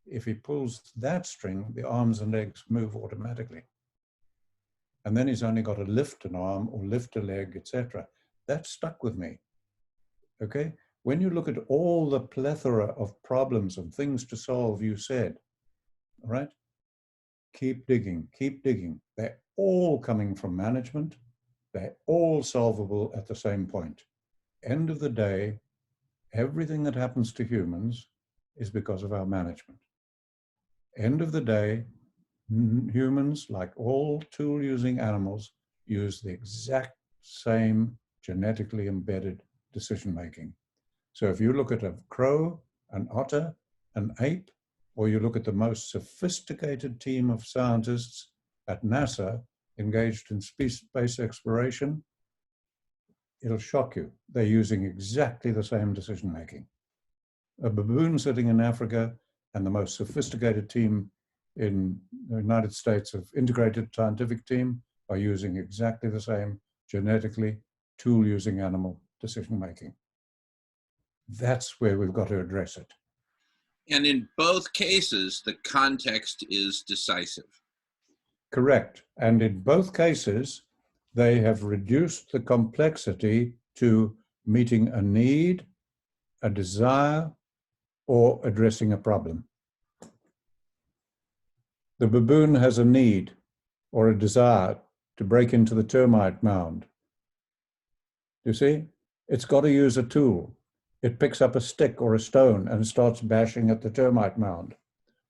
Speaker 2: If he pulls that string, the arms and legs move automatically. And then he's only got to lift an arm or lift a leg, etc. That stuck with me. Okay? When you look at all the plethora of problems and things to solve, you said, all right, keep digging, keep digging. They're all coming from management. They're all solvable at the same point. End of the day, everything that happens to humans is because of our management. End of the day, humans, like all tool-using animals, use the exact same genetically embedded decision-making. So if you look at a crow, an otter, an ape, or you look at the most sophisticated team of scientists at NASA engaged in space exploration, it'll shock you. They're using exactly the same decision-making. A baboon sitting in Africa and the most sophisticated team in the United States of integrated scientific team are using exactly the same genetically tool-using animal decision-making. That's where we've got to address it.
Speaker 1: And in both cases, the context is decisive.
Speaker 2: Correct. And in both cases, they have reduced the complexity to meeting a need, a desire, or addressing a problem. The baboon has a need or a desire to break into the termite mound. You see, it's got to use a tool. It picks up a stick or a stone and starts bashing at the termite mound.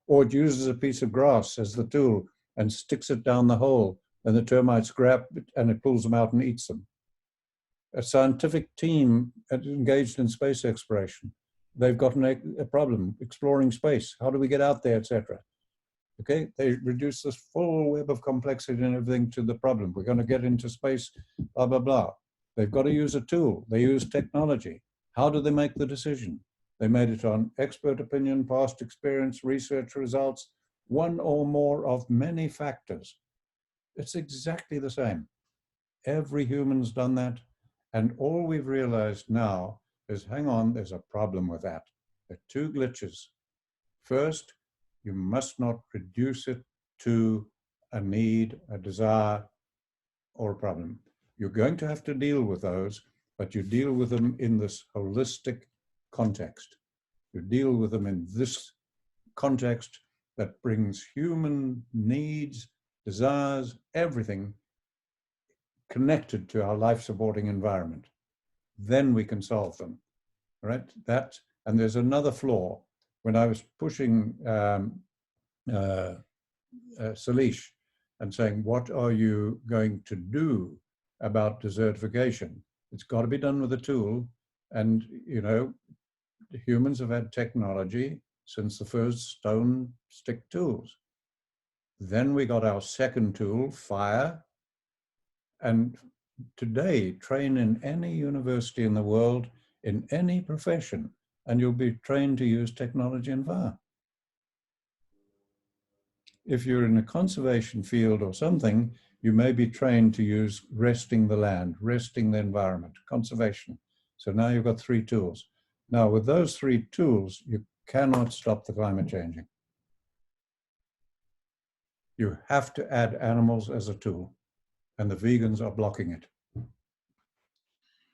Speaker 2: Or it uses a piece of grass as the tool and sticks it down the hole, and the termites grab it and it pulls them out and eats them. A scientific team engaged in space exploration they've got a problem exploring space. How do we get out there, etc.? Okay, they reduce this full web of complexity and everything to the problem. We're going to get into space, blah, blah, blah. They've got to use a tool. They use technology. How do they make the decision? They made it on expert opinion, past experience, research results, one or more of many factors. It's exactly the same. Every human's done that. And all we've realized now is, hang on, there's a problem with that. There are two glitches. First, you must not reduce it to a need, a desire, or a problem. You're going to have to deal with those, but you deal with them in this holistic context. You deal with them in this context that brings human needs, desires, everything connected to our life-supporting environment. Then we can solve them, right? That, and there's another flaw. When I was pushing Sailesh and saying, what are you going to do about desertification? It's got to be done with a tool. And, you know, humans have had technology since the first stone stick tools. Then we got our second tool, fire. And today, train in any university in the world, in any profession, and you'll be trained to use technology and fire. If you're in a conservation field or something, you may be trained to use resting the land, resting the environment, conservation. So now you've got three tools. Now with those three tools, you cannot stop the climate changing. You have to add animals as a tool, and the vegans are blocking it.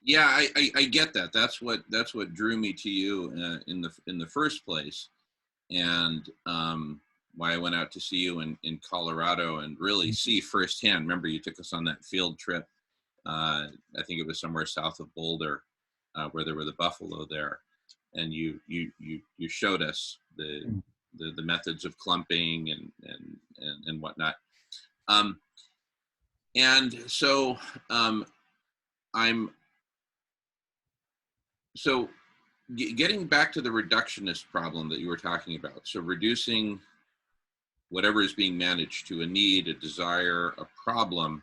Speaker 1: Yeah, I get that. That's what drew me to you in the first place, and why I went out to see you in Colorado and really see firsthand. Remember, you took us on that field trip. I think it was somewhere south of Boulder, where there were the buffalo there, and you showed us the methods of clumping and whatnot. And so getting back to the reductionist problem that you were talking about. So reducing whatever is being managed to a need, a desire, a problem.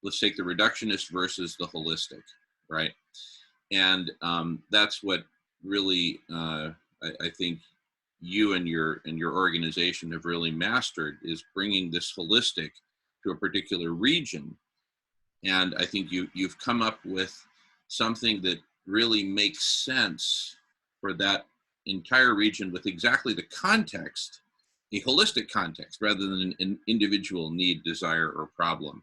Speaker 1: Let's take the reductionist versus the holistic, right? And that's what really I think you and your organization have really mastered, is bringing this holistic to a particular region. And I think you've come up with something that really makes sense for that entire region with exactly the context, a holistic context, rather than an individual need, desire, or problem.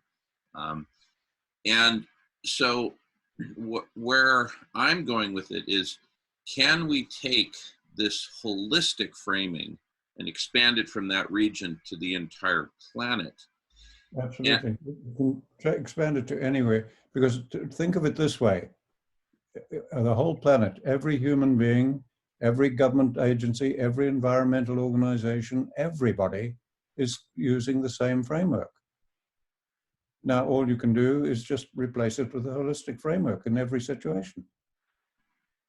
Speaker 1: And so where I'm going with it is, can we take this holistic framing and expand it from that region to the entire planet?
Speaker 2: Absolutely. You can expand it to anywhere, because think of it this way. The whole planet, every human being, every government agency, every environmental organization, everybody is using the same framework. Now, all you can do is just replace it with a holistic framework in every situation.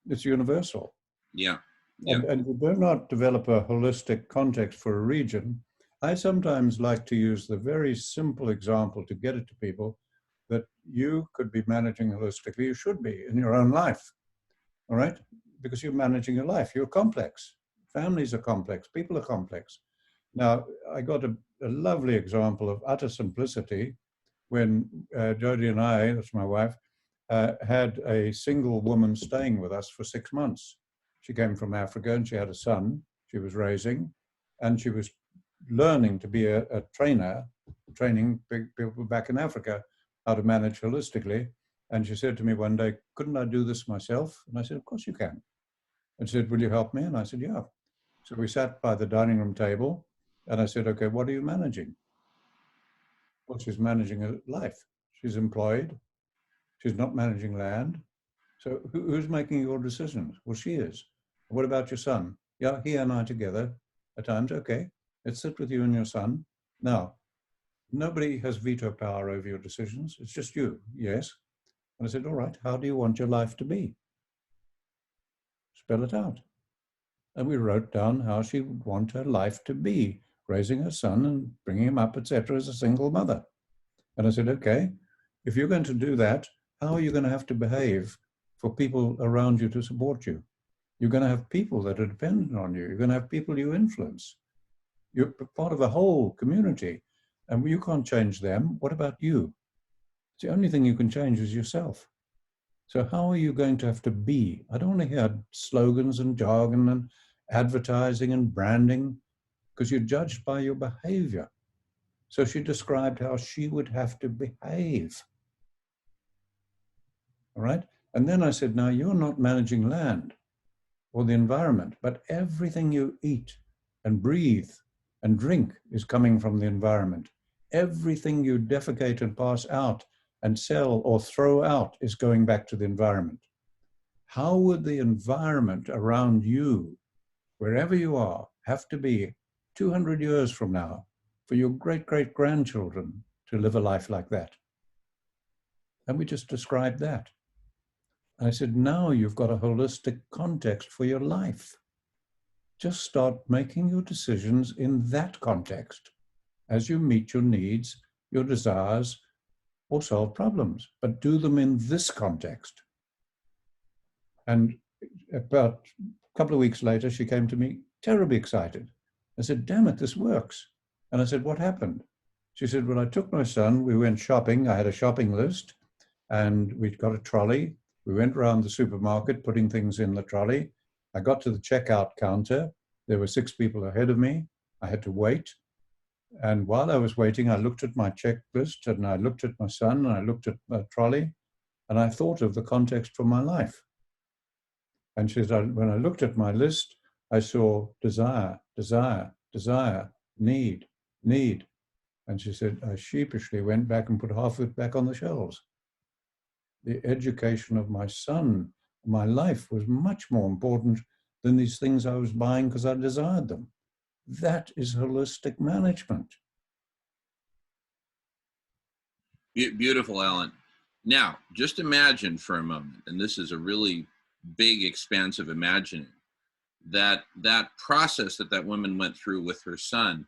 Speaker 2: It's universal.
Speaker 1: Yeah. Yeah.
Speaker 2: And you do not develop a holistic context for a region. I sometimes like to use the very simple example to get it to people that you could be managing holistically. You should be in your own life, all right? Because you're managing your life. You're complex. Families are complex. People are complex. Now, I got a lovely example of utter simplicity when Jodie and I, that's my wife, had a single woman staying with us for 6 months. She came from Africa and she had a son she was raising, and she was learning to be a trainer, training people back in Africa how to manage holistically. And she said to me one day, couldn't I do this myself? And I said, of course you can. And she said, will you help me? And I said, yeah. So we sat by the dining room table and I said, okay, what are you managing? Well, she's managing a life. She's employed. She's not managing land. So who's making your decisions? Well, she is. What about your son? Yeah, he and I together at times. Okay, let's sit with you and your son. Now, nobody has veto power over your decisions. It's just you. Yes. And I said, all right, how do you want your life to be? Spell it out. And we wrote down how she would want her life to be, raising her son and bringing him up, etc., as a single mother. And I said, okay, if you're going to do that, how are you going to have to behave for people around you to support you? You're going to have people that are dependent on you. You're going to have people you influence. You're part of a whole community, and you can't change them. What about you? The only thing you can change is yourself. So how are you going to have to be? I don't want to hear slogans and jargon and advertising and branding, because you're judged by your behavior. So she described how she would have to behave. All right. And then I said, now you're not managing land or the environment, but everything you eat and breathe and drink is coming from the environment. Everything you defecate and pass out and sell or throw out is going back to the environment. How would the environment around you, wherever you are, have to be 200 years from now for your great-great-grandchildren to live a life like that? And we just described that. I said, now you've got a holistic context for your life. Just start making your decisions in that context as you meet your needs, your desires, or solve problems, but do them in this context. And about a couple of weeks later, she came to me terribly excited. I said, damn it, this works. And I said, what happened? She said, well, I took my son, we went shopping. I had a shopping list and we'd got a trolley. We went around the supermarket, putting things in the trolley. I got to the checkout counter. There were 6 people ahead of me. I had to wait. And while I was waiting, I looked at my checklist and I looked at my son and I looked at the trolley and I thought of the context for my life. And she said, when I looked at my list, I saw desire, desire, desire, need, need. And she said, I sheepishly went back and put half of it back on the shelves. The education of my son, my life, was much more important than these things I was buying because I desired them. That is holistic management.
Speaker 1: Beautiful, Alan. Now, just imagine for a moment, and this is a really big, expansive imagining, that process that woman went through with her son.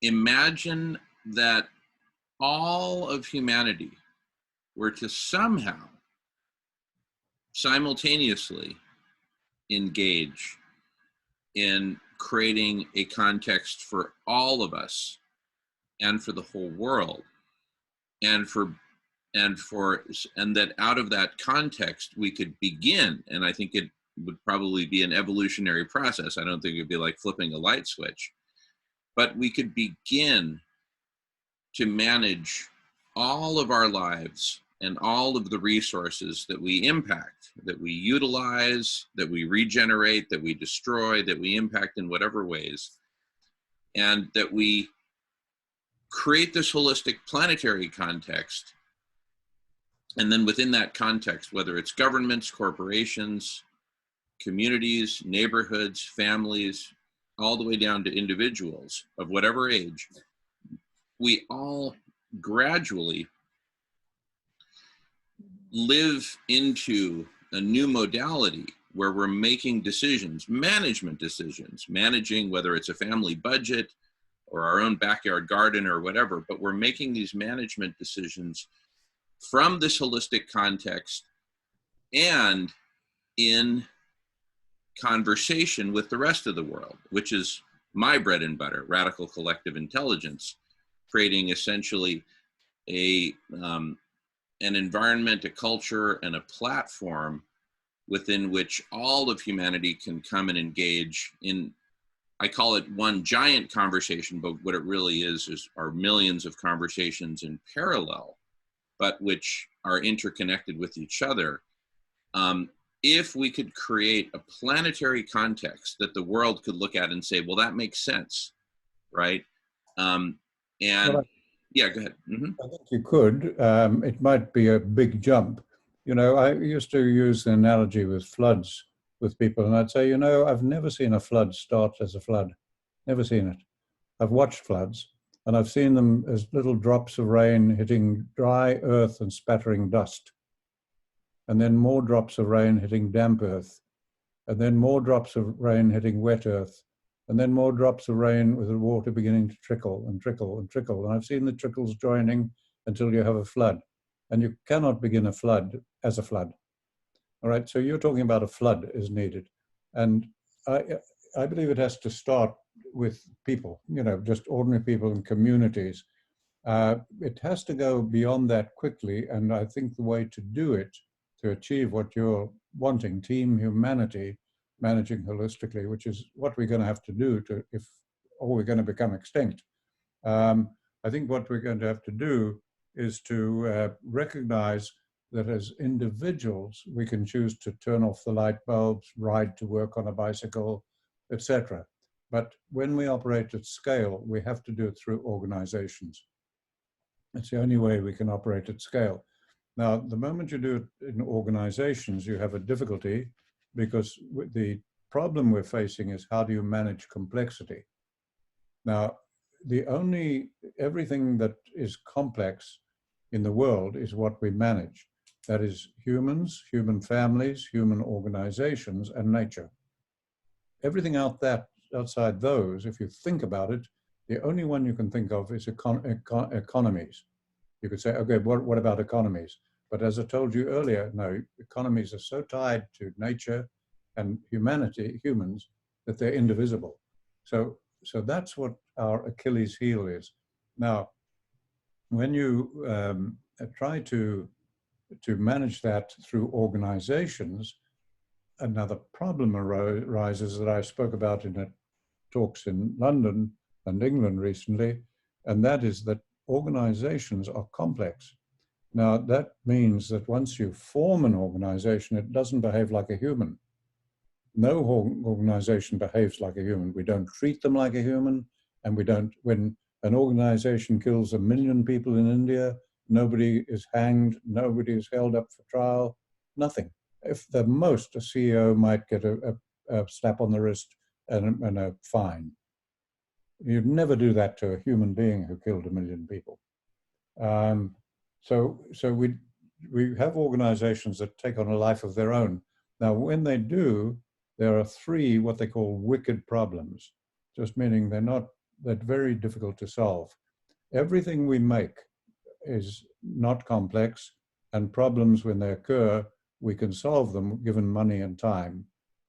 Speaker 1: Imagine that all of humanity were to somehow simultaneously engage in creating a context for all of us and for the whole world, and that out of that context we could begin, and I think it would probably be an evolutionary process. I don't think it'd be like flipping a light switch, but we could begin to manage all of our lives and all of the resources that we impact, that we utilize, that we regenerate, that we destroy, that we impact in whatever ways, and that we create this holistic planetary context. And then within that context, whether it's governments, corporations, communities, neighborhoods, families, all the way down to individuals of whatever age, we all gradually live into a new modality where we're making decisions, management decisions, managing whether it's a family budget or our own backyard garden or whatever, but we're making these management decisions from this holistic context and in conversation with the rest of the world, which is my bread and butter, radical collective intelligence, creating essentially an environment, a culture, and a platform within which all of humanity can come and engage in, I call it one giant conversation, but what it really are millions of conversations in parallel, but which are interconnected with each other. If we could create a planetary context that the world could look at and say, well, that makes sense, right? Yeah, go ahead. Mm-hmm.
Speaker 2: I think you could. It might be a big jump. You know, I used to use the analogy with floods with people, and I'd say, you know, I've never seen a flood start as a flood. Never seen it. I've watched floods, and I've seen them as little drops of rain hitting dry earth and spattering dust, and then more drops of rain hitting damp earth, and then more drops of rain hitting wet earth, and then more drops of rain with the water beginning to trickle and trickle and trickle. And I've seen the trickles joining until you have a flood. And you cannot begin a flood as a flood. All right, so you're talking about a flood is needed. And I believe it has to start with people, just ordinary people and communities. It has to go beyond that quickly. And I think the way to do it, to achieve what you're wanting, team humanity, managing holistically, which is what we're going to have to do or we're going to become extinct. I think what we're going to have to do is to recognize that as individuals, we can choose to turn off the light bulbs, ride to work on a bicycle, etc. But when we operate at scale, we have to do it through organizations. It's the only way we can operate at scale. Now, the moment you do it in organizations, you have a difficulty because the problem we're facing is how do you manage complexity? Now, everything that is complex in the world is what we manage. That is humans, human families, human organizations, and nature. Everything outside those, if you think about it, the only one you can think of is economies. You could say, okay, what about economies? But as I told you earlier, no, economies are so tied to nature and humans, that they're indivisible. So that's what our Achilles heel is. Now, when you try to manage that through organizations, another problem arises that I spoke about in talks in London and England recently, and that is that organizations are complex. Now, that means that once you form an organization, it doesn't behave like a human. No organization behaves like a human. We don't treat them like a human, and when an organization kills 1 million people in India, nobody is hanged, nobody is held up for trial, nothing. If the most, a CEO might get a slap on the wrist and a fine. You'd never do that to a human being who killed 1 million people. So we have organizations that take on a life of their own. Now, when they do, there are 3 what they call wicked problems, just meaning they're very difficult to solve. Everything we make is not complex, and problems, when they occur, we can solve them given money and time.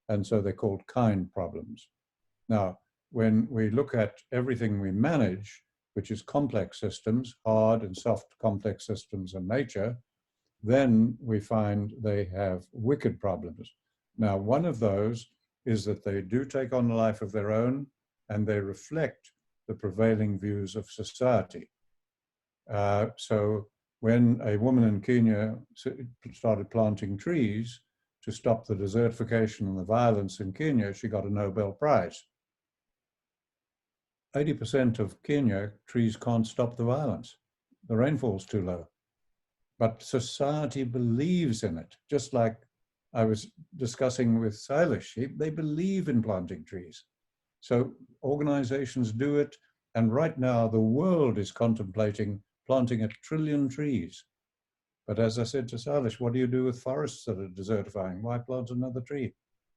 Speaker 2: And so they're called kind problems. Now, when we look at everything we manage, which is complex systems, hard and soft complex systems in nature, then we find they have wicked problems. Now, one of those is that they do take on a life of their own, and they reflect the prevailing views of society. So when a woman in Kenya started planting trees to stop the desertification and the violence in Kenya, she got a Nobel Prize. 80% of Kenya, trees can't stop the violence. The rainfall's too low. But society believes in it, just like I was discussing with Sailesh. They believe in planting trees. So organizations do it, and right now the world is contemplating planting 1 trillion trees. But as I said to Sailesh, what do you do with forests that are desertifying? Why plant another tree?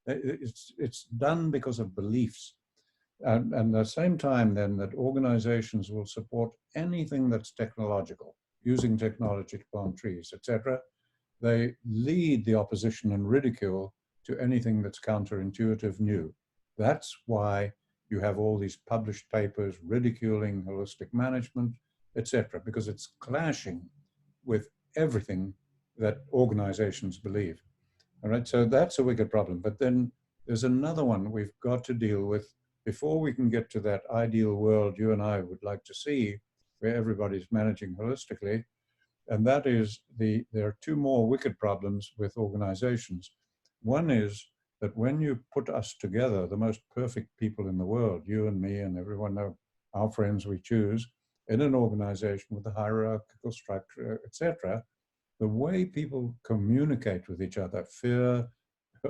Speaker 2: It's done because of beliefs. And at the same time, then, that organizations will support anything that's technological, using technology to plant trees, etc. They lead the opposition and ridicule to anything that's counterintuitive new. That's why you have all these published papers ridiculing holistic management, etc., because it's clashing with everything that organizations believe. All right, so that's a wicked problem. But then there's another one we've got to deal with before we can get to that ideal world you and I would like to see, where everybody's managing holistically. And that is there are 2 more wicked problems with organizations. One is that when you put us together, the most perfect people in the world, you and me and everyone, our friends we choose, in an organization with a hierarchical structure, etc., the way people communicate with each other, fear,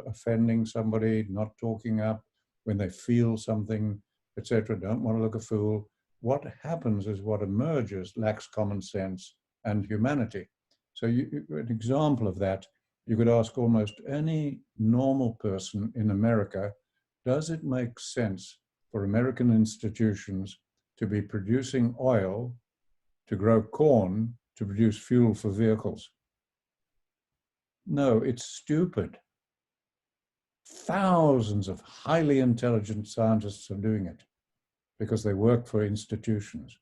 Speaker 2: offending somebody, not talking up, when they feel something, etc., don't want to look a fool, what happens is what emerges lacks common sense and humanity. So an example of that You could ask almost any normal person in America, does it make sense for American institutions to be producing oil, to grow corn, to produce fuel for vehicles? No, it's stupid. Thousands of highly intelligent scientists are doing it because they work for institutions.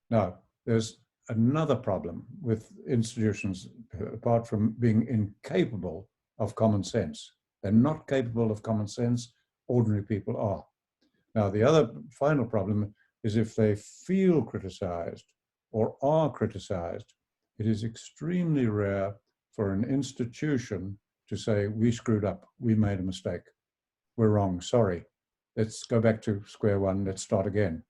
Speaker 2: Now, there's another problem with institutions, apart from being incapable of common sense. They're not capable of common sense, ordinary people are. Now, the other final problem is if they feel criticized or are criticized, it is extremely rare for an institution to say, we screwed up, we made a mistake, we're wrong, sorry. Let's go back to square one, let's start again.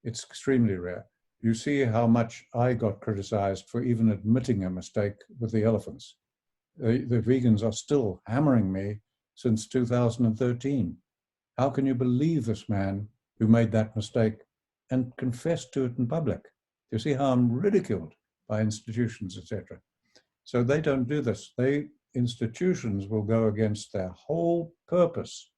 Speaker 2: It's extremely rare. You see how much I got criticized for even admitting a mistake with the elephants. The vegans are still hammering me since 2013. How can you believe this man who made that mistake and confessed to it in public? You see how I'm ridiculed by institutions, etc. So they don't do this. Institutions will go against their whole purpose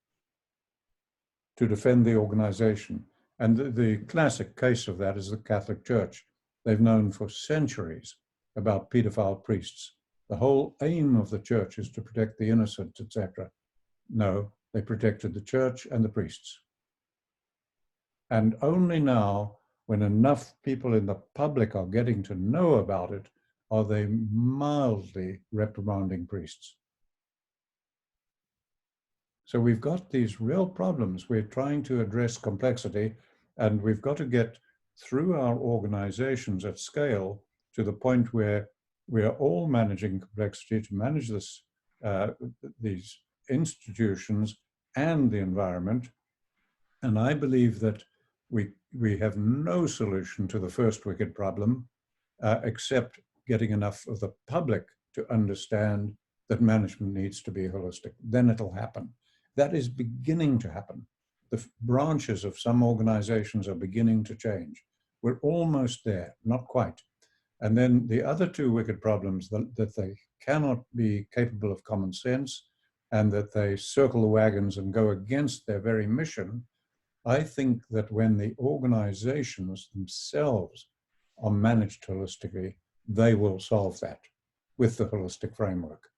Speaker 2: to defend the organization. And the classic case of that is the Catholic Church. They've known for centuries about pedophile priests. The whole aim of the church is to protect the innocent, etc. No, they protected the church and the priests. And only now, when enough people in the public are getting to know about it, are they mildly reprimanding priests. So we've got these real problems. We're trying to address complexity, and we've got to get through our organizations at scale to the point where we are all managing complexity to manage this, these institutions and the environment. And I believe that we have no solution to the first wicked problem except getting enough of the public to understand that management needs to be holistic. Then it'll happen. That is beginning to happen. The branches of some organizations are beginning to change. We're almost there, not quite. And then the other two wicked problems, that they cannot be capable of common sense and that they circle the wagons and go against their very mission. I think that when the organizations themselves are managed holistically, they will solve that with the holistic framework.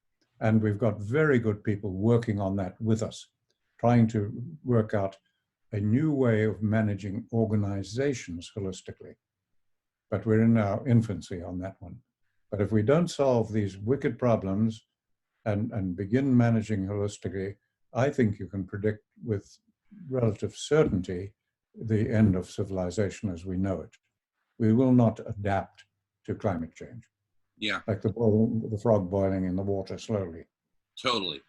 Speaker 2: And we've got very good people working on that with us, trying to work out a new way of managing organizations holistically. But we're in our infancy on that one. But if we don't solve these wicked problems and begin managing holistically, I think you can predict with relative certainty the end of civilization as we know it. We will not adapt to climate change.
Speaker 1: Yeah.
Speaker 2: Like the frog boiling in the water slowly.
Speaker 1: Totally.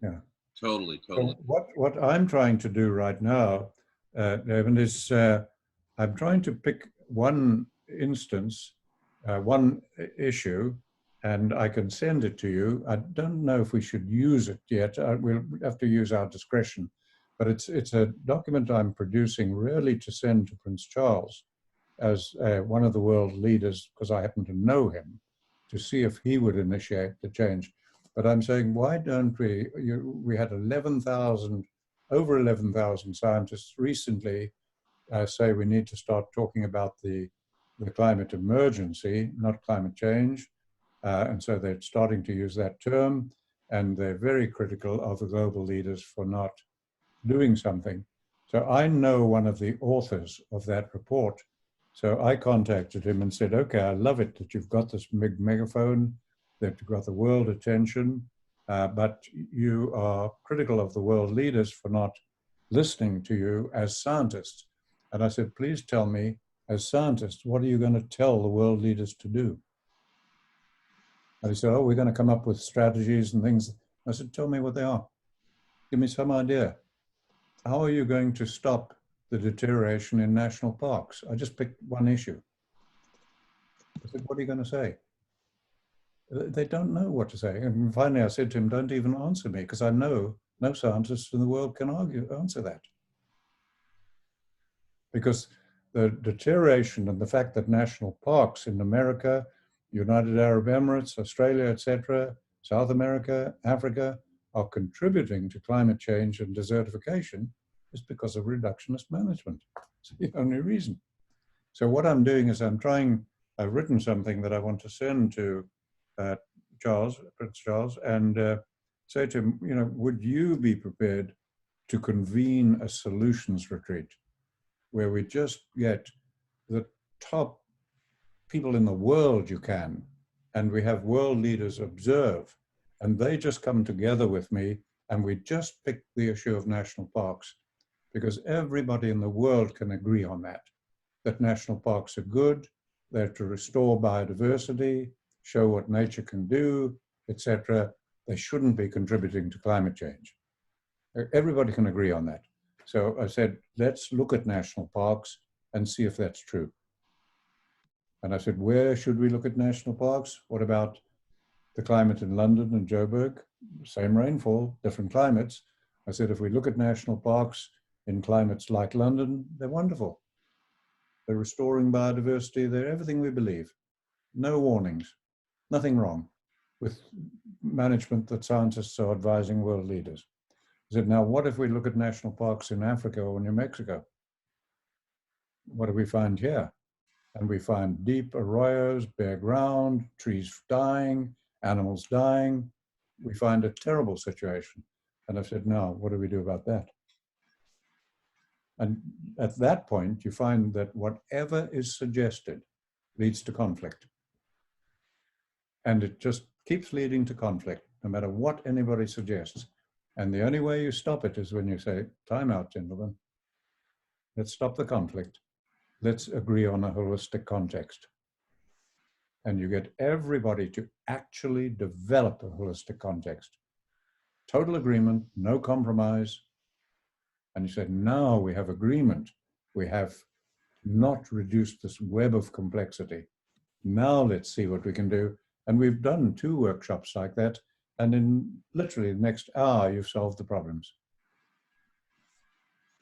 Speaker 2: Yeah.
Speaker 1: Totally.
Speaker 2: So what I'm trying to do right now, David, is I'm trying to pick one instance, one issue, and I can send it to you. I don't know if we should use it yet. We'll have to use our discretion. But it's a document I'm producing really to send to Prince Charles as one of the world leaders, because I happen to know him, to see if he would initiate the change. But I'm saying, why don't we? We had over 11,000 scientists recently say we need to start talking about the climate emergency, not climate change. And so they're starting to use that term, and they're very critical of the global leaders for not doing something. So I know one of the authors of that report. So I contacted him and said, okay, I love it that you've got this big megaphone, that you've got the world attention, but you are critical of the world leaders for not listening to you as scientists. And I said, please tell me, as scientists, what are you going to tell the world leaders to do? And he said, oh, we're going to come up with strategies and things. I said, tell me what they are. Give me some idea. How are you going to stop the deterioration in national parks? I just picked one issue. I said, what are you going to say? They don't know what to say. And finally I said to him, don't even answer me, because I know no scientist in the world can answer that. Because the deterioration and the fact that national parks in America, United Arab Emirates, Australia, etc., South America, Africa, are contributing to climate change and desertification is because of reductionist management. It's the only reason. So what I'm doing is I've written something that I want to send to Prince Charles, and say to him, would you be prepared to convene a solutions retreat where we just get the top people in the world you can, and we have world leaders observe, and they just come together with me, and we just pick the issue of national parks, because everybody in the world can agree on that national parks are good, they're to restore biodiversity, show what nature can do, etc. They shouldn't be contributing to climate change. Everybody can agree on that. So I said, let's look at national parks and see if that's true. And I said, where should we look at national parks? What about the climate in London and Joburg? Same rainfall, different climates. I said, if we look at national parks in climates like London, they're wonderful. They're restoring biodiversity, they're everything we believe. No warnings, nothing wrong with management that scientists are advising world leaders. I said, now what if we look at national parks in Africa or New Mexico? What do we find here? And we find deep arroyos, bare ground, trees dying, animals dying. We find a terrible situation. And I said, now, what do we do about that? And at that point, you find that whatever is suggested leads to conflict. And it just keeps leading to conflict, no matter what anybody suggests. And the only way you stop it is when you say, time out, gentlemen. Let's stop the conflict. Let's agree on a holistic context. And you get everybody to actually develop a holistic context. Total agreement, no compromise. And you said, now we have agreement. We have not reduced this web of complexity. Now let's see what we can do. And we've done 2 workshops like that. And in literally the next hour, you've solved the problems.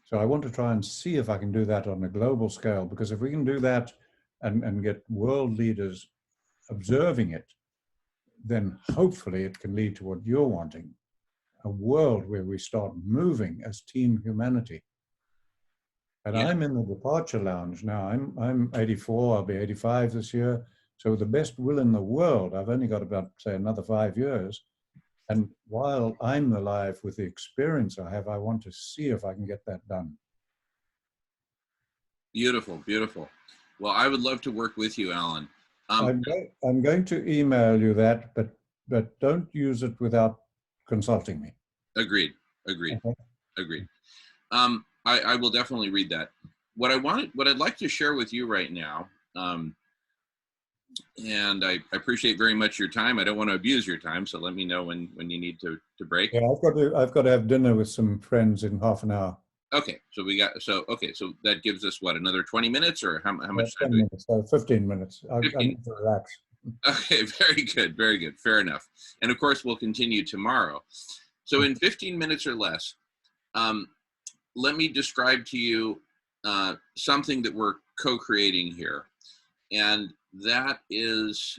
Speaker 2: So I want to try and see if I can do that on a global scale, because if we can do that and get world leaders observing it, then hopefully it can lead to what you're wanting, a world where we start moving as team humanity. And yeah. I'm in the departure lounge now. I'm 84, I'll be 85 this year. So with the best will in the world, I've only got about, say, another 5 years. And while I'm alive with the experience I have, I want to see if I can get that done.
Speaker 1: Beautiful, beautiful. Well, I would love to work with you, Alan.
Speaker 2: I'm going to email you that, but don't use it without consulting me.
Speaker 1: Agreed. Okay. Agreed. I will definitely read that. What I'd like to share with you right now, and I appreciate very much your time. I don't want to abuse your time, so let me know when you need to break.
Speaker 2: Yeah, I've got to have dinner with some friends in half an hour.
Speaker 1: Okay, so so that gives us what, another 20 minutes, or how much time?
Speaker 2: 10 minutes, 15 minutes. I need to relax.
Speaker 1: Okay, very good, fair enough. And of course, we'll continue tomorrow. So in 15 minutes or less, let me describe to you something that we're co-creating here. And that is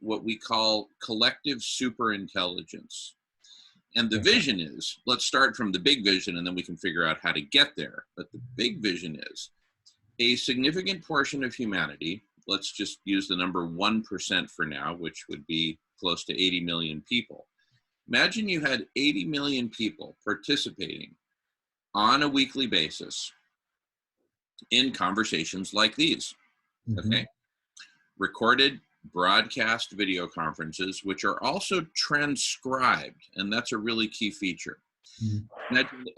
Speaker 1: what we call collective superintelligence. And the vision is, let's start from the big vision and then we can figure out how to get there. But the big vision is a significant portion of humanity, let's just use the number 1% for now, which would be close to 80 million people. Imagine you had 80 million people participating on a weekly basis in conversations like these, okay? Recorded broadcast video conferences, which are also transcribed, and that's a really key feature.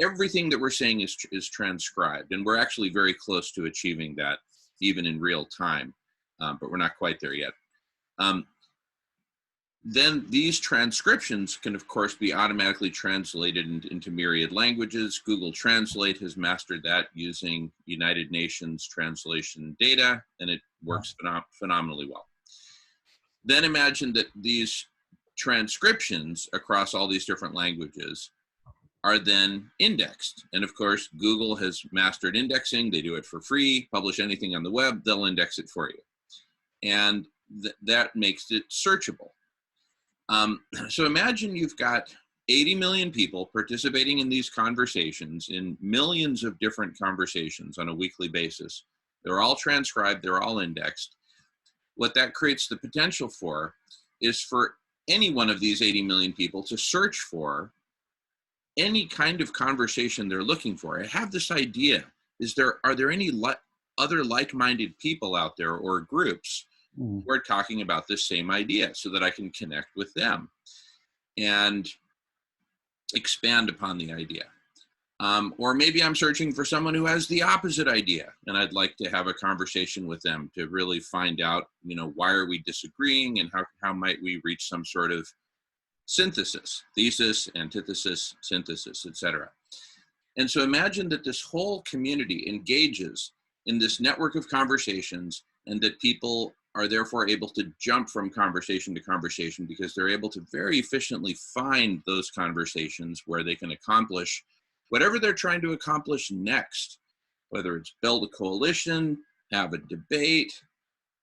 Speaker 1: Everything that we're saying is transcribed, and we're actually very close to achieving that even in real time, but we're not quite there yet. Then these transcriptions can, of course, be automatically translated into myriad languages. Google Translate has mastered that using United Nations translation data, and it works phenomenally well. Then imagine that these transcriptions across all these different languages are then indexed. And of course, Google has mastered indexing. They do it for free. Publish anything on the web, they'll index it for you. And that makes it searchable. So imagine you've got 80 million people participating in these conversations, in millions of different conversations on a weekly basis. They're all transcribed, they're all indexed. What that creates the potential for is for any one of these 80 million people to search for any kind of conversation they're looking for. I have this idea. Are there any other like-minded people out there or groups who are talking about this same idea, so that I can connect with them and expand upon the idea? Or maybe I'm searching for someone who has the opposite idea, and I'd like to have a conversation with them to really find out, why are we disagreeing, and how might we reach some sort of synthesis, thesis, antithesis, synthesis, etc. And so imagine that this whole community engages in this network of conversations, and that people are therefore able to jump from conversation to conversation because they're able to very efficiently find those conversations where they can accomplish whatever they're trying to accomplish next, whether it's build a coalition, have a debate,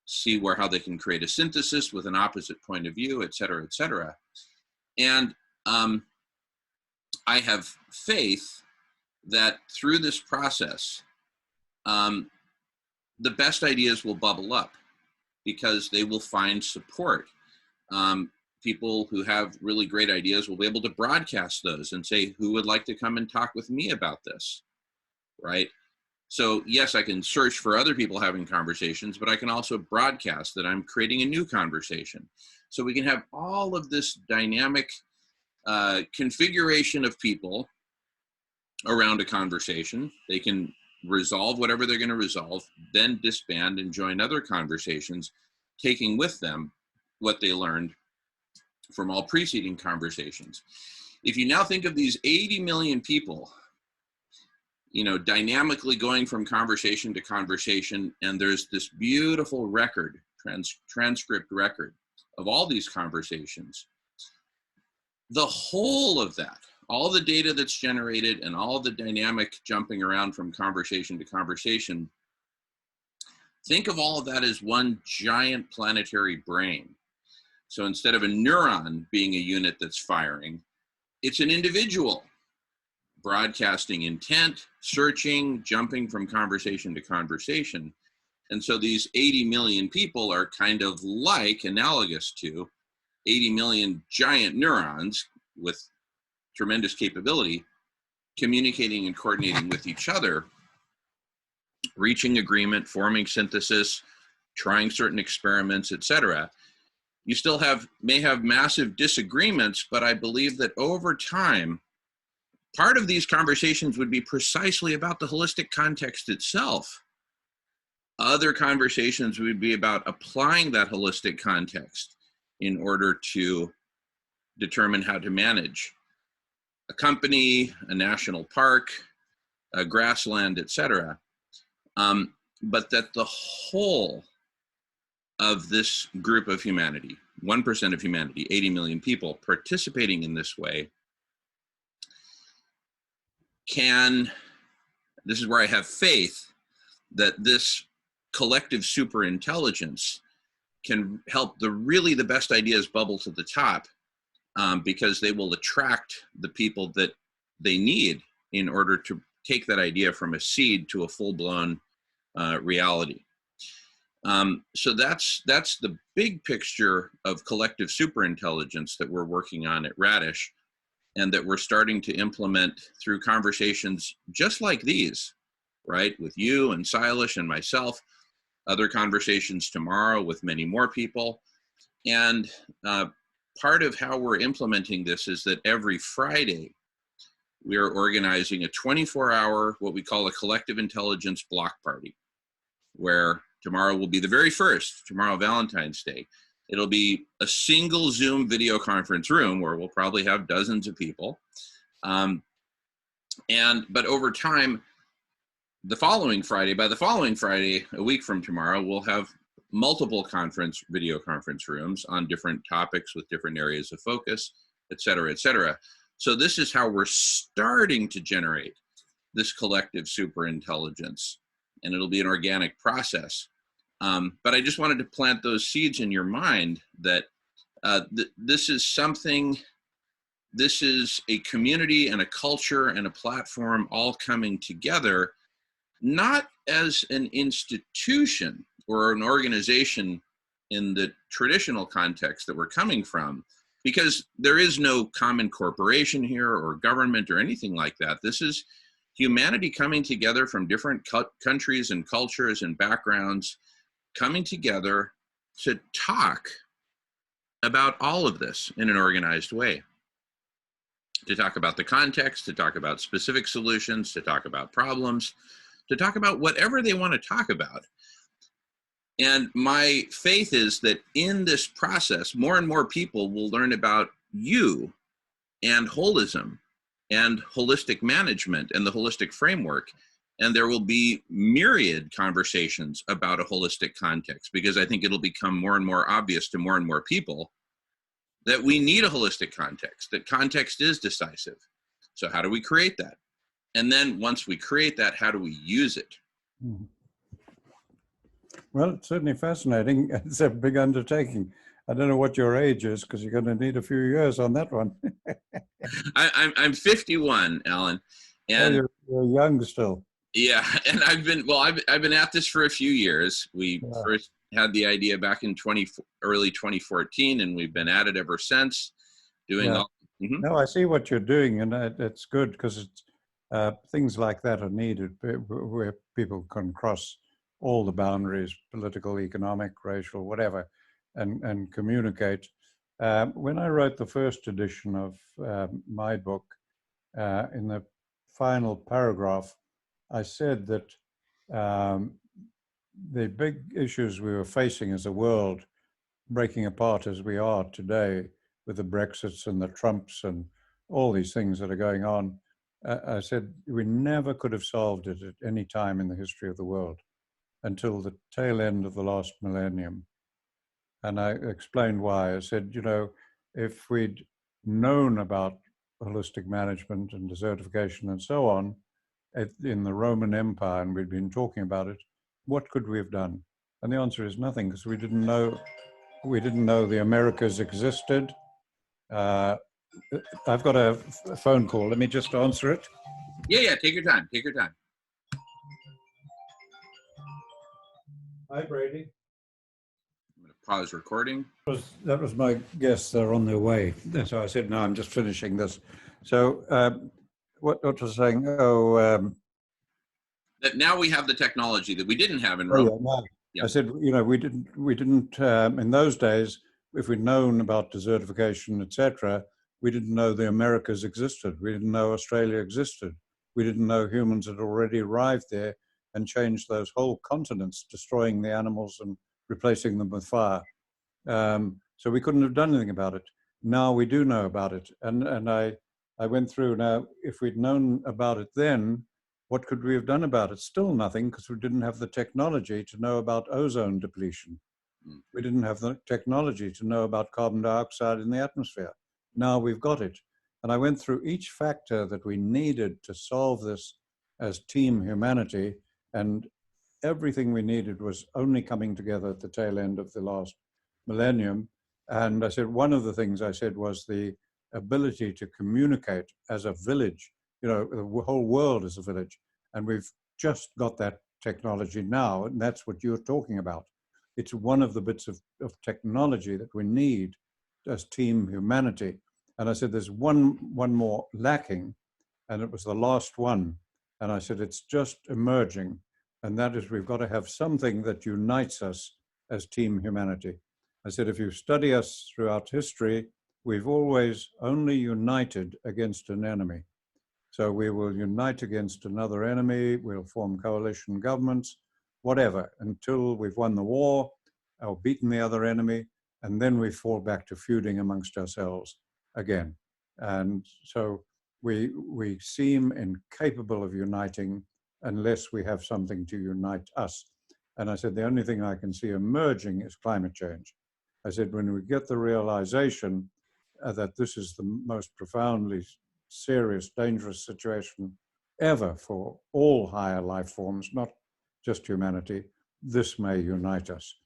Speaker 1: see how they can create a synthesis with an opposite point of view, et cetera, et cetera. And I have faith that through this process, the best ideas will bubble up because they will find support. People who have really great ideas will be able to broadcast those and say, who would like to come and talk with me about this, right? So yes, I can search for other people having conversations, but I can also broadcast that I'm creating a new conversation. So we can have all of this dynamic configuration of people around a conversation. They can resolve whatever they're going to resolve, then disband and join other conversations, taking with them what they learned from all preceding conversations. If you now think of these 80 million people, dynamically going from conversation to conversation, and there's this beautiful record, transcript record of all these conversations, the whole of that, all the data that's generated and all the dynamic jumping around from conversation to conversation, think of all of that as one giant planetary brain. So instead of a neuron being a unit that's firing, it's an individual broadcasting intent, searching, jumping from conversation to conversation. And so these 80 million people are kind of analogous to 80 million giant neurons with tremendous capability, communicating and coordinating with each other, reaching agreement, forming synthesis, trying certain experiments, etc. You still may have massive disagreements, but I believe that over time, part of these conversations would be precisely about the holistic context itself. Other conversations would be about applying that holistic context in order to determine how to manage a company, a national park, a grassland, etc. But that the whole of this group of humanity, 1% of humanity, 80 million people participating in this way, this is where I have faith that this collective superintelligence can help the best ideas bubble to the top, because they will attract the people that they need in order to take that idea from a seed to a full-blown reality. So that's the big picture of collective superintelligence that we're working on at Radish, and that we're starting to implement through conversations just like these, right? With you and Sailesh and myself, other conversations tomorrow with many more people. And part of how we're implementing this is that every Friday, we are organizing a 24-hour, what we call a collective intelligence block party, where tomorrow will be the very first, tomorrow, Valentine's Day. It'll be a single Zoom video conference room where we'll probably have dozens of people. But over time, by the following Friday, a week from tomorrow, we'll have multiple video conference rooms on different topics with different areas of focus, et cetera, et cetera. So this is how we're starting to generate this collective superintelligence, and it'll be an organic process. But I just wanted to plant those seeds in your mind that this is something, this is a community and a culture and a platform all coming together, not as an institution or an organization in the traditional context that we're coming from, because there is no common corporation here or government or anything like that. This is humanity coming together from different countries and cultures and backgrounds, coming together to talk about all of this in an organized way, to talk about the context, to talk about specific solutions, to talk about problems, to talk about whatever they want to talk about. And my faith is that in this process, more and more people will learn about you and holism and holistic management and the holistic framework. And there will be myriad conversations about a holistic context, because I think it'll become more and more obvious to more and more people that we need a holistic context, that context is decisive. So how do we create that? And then once we create that, how do we use it?
Speaker 2: Well, it's certainly fascinating. It's a big undertaking. I don't know what your age is, because you're going to need a few years on that one.
Speaker 1: I'm 51, Alan, and
Speaker 2: you're young still.
Speaker 1: Yeah, and I've been at this for a few years. We first had the idea back in early 2014, and we've been at it ever since. Doing all. Mm-hmm.
Speaker 2: No, I see what you're doing, and it's good, because it's things like that are needed, where people can cross all the boundaries, political, economic, racial, whatever, and communicate. When I wrote the first edition of my book, in the final paragraph, I said that the big issues we were facing as a world, breaking apart as we are today with the Brexits and the Trumps and all these things that are going on, I said we never could have solved it at any time in the history of the world until the tail end of the last millennium. And I explained why. I said, if we'd known about holistic management and desertification and so on in the Roman Empire, and we'd been talking about it, what could we have done? And the answer is nothing, because we didn't know the Americas existed. I've got a phone call. Let me just answer it.
Speaker 1: Yeah, take your time. Take your time.
Speaker 2: Hi, Brady.
Speaker 1: I'm going to pause recording.
Speaker 2: That was my guests. They're on their way. So I said, no, I'm just finishing this. So what was I saying?
Speaker 1: That now we have the technology that we didn't have in Rome.
Speaker 2: I said, we didn't in those days, if we'd known about desertification, etc., we didn't know the Americas existed. We didn't know Australia existed. We didn't know humans had already arrived there and changed those whole continents, destroying the animals and replacing them with fire. So we couldn't have done anything about it. Now we do know about it. And I went through now, if we'd known about it then, what could we have done about it? Still nothing, because we didn't have the technology to know about ozone depletion. We didn't have the technology to know about carbon dioxide in the atmosphere. Now we've got it. And I went through each factor that we needed to solve this as team humanity, and everything we needed was only coming together at the tail end of the last millennium. And I said, one of the things I said was the ability to communicate as a village. The whole world is a village, and we've just got that technology now, and that's what you're talking about. It's one of the bits of technology that we need as team humanity. And I said, there's one more lacking, and it was the last one. And I said, it's just emerging, and that is we've got to have something that unites us as team humanity. I said, if you study us throughout history, we've always only united against an enemy. So we will unite against another enemy, we'll form coalition governments, whatever, until we've won the war or beaten the other enemy, and then we fall back to feuding amongst ourselves again. And so we seem incapable of uniting unless we have something to unite us. And I said, the only thing I can see emerging is climate change. I said, when we get the realization that this is the most profoundly serious, dangerous situation ever for all higher life forms, not just humanity, this may unite us,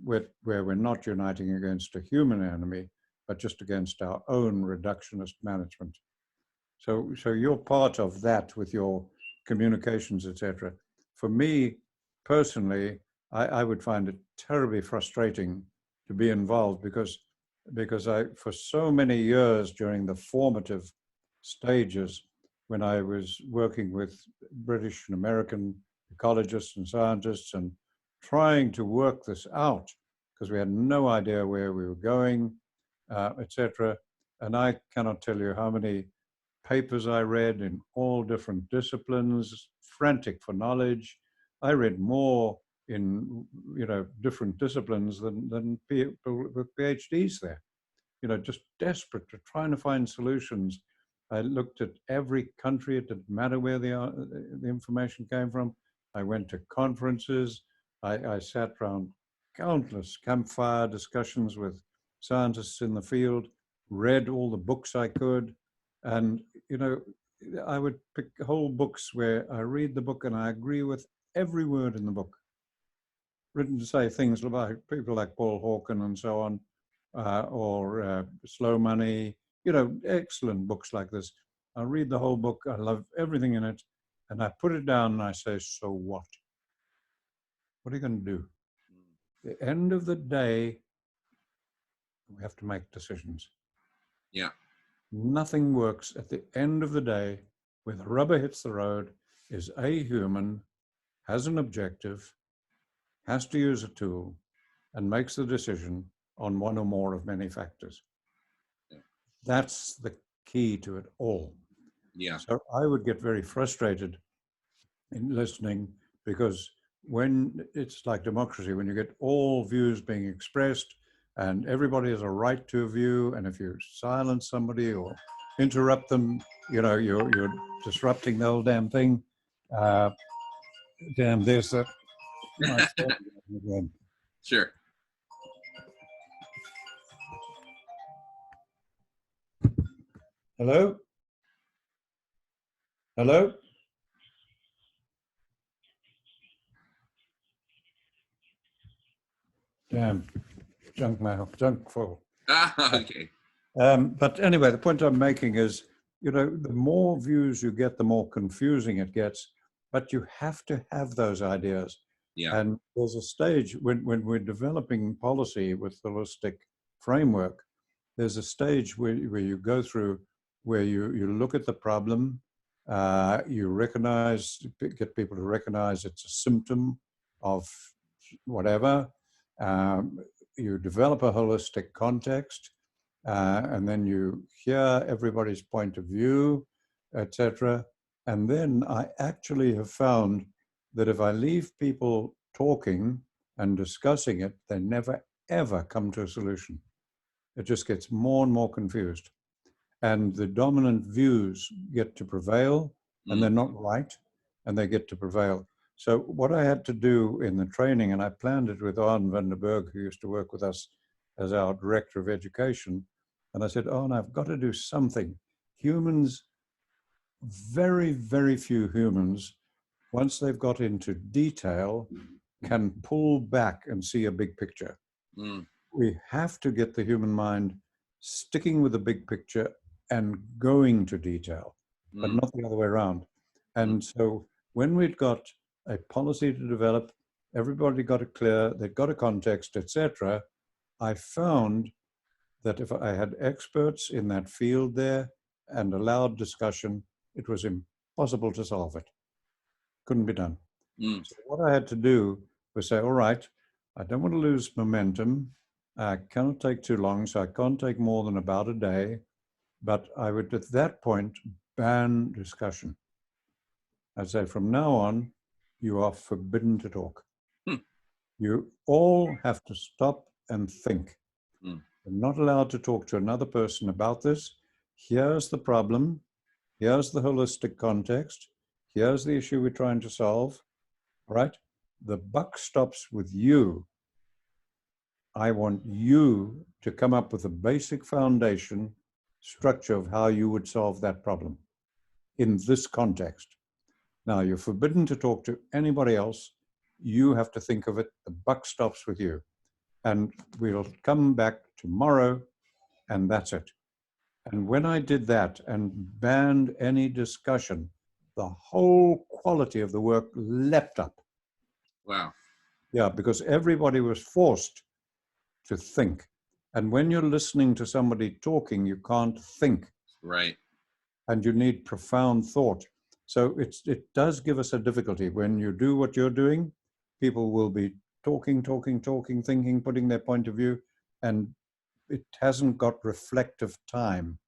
Speaker 2: where we're not uniting against a human enemy, but just against our own reductionist management. So you're part of that with your communications, etc. For me personally, I would find it terribly frustrating to be involved because I, for so many years during the formative stages, when I was working with British and American ecologists and scientists and trying to work this out, because we had no idea where we were going, etc. And I cannot tell you how many papers I read in all different disciplines, frantic for knowledge. I read more in different disciplines than people with PhDs there. Just desperate to trying to find solutions. I looked at every country. It didn't matter where the information came from. I went to conferences. I sat around countless campfire discussions with scientists in the field, read all the books I could. And, I would pick whole books where I read the book and I agree with every word in the book. Written to say things about people like Paul Hawken and so on, or Slow Money, excellent books like this. I read the whole book, I love everything in it, and I put it down and I say, so what? What are you going to do? At the end of the day, we have to make decisions.
Speaker 1: Yeah.
Speaker 2: Nothing works at the end of the day where the rubber hits the road is a human, has an objective, has to use a tool, and makes the decision on one or more of many factors.
Speaker 1: Yeah.
Speaker 2: That's the key to it all.
Speaker 1: Yeah.
Speaker 2: So I would get very frustrated in listening, because when it's like democracy, when you get all views being expressed and everybody has a right to a view, and if you silence somebody or interrupt them, you're disrupting the whole damn thing. There's that.
Speaker 1: Sure.
Speaker 2: Hello? Hello? Damn, junk mail, junk full.
Speaker 1: Okay.
Speaker 2: But anyway, the point I'm making is, the more views you get, the more confusing it gets, but you have to have those ideas.
Speaker 1: Yeah.
Speaker 2: And there's a stage when we're developing policy with holistic framework, there's a stage where you go through where you look at the problem, you recognize, get people to recognize it's a symptom of whatever. You develop a holistic context, and then you hear everybody's point of view, etc. And then I actually have found that if I leave people talking and discussing it, they never, ever come to a solution. It just gets more and more confused. And the dominant views get to prevail, and they're not right, and they get to prevail. So what I had to do in the training, and I planned it with Arne van der Berg, who used to work with us as our director of education, and I said, Arne, I've got to do something. Humans, very, very few humans, once they've got into detail, can pull back and see a big picture. We have to get the human mind sticking with the big picture and going to detail, but not the other way around. And so when we'd got a policy to develop, everybody got it clear, they'd got a context, etc. I found that if I had experts in that field there and allowed discussion, it was impossible to solve it. Couldn't be done. So what I had to do was say, all right, I don't want to lose momentum. I cannot take too long, so I can't take more than about a day. But I would, at that point, ban discussion. I'd say, from now on, you are forbidden to talk. You all have to stop and think. You're not allowed to talk to another person about this. Here's the problem. Here's the holistic context. Here's the issue we're trying to solve. Right? The buck stops with you. I want you to come up with a basic foundation structure of how you would solve that problem in this context. Now, you're forbidden to talk to anybody else. You have to think of it. The buck stops with you. And we'll come back tomorrow, and that's it. And when I did that and banned any discussion, the whole quality of the work leapt up.
Speaker 1: Wow.
Speaker 2: Yeah, because everybody was forced to think. And when you're listening to somebody talking, you can't think.
Speaker 1: Right.
Speaker 2: And you need profound thought. So it does give us a difficulty. When you do what you're doing, people will be talking, thinking, putting their point of view, and it hasn't got reflective time.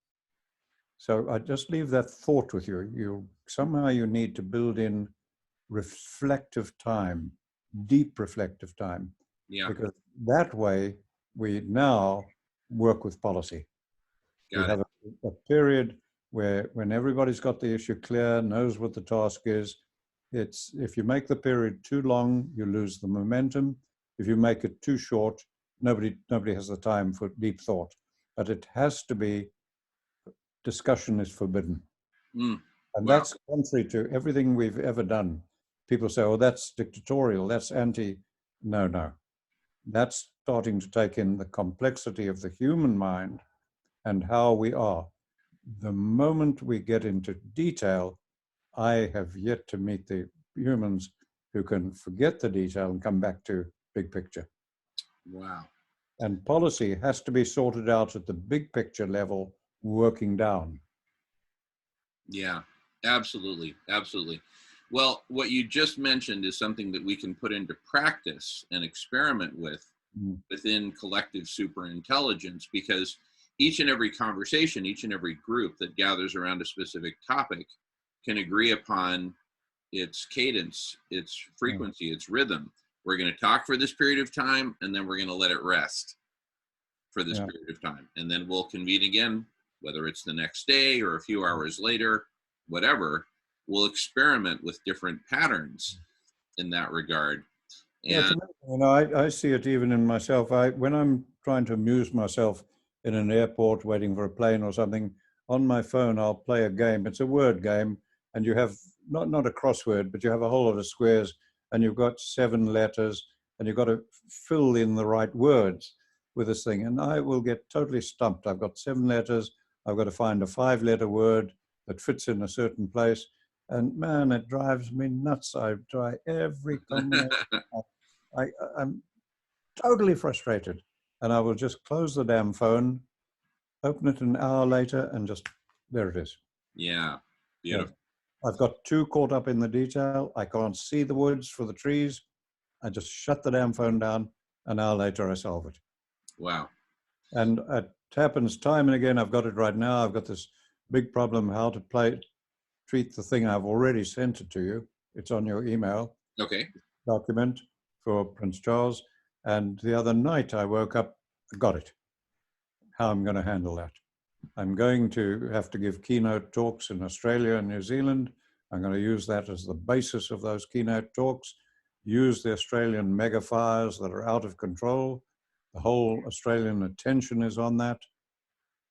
Speaker 2: So I just leave that thought with you. Somehow you need to build in reflective time, deep reflective time.
Speaker 1: Yeah.
Speaker 2: Because that way we now work with policy. We have a period where when everybody's got the issue clear, knows what the task is, it's if you make the period too long, you lose the momentum. If you make it too short, nobody has the time for deep thought. But it has to be, discussion is forbidden. And that's contrary to everything we've ever done. People say, oh, that's dictatorial, that's anti. No. That's starting to take in the complexity of the human mind and how we are. The moment we get into detail, I have yet to meet the humans who can forget the detail and come back to big picture.
Speaker 1: Wow.
Speaker 2: And policy has to be sorted out at the big picture level, working down.
Speaker 1: Yeah, absolutely. Absolutely. Well, what you just mentioned is something that we can put into practice and experiment with within collective superintelligence, because each and every conversation, each and every group that gathers around a specific topic can agree upon its cadence, its frequency, its rhythm. We're going to talk for this period of time, and then we're going to let it rest for this period of time. And then we'll convene again, whether it's the next day or a few hours later, whatever. We'll experiment with different patterns in that regard. And
Speaker 2: you know, I see it even in myself. When I'm trying to amuse myself in an airport, waiting for a plane or something, on my phone, I'll play a game. It's a word game, and you have not a crossword, but you have a whole lot of squares, and you've got 7 letters, and you've got to fill in the right words with this thing. And I will get totally stumped. I've got 7 letters. I've got to find a 5-letter word that fits in a certain place. And man, it drives me nuts. I try every combination. I'm totally frustrated. And I will just close the damn phone, open it an hour later, and just, there it is.
Speaker 1: yeah, beautiful.
Speaker 2: Yeah. I've got too caught up in the detail. I can't see the woods for the trees. I just shut the damn phone down. An hour later, I solve it.
Speaker 1: Wow.
Speaker 2: And it happens time and again. I've got it right now. I've got this big problem, how to treat the thing. I've already sent it to you. It's on your email.
Speaker 1: Okay.
Speaker 2: Document for Prince Charles. And the other night I woke up, I got it. How I'm going to handle that. I'm going to have to give keynote talks in Australia and New Zealand. I'm going to use that as the basis of those keynote talks, use the Australian mega fires that are out of control. The whole Australian attention is on that.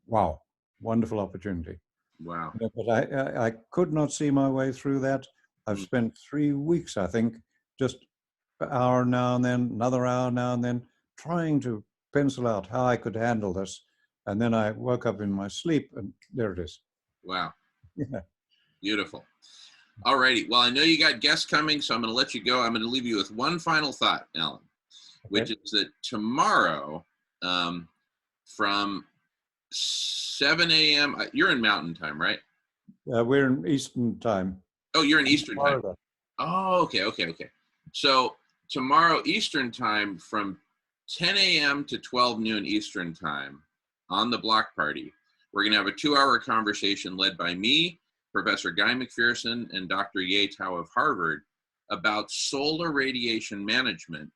Speaker 2: Wow, wonderful opportunity.
Speaker 1: Wow.
Speaker 2: You know, but I could not see my way through that. I've spent 3 weeks, I think, just an hour now and then, another hour now and then, trying to pencil out how I could handle this. And then I woke up in my sleep, and there it is.
Speaker 1: Wow.
Speaker 2: Yeah.
Speaker 1: Beautiful. All righty. Well, I know you got guests coming, so I'm going to let you go. I'm going to leave you with one final thought, Alan, which is that tomorrow from 7 a.m., you're in Mountain Time, right?
Speaker 2: We're in Eastern Time.
Speaker 1: Oh, you're in Eastern Time.
Speaker 2: Florida.
Speaker 1: Oh, okay. So tomorrow Eastern Time from 10 a.m. to 12 noon Eastern Time on the Block Party, we're going to have a 2-hour conversation led by me, Professor Guy McPherson, and Dr. Ye Tao of Harvard about solar radiation management,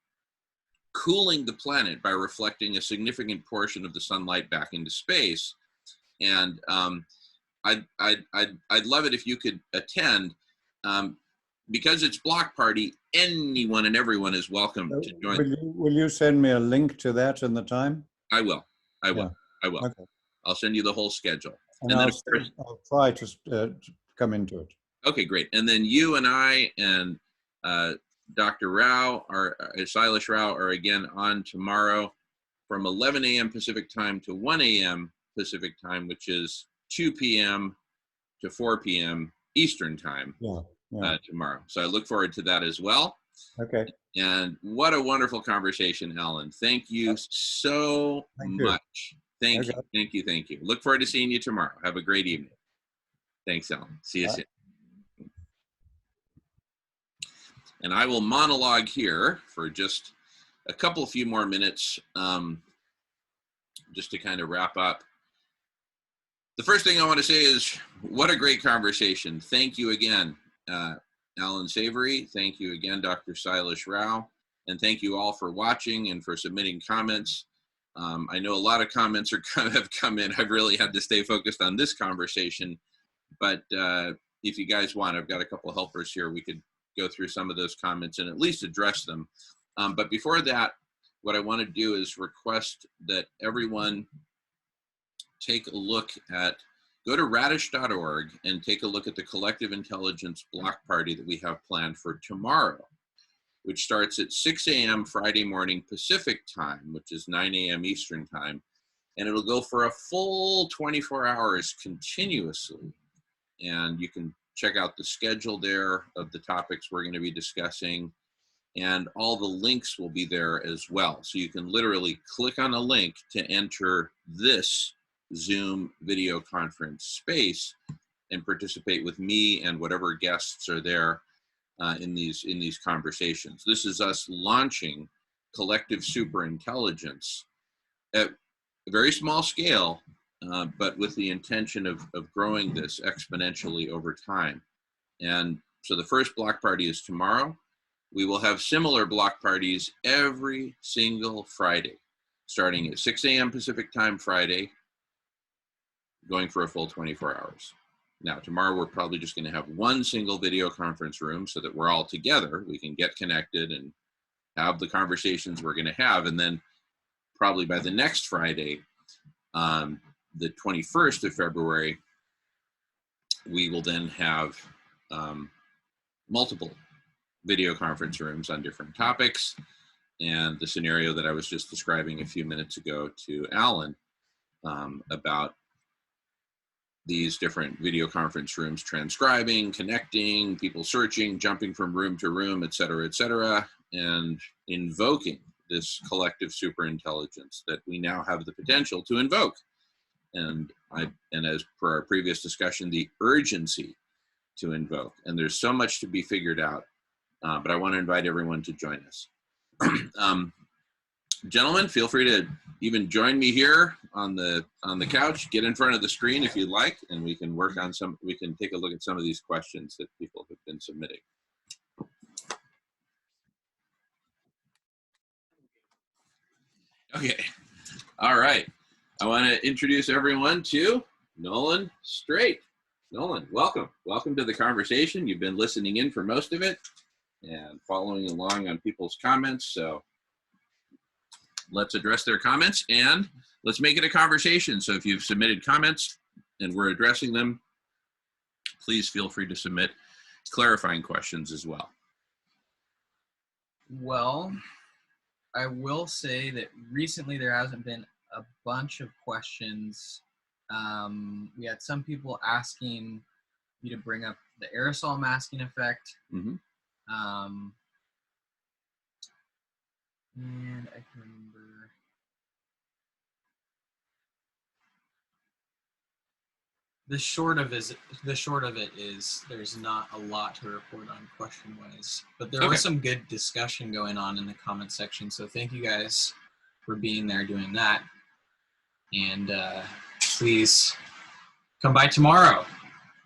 Speaker 1: cooling the planet by reflecting a significant portion of the sunlight back into space. And I'd love it if you could attend. Because it's Block Party, anyone and everyone is welcome to join.
Speaker 2: Will you send me a link to that in the time?
Speaker 1: I will.
Speaker 2: Yeah. Okay.
Speaker 1: I'll send you the whole schedule.
Speaker 2: And then I'll try to come into it.
Speaker 1: Okay, great. And then you and I and Dr. Rao, Sailesh Rao, are again on tomorrow from 11 a.m. Pacific time to 1 a.m. Pacific time, which is 2 p.m. to 4 p.m. Eastern time tomorrow. So I look forward to that as well.
Speaker 2: Okay.
Speaker 1: And what a wonderful conversation, Alan. Thank you so much. Thank you. Look forward to seeing you tomorrow. Have a great evening. Thanks, Alan. See you soon. And I will monologue here for just a few more minutes, just to kind of wrap up. The first thing I want to say is, what a great conversation. Thank you again, Alan Savory. Thank you again, Dr. Sailesh Rao. And thank you all for watching and for submitting comments. I know a lot of comments have come in. I've really had to stay focused on this conversation. But if you guys want, I've got a couple of helpers here. We could go through some of those comments and at least address them. But before that, what I want to do is request that everyone take a look at, go to radish.org and take a look at the Collective Intelligence Block Party that we have planned for tomorrow, which starts at 6 a.m. Friday morning Pacific time, which is 9 a.m. Eastern time. And it'll go for a full 24 hours continuously. And you can check out the schedule there of the topics we're going to be discussing. And all the links will be there as well. So you can literally click on a link to enter this Zoom video conference space and participate with me and whatever guests are there in these conversations. This is us launching collective superintelligence at a very small scale, but with the intention of growing this exponentially over time. And so the first block party is tomorrow. We will have similar block parties every single Friday, starting at 6 a.m. Pacific time Friday, going for a full 24 hours. Now, tomorrow we're probably just going to have one single video conference room so that we're all together. We can get connected and have the conversations we're going to have. And then probably by the next Friday, the 21st of February, we will then have multiple video conference rooms on different topics. And the scenario that I was just describing a few minutes ago to Alan about these different video conference rooms, transcribing, connecting, people searching, jumping from room to room, et cetera, and invoking this collective superintelligence that we now have the potential to invoke. And as per our previous discussion, the urgency to invoke. And there's so much to be figured out, but I want to invite everyone to join us. Gentlemen, feel free to even join me here on the couch. Get in front of the screen if you'd like, and we can work on we can take a look at some of these questions that people have been submitting. Okay, all right. I want to introduce everyone to Nolan Straight. Nolan, welcome. Welcome to the conversation. You've been listening in for most of it and following along on people's comments. So let's address their comments and let's make it a conversation. So if you've submitted comments and we're addressing them, please feel free to submit clarifying questions as well.
Speaker 4: Well, I will say that recently there hasn't been a bunch of questions. We had some people asking me to bring up the aerosol masking effect.
Speaker 1: Mm-hmm.
Speaker 4: And I can remember. The short of it is there's not a lot to report on question-wise, but there was some good discussion going on in the comment section. So thank you guys for being there doing that. And please come by tomorrow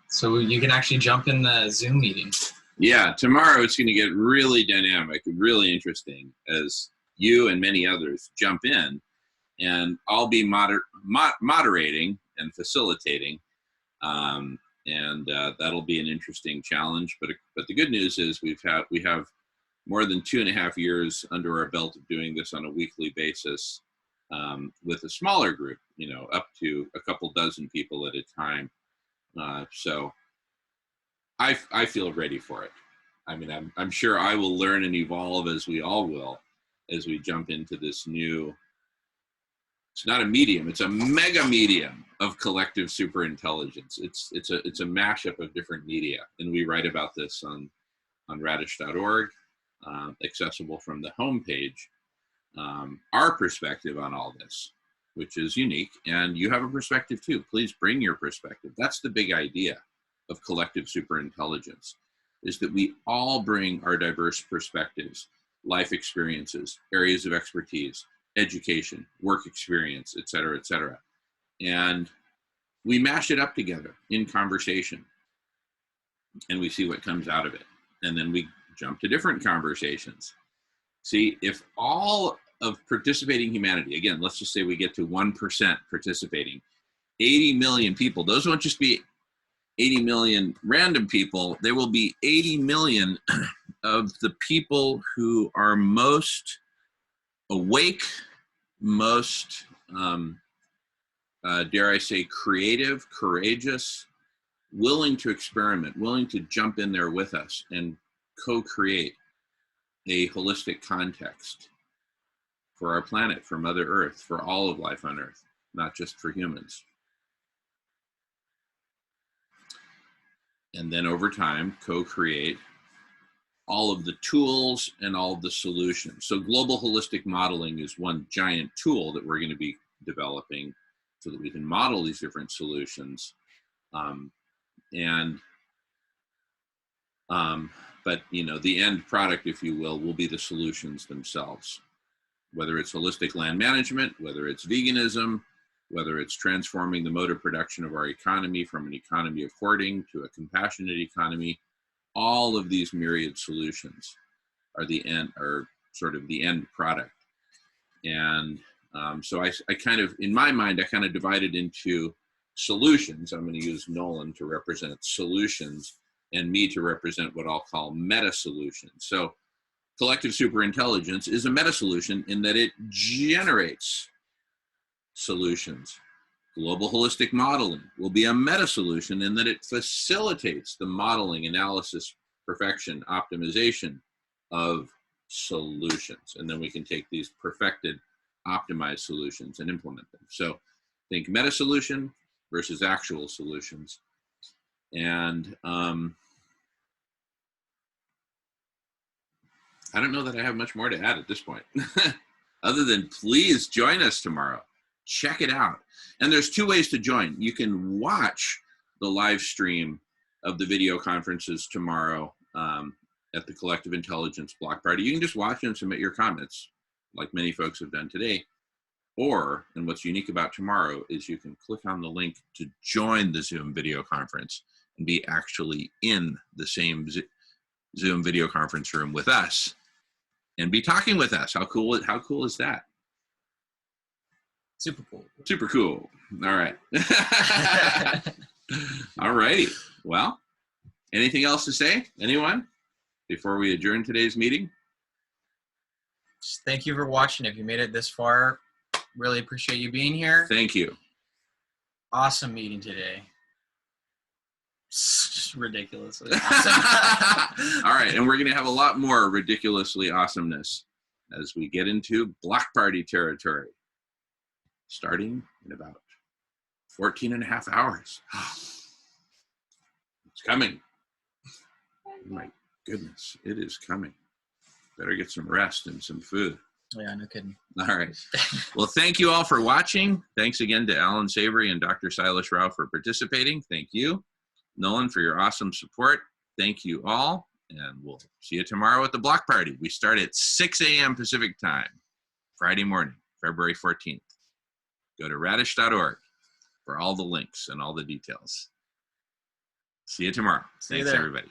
Speaker 4: so you can actually jump in the Zoom meeting.
Speaker 1: Yeah, tomorrow it's going to get really dynamic and really interesting as you and many others jump in, and I'll be moderating and facilitating, and that'll be an interesting challenge. But the good news is we have more than 2.5 years under our belt of doing this on a weekly basis, with a smaller group, up to a couple dozen people at a time. So I feel ready for it. I mean, I'm sure I will learn and evolve, as we all will, as we jump into this new, it's not a medium, it's a mega medium of collective superintelligence. It's a mashup of different media. And we write about this on radish.org, accessible from the homepage. Our perspective on all this, which is unique, and you have a perspective too. Please bring your perspective. That's the big idea of collective superintelligence, is that we all bring our diverse perspectives, life experiences, areas of expertise, education, work experience, et cetera, and we mash it up together in conversation, and we see what comes out of it, and then we jump to different conversations. See, if all of participating humanity, again, let's just say we get to 1% participating, 80 million people, those won't just be 80 million random people, there will be 80 million of the people who are most awake, most, dare I say, creative, courageous, willing to experiment, willing to jump in there with us and co-create a holistic context for our planet, for Mother Earth, for all of life on Earth, not just for humans. And then over time, co-create all of the tools and all of the solutions. So global holistic modeling is one giant tool that we're going to be developing so that we can model these different solutions. But you know, the end product, if you will be the solutions themselves. Whether it's holistic land management, whether it's veganism, whether it's transforming the mode of production of our economy from an economy of hoarding to a compassionate economy, all of these myriad solutions are sort of the end product. And so I kind of, in my mind, I kind of divided into solutions. I'm going to use Nolan to represent solutions and me to represent what I'll call meta solutions. So collective superintelligence is a meta solution in that it generates solutions. Global holistic modeling will be a meta solution in that it facilitates the modeling, analysis, perfection, optimization of solutions. And then we can take these perfected, optimized solutions and implement them. So think meta solution versus actual solutions. And I don't know that I have much more to add at this point, other than please join us tomorrow. Check it out. And there's two ways to join. You can watch the live stream of the video conferences tomorrow at the Collective Intelligence Block Party. You can just watch and submit your comments, like many folks have done today. Or, and what's unique about tomorrow is you can click on the link to join the Zoom video conference and be actually in the same Zoom video conference room with us and be talking with us. How cool is that?
Speaker 4: Super cool.
Speaker 1: Super cool. All right. All righty. Well, anything else to say? Anyone? Before we adjourn today's meeting?
Speaker 4: Just thank you for watching. If you made it this far, really appreciate you being here.
Speaker 1: Thank you.
Speaker 4: Awesome meeting today. Just ridiculously awesome.
Speaker 1: All right, and we're going to have a lot more ridiculously awesomeness as we get into block party territory, starting in about 14 and a half hours. It's coming. Oh my goodness, it is coming. Better get some rest and some food.
Speaker 4: Yeah, no kidding.
Speaker 1: All right. Well, thank you all for watching. Thanks again to Alan Savory and Dr. Sailesh Rao for participating. Thank you. Nolan, for your awesome support. Thank you all. And we'll see you tomorrow at the block party. We start at 6 a.m. Pacific time, Friday morning, February 14th. Go to radish.org for all the links and all the details. See you tomorrow. Thanks, everybody.